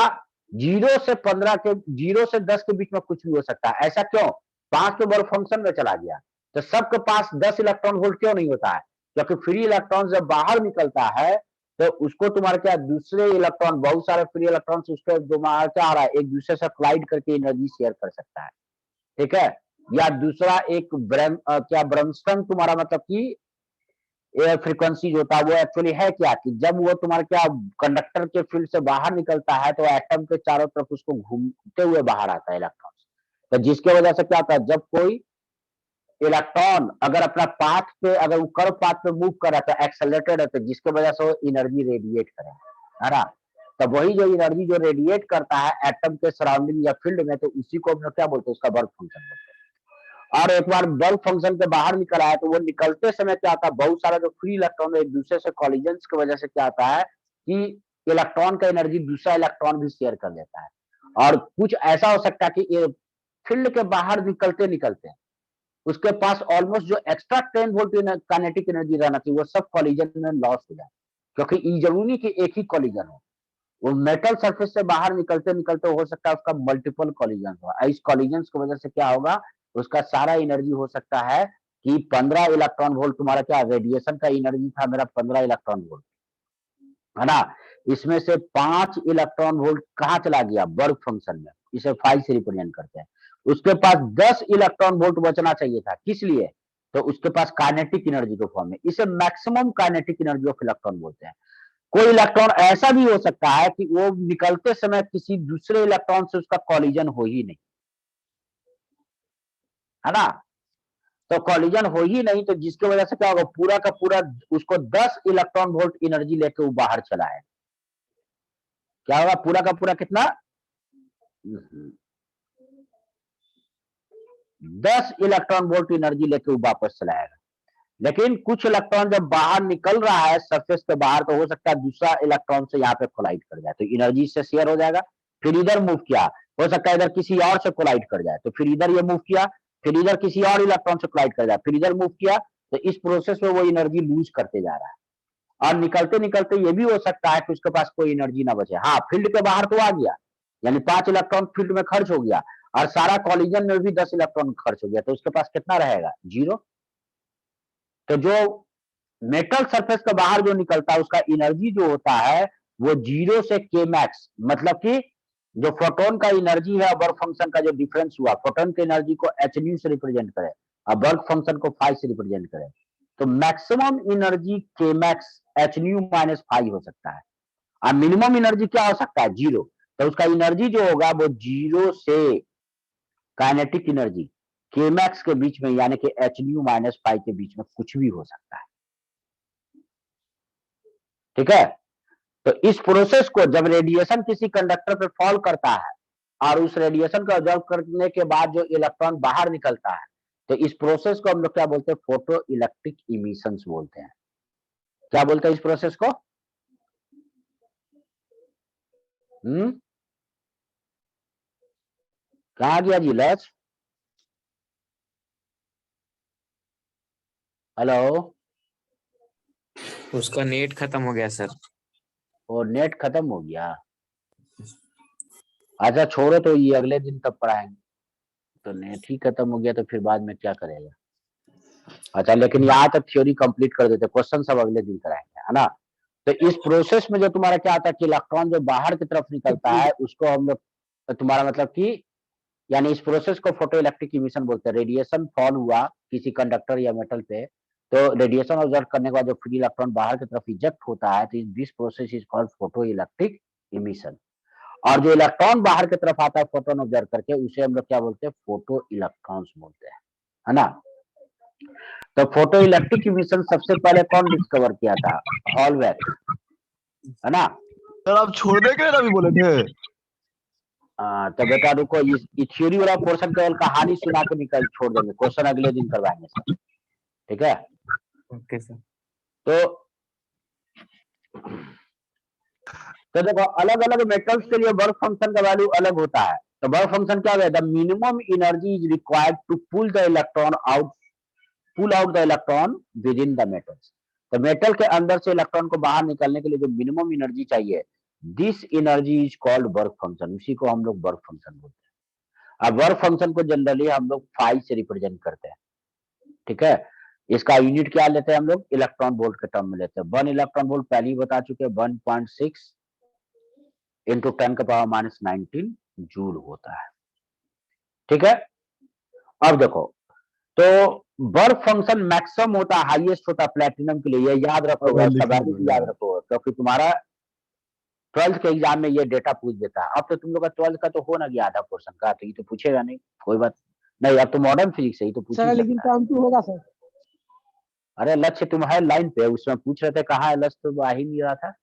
0 से 10 के बीच में कुछ भी हो सकता है। ऐसा क्यों? 5 तो वर्क फंक्शन में चला गया तो सबके पास 10 इलेक्ट्रॉन वोल्ट क्यों नहीं होता है? क्योंकि फ्री इलेक्ट्रॉन जब बाहर निकलता है तो उसको तुम्हारे क्या दूसरे इलेक्ट्रॉन, बहुत सारे फ्री इलेक्ट्रॉन उसके तुम्हारा क्या आ रहा है, एक दूसरे से क्लाइड करके एनर्जी शेयर कर सकता है, ठीक है। या दूसरा एक क्या ब्रह्मस्टन तुम्हारा मतलब कि एयर फ्रीक्वेंसी जो होता है वो एक्चुअली है क्या कि जब वो तुम्हारे क्या कंडक्टर के फील्ड से बाहर निकलता है तो एटम के चारों तरफ उसको घूमते हुए बाहर आता है इलेक्ट्रॉन, तो जिसके वजह से क्या होता है जब कोई इलेक्ट्रॉन अगर अपना पाथ पे अगर वो कर्व पाथ पे मूव कर रहा है एक्सेलरेटेड है तो जिसके वजह से वो एनर्जी रेडिएट करे, है ना। तो वही जो एनर्जी जो रेडिएट करता है एटम के सराउंडिंग या फील्ड में, तो उसी को हम लोग क्या बोलते हैं, उसका वर्क फंक्शन बोलते हैं। और एक बार वर्क फंक्शन के बाहर निकल आया तो वो निकलते समय क्या होता है, बहुत सारा जो फ्री इलेक्ट्रॉन एक दूसरे से कॉलिजन की वजह से क्या होता है कि इलेक्ट्रॉन का एनर्जी दूसरा इलेक्ट्रॉन भी शेयर कर लेता है। और कुछ ऐसा हो सकता है कि फील्ड के बाहर निकलते निकलते उसके पास ऑलमोस्ट जो एक्स्ट्रा 10 वोल्ट काइनेटिक एनर्जी रहना चाहिए वो सब कॉलिजन में लॉस हो जाए, क्योंकि जरूरी कि एक ही कॉलिजन हो, वो मेटल सरफेस से बाहर निकलते निकलते हो सकता है उसका मल्टीपल कॉलिजन हो। इस कॉलिजन की वजह से क्या होगा, उसका सारा एनर्जी हो सकता है कि 15 इलेक्ट्रॉन वोल्ट तुम्हारा क्या रेडिएशन का एनर्जी था मेरा 15 इलेक्ट्रॉन वोल्ट, है ना। इसमें से 5 इलेक्ट्रॉन वोल्ट कहाँ चला गया, वर्क फंक्शन में, इसे 5 से रिप्रेजेंट करते हैं। उसके पास 10 इलेक्ट्रॉन वोल्ट बचना चाहिए था, किस लिए, तो उसके पास काइनेटिक एनर्जी के फॉर्म में, इसे maximum kinetic energy of electron बोलते हैं। कोई इलेक्ट्रॉन ऐसा भी हो सकता है कि वो निकलते समय किसी दूसरे इलेक्ट्रॉन से उसका कॉलिजन हो ही नहीं, है ना। तो कॉलिजन हो ही नहीं तो जिसकी वजह से क्या होगा, पूरा का पूरा उसको 10 इलेक्ट्रॉन वोल्ट एनर्जी लेके वो बाहर चला है। क्या होगा, पूरा का पूरा कितना 10 इलेक्ट्रॉन वोल्ट एनर्जी लेके वो वापस चला आएगा। लेकिन कुछ इलेक्ट्रॉन जब बाहर निकल रहा है सरफेस के बाहर तो हो सकता है दूसरा इलेक्ट्रॉन से यहाँ पे कोलाइड कर जाए, तो एनर्जी से शेयर हो जाएगा। फिर इधर मूव किया, हो सकता है इधर किसी और से कोलाइड कर जाए, तो फिर इधर ये मूव किया, फिर इधर किसी और इलेक्ट्रॉन से कोलाइड कर जाए, फिर इधर मूव किया, तो इस प्रोसेस में वो एनर्जी लूज करते जा रहा है। और निकलते निकलते ये भी हो सकता है कि उसके पास कोई एनर्जी ना बचे। हाँ, फील्ड के बाहर तो आ गया, यानी 5 इलेक्ट्रॉन फील्ड में खर्च हो गया और सारा कॉलिजन में भी 10 इलेक्ट्रॉन खर्च हो गया, तो उसके पास कितना रहेगा, 0। तो जो मेटल सरफेस के बाहर जो निकलता है उसका एनर्जी जो होता है वो 0 से k मैक्स, मतलब कि जो फोटोन का एनर्जी है वर्क फंक्शन का जो डिफरेंस हुआ, फोटोन की एनर्जी को h न्यू से रिप्रेजेंट करे और वर्क फंक्शन को 5 से रिप्रेजेंट करे, तो maximum energy k max h new minus 5 हो सकता है और मिनिमम एनर्जी क्या हो सकता है, 0। तो उसका एनर्जी जो होगा वो 0 से काइनेटिक एनर्जी k मैक्स के बीच में, यानी कि h न्यू माइनस 5 के बीच में कुछ भी हो सकता है, ठीक है। तो इस प्रोसेस को जब रेडिएशन किसी कंडक्टर पर फॉल करता है और उस रेडिएशन को ऑब्जर्व करने के बाद जो इलेक्ट्रॉन बाहर निकलता है, तो इस प्रोसेस को हम लोग क्या बोलते हैं, फोटो इलेक्ट्रिक इमिशंस बोलते हैं। क्या बोलते हैं इस प्रोसेस को, कहा गया जी लक्ष्य, हेलो, उसका नेट खत्म हो गया सर। और नेट खत्म हो गया, अच्छा छोड़ो, तो ये अगले दिन तब पढ़ाएंगे। तो नेट ही खत्म हो गया तो फिर बाद में क्या करेगा, अच्छा लेकिन यहाँ तक थ्योरी कंप्लीट कर देते, क्वेश्चन सब अगले दिन कराएंगे, है ना। तो इस प्रोसेस में जो तुम्हारा क्या आता है कि इलेक्ट्रॉन जो बाहर की तरफ निकलता है उसको हम लोग, तुम्हारा मतलब कि यानी इस प्रोसेस को फोटो इलेक्ट्रिक इमिशन बोलते हैं। रेडिएशन फॉल हुआ किसी कंडक्टर या मेटल पे, तो रेडिएशन ऑब्जर्व करने के बाद जो फ्री इलेक्ट्रॉन बाहर की तरफ इजेक्ट होता है, तो this process is called photo electric emission. और जो इलेक्ट्रॉन बाहर की तरफ आता है फोटोन ऑब्जर्व करके, उसे हम लोग क्या बोलते हैं, फोटो इलेक्ट्रॉन्स बोलते हैं, है ना। तो फोटो इलेक्ट्रिक इमिशन सबसे पहले कौन डिस्कवर किया था, हॉलबर्ग, है ना। सर आप छोड़ दे के अभी बोले थे। तो बेटा रुको, इस थ्योरी वाला पोर्शन केवल कहानी सुना के निकल छोड़ देंगे, क्वेश्चन अगले दिन करवाएंगे सर, ठीक है। Okay sir. तो देखो अलग अलग मेटल्स के लिए वर्क फंक्शन का वैल्यू अलग होता है। तो वर्क फंक्शन क्या है, the minimum energy is required to pull the electron out, pull out the electron within the metals. तो मेटल के अंदर से इलेक्ट्रॉन को बाहर निकलने के लिए जो मिनिमम एनर्जी चाहिए, this energy is called work function, उसी को हम लोग वर्क फंक्शन बोलते हैं। अब वर्क फंक्शन को जनरली हम लोग फाई से रिप्रेजेंट करते हैं, ठीक है। इसका यूनिट क्या लेते हैं हम लोग, इलेक्ट्रॉन वोल्ट के टर्म में लेते हैं। 1 इलेक्ट्रॉन वोल्ट पहले ही बता चुके हैं 1.6 इंटू 10⁻⁻19 जूल होता है, ठीक है। अब देखो तो वर्क फंक्शन मैक्सिमम होता है, हाईएस्ट होता है प्लेटिनम के लिए, ये याद रखोगे, इसका वैल्यू भी याद रखोगे, क्योंकि तुम्हारा 12th के एग्जाम में ये डेटा पूछ देता है। अब तो तुम लोग का 12th का तो हो ना गया आधा पोर्शन का, तो ये तो पूछेगा नहीं, कोई बात नहीं। अब तो मॉडर्न फिजिक्स है, ये तो पूछ ही सर लेकिन सकता है। टर्म 2 होगा सर। अरे लक्ष्य तुम्हारे लाइन पे, उसमें पूछ रहे थे कहाँ है लक्ष्य, तो आ ही नहीं रहा था।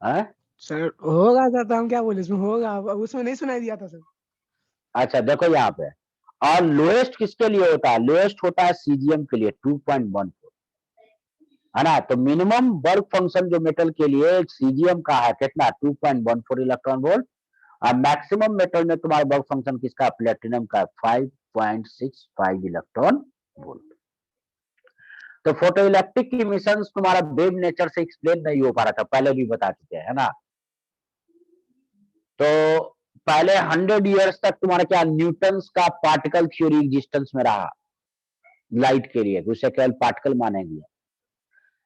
हैं? सर होगा सर, तो हम क्या बोले, इसमें होगा, अब उसमें नहीं सुनाई दिया था सर। अच्छा देखो यहाँ पे, और लोएस्ट किसके लिए होता है, लोएस्ट होता है सीजीएम के लिए 2.14, है ना। तो मिनिमम वर्क फंक्शन जो मेटल के लिए सीजीएम का है कितना, 2.14 इलेक्ट्रॉन वोल्ट, और मैक्सिमम मेटल में तुम्हारा वर्क फंक्शन किसका, प्लेटिनम का 5.65 इलेक्ट्रॉन वोल्ट। तो फोटो इलेक्ट्रिक इमिशन तुम्हारा वेव नेचर से एक्सप्लेन नहीं हो पा रहा था, पहले भी बता चुके हैं, है ना। तो पहले 100 इयर्स तक तुम्हारा क्या, न्यूटन्स का पार्टिकल थ्योरी एग्जिस्टेंस में रहा लाइट के लिए, उसे केवल पार्टिकल मानेंगे।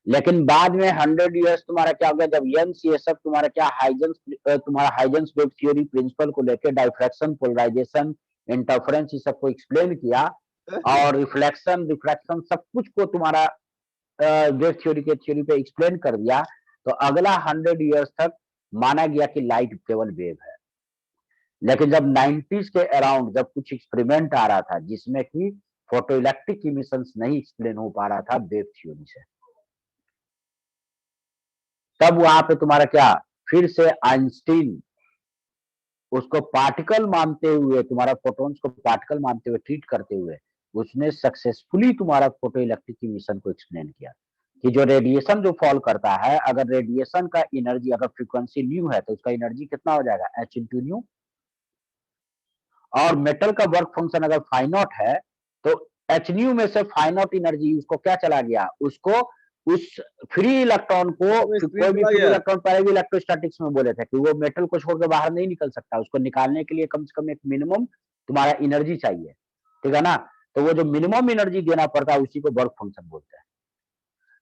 लेकिन बाद में 100 इयर्स तुम्हारा क्या हो गया, जब यंग्स ये सब तुम्हारा क्या, हाइजेंस वेव थ्योरी प्रिंसिपल को लेकर डाइफ्रैक्शन, पोलराइजेशन, इंटरफेरेंस, ये सब को एक्सप्लेन किया, और रिफ्लेक्शन, रिफ्रैक्शन, सब कुछ को तुम्हारा वेव थ्योरी के थ्योरी पे एक्सप्लेन कर दिया। तो अगला 100 इयर्स तक माना गया कि लाइट केवल वेव है। लेकिन जब 90s के अराउंड जब कुछ एक्सपेरिमेंट आ रहा था जिसमें कि फोटो इलेक्ट्रिक इमिशंस नहीं एक्सप्लेन हो पा रहा था वेव थ्योरी से, तब वहां पे तुम्हारा क्या, फिर से आइंस्टीन उसको पार्टिकल मानते हुए, तुम्हारा फोटोन्स को पार्टिकल मानते हुए, ट्रीट करते हुए, उसने सक्सेसफुली तुम्हारा फोटो इलेक्ट्रिक इमिशन को एक्सप्लेन किया कि जो रेडिएशन जो फॉल करता है, अगर रेडिएशन का एनर्जी, अगर फ्रीक्वेंसी न्यू है तो उसका एनर्जी कितना हो जाएगा, h इंटू न्यू, और मेटल का वर्क फंक्शन अगर फाइ नॉट है तो एच न्यू में से फाइ नॉट एनर्जी उसको क्या चला गया, उसको उस फ्री इलेक्ट्रॉन को, कोई भी फ्री इलेक्ट्रॉन, पहले भी इलेक्ट्रोस्टैटिक्स में बोले थे कि वो मेटल को छोड़ के बाहर नहीं निकल सकता, उसको निकालने के लिए कम से कम एक मिनिमम तुम्हारा एनर्जी चाहिए, ठीक है ना। तो वो जो मिनिमम एनर्जी देना पड़ता है उसी को वर्क फंक्शन बोलते हैं।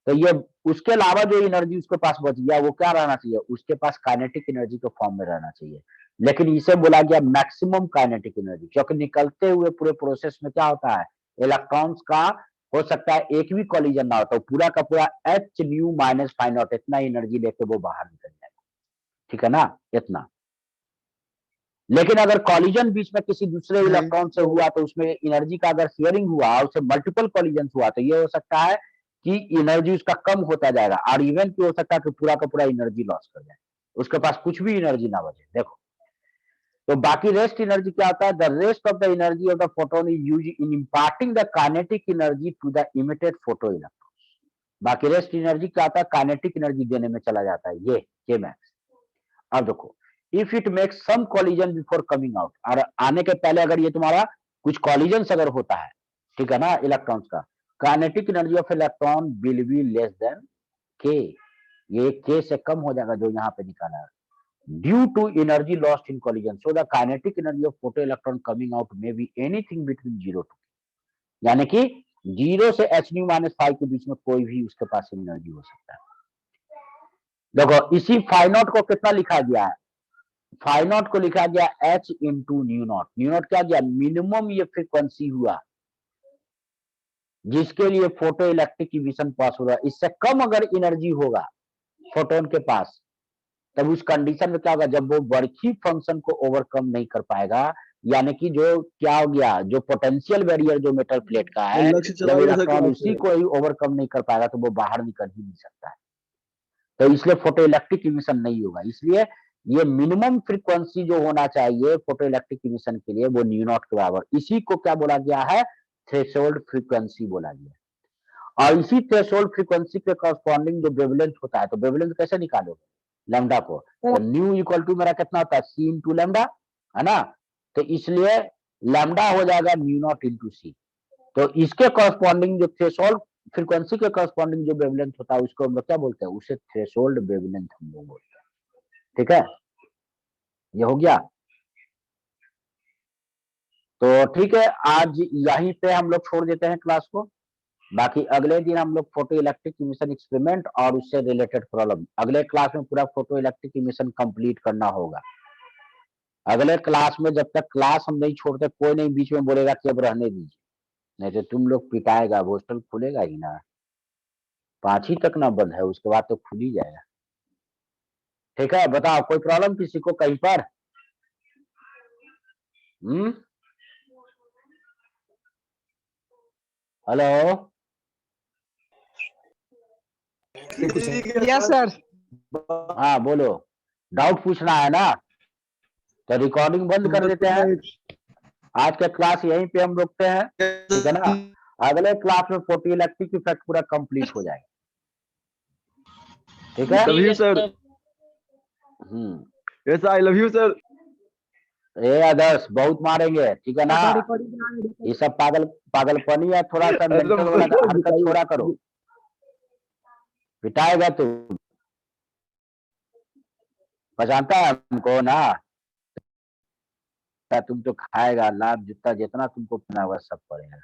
तो ये उसके अलावा जो एनर्जी उसके पास बच गया वो क्या रहना चाहिए, उसके पास काइनेटिक एनर्जी के फॉर्म में रहना चाहिए। लेकिन इसे बोला गया मैक्सिमम काइनेटिक एनर्जी, क्योंकि निकलते हुए पूरे प्रोसेस में क्या होता है, इलेक्ट्रॉन्स का हो सकता है एक भी कॉलिजन ना होता, तो पूरा का पूरा H nu minus phi naught इतना एनर्जी लेके वो बाहर निकल जाएगा, ठीक है ना, इतना। लेकिन अगर कॉलिजन बीच में किसी दूसरे इलेक्ट्रॉन से हुआ तो उसमें एनर्जी का अगर शेयरिंग हुआ और उससे मल्टीपल कॉलिजन हुआ तो ये हो सकता है कि एनर्जी उसका कम होता जाएगा, और इवन की हो सकता है कि पूरा का पूरा एनर्जी लॉस कर जाए, उसके पास कुछ भी एनर्जी ना बचे। देखो तो बाकी रेस्ट एनर्जी क्या होता है, the rest of the energy of the photon is used in imparting the kinetic energy to the emitted photo electron. बाकी रेस्ट एनर्जी क्या होता है, काइनेटिक एनर्जी देने में चला जाता है, ये के मैक्स। अब देखो, if it makes some collision before coming out, और आने के पहले अगर ये तुम्हारा कुछ कॉलिजन अगर होता है, ठीक है ना, इलेक्ट्रॉन्स का, kinetic energy of electron will be less than के, ये के से कम हो जाएगा जो यहाँ पे निकाला है, due to energy lost in collision, so the kinetic energy of photo electron coming out may be anything between 0 to, यानी कि 0 से एच न्यू माइनस 5 के बीच में कोई भी उसके पास एनर्जी हो सकता है। देखो इसी फाइ नॉट को कितना लिखा गया है, फाइ नॉट को लिखा गया h into new not. New not क्या गया, मिनिमम ये फ्रीक्वेंसी हुआ जिसके लिए फोटो इलेक्ट्रिक इमिशन पास हो रहा है। इससे कम अगर एनर्जी होगा फोटोन के पास तब उस कंडीशन में क्या होगा, जब वो वर्की फंक्शन को ओवरकम नहीं कर पाएगा, यानी कि जो क्या हो गया, जो पोटेंशियल बैरियर जो मेटल प्लेट का है, जब इलेक्ट्रॉन उसी को ही ओवरकम नहीं कर पाएगा तो वो बाहर निकल ही नहीं सकता है, तो इसलिए फोटो इलेक्ट्रिक इमिशन नहीं होगा। इसलिए ये मिनिमम फ्रीक्वेंसी जो होना चाहिए फोटो इलेक्ट्रिक इमिशन के लिए वो न्यू नॉट के बराबर, इसी को क्या बोला गया है, थ्रेशोल्ड फ्रीक्वेंसी बोला गया। और इसी थ्रेशोल्ड फ्रीक्वेंसी के कॉरस्पॉन्डिंग जो वेवलेंथ होता है, तो वेवलेंथ कैसे निकालोगे लैम्डा को, तो न्यू इक्वल टू मेरा कितना होता है, सी इंटू लैम्डा, है ना। तो इसलिए लैम्डा हो जाएगा न्यू नॉट इंटू सी। तो इसके कॉरस्पॉन्डिंग जो थ्रेशोल्ड फ्रीक्वेंसी के कॉरस्पॉन्डिंग जो वेवलेंथ होता है उसको हम लोग क्या बोलते हैं, उसे थ्रेशोल्ड वेवलेंथ हम लोग बोलते हैं, ठीक है। ये हो गया। तो ठीक है, आज यहीं पे हम लोग छोड़ देते हैं क्लास को। बाकी अगले दिन हम लोग फोटो इलेक्ट्रिक इमिशन एक्सपेरिमेंट और उससे रिलेटेड प्रॉब्लम, अगले क्लास में पूरा फोटो इलेक्ट्रिक इमिशन कंप्लीट करना होगा। अगले क्लास में जब तक क्लास हम नहीं छोड़ते कोई नहीं बीच में बोलेगा कि अब रहने दीजिए, नहीं तो तुम लोग पिटाएगा, अब हॉस्टल खुलेगा ही ना, 5 ही तक ना बंद है, उसके बाद तो खुल ही जाएगा। ठीक है, बताओ कोई प्रॉब्लम किसी को कहीं पर? Hello, yes sir. हाँ बोलो, डाउट पूछना है ना, तो रिकॉर्डिंग बंद कर देते हैं। आज का क्लास यहीं पे हम रोकते हैं, ठीक है ना। अगले क्लास में फोटोइलेक्ट्रिक इफेक्ट पूरा कंप्लीट हो जाएगा, ठीक है। Love you sir. Yes I love you sir. ए आदर्श बहुत मारेंगे, ठीक है ना। ये सब पागलपनी है, थोड़ा सा मेंटल वाला हरकत छोड़ा करो, पिटाएगा तू, पहचानता है हमको ना। तुम तो खाएगा लाभ, जितना जितना तुमको पीना होगा सब पड़ेगा।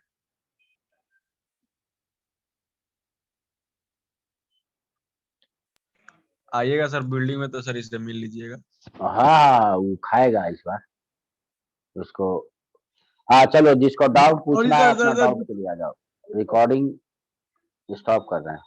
आइएगा सर बिल्डिंग में तो सर इससे मिल लीजिएगा। हाँ वो खाएगा इस बार उसको। हाँ चलो, जिसको डाउट पूछना है सर, अपना सर, डाउट के लिए आ जाओ, रिकॉर्डिंग स्टॉप कर रहे हैं।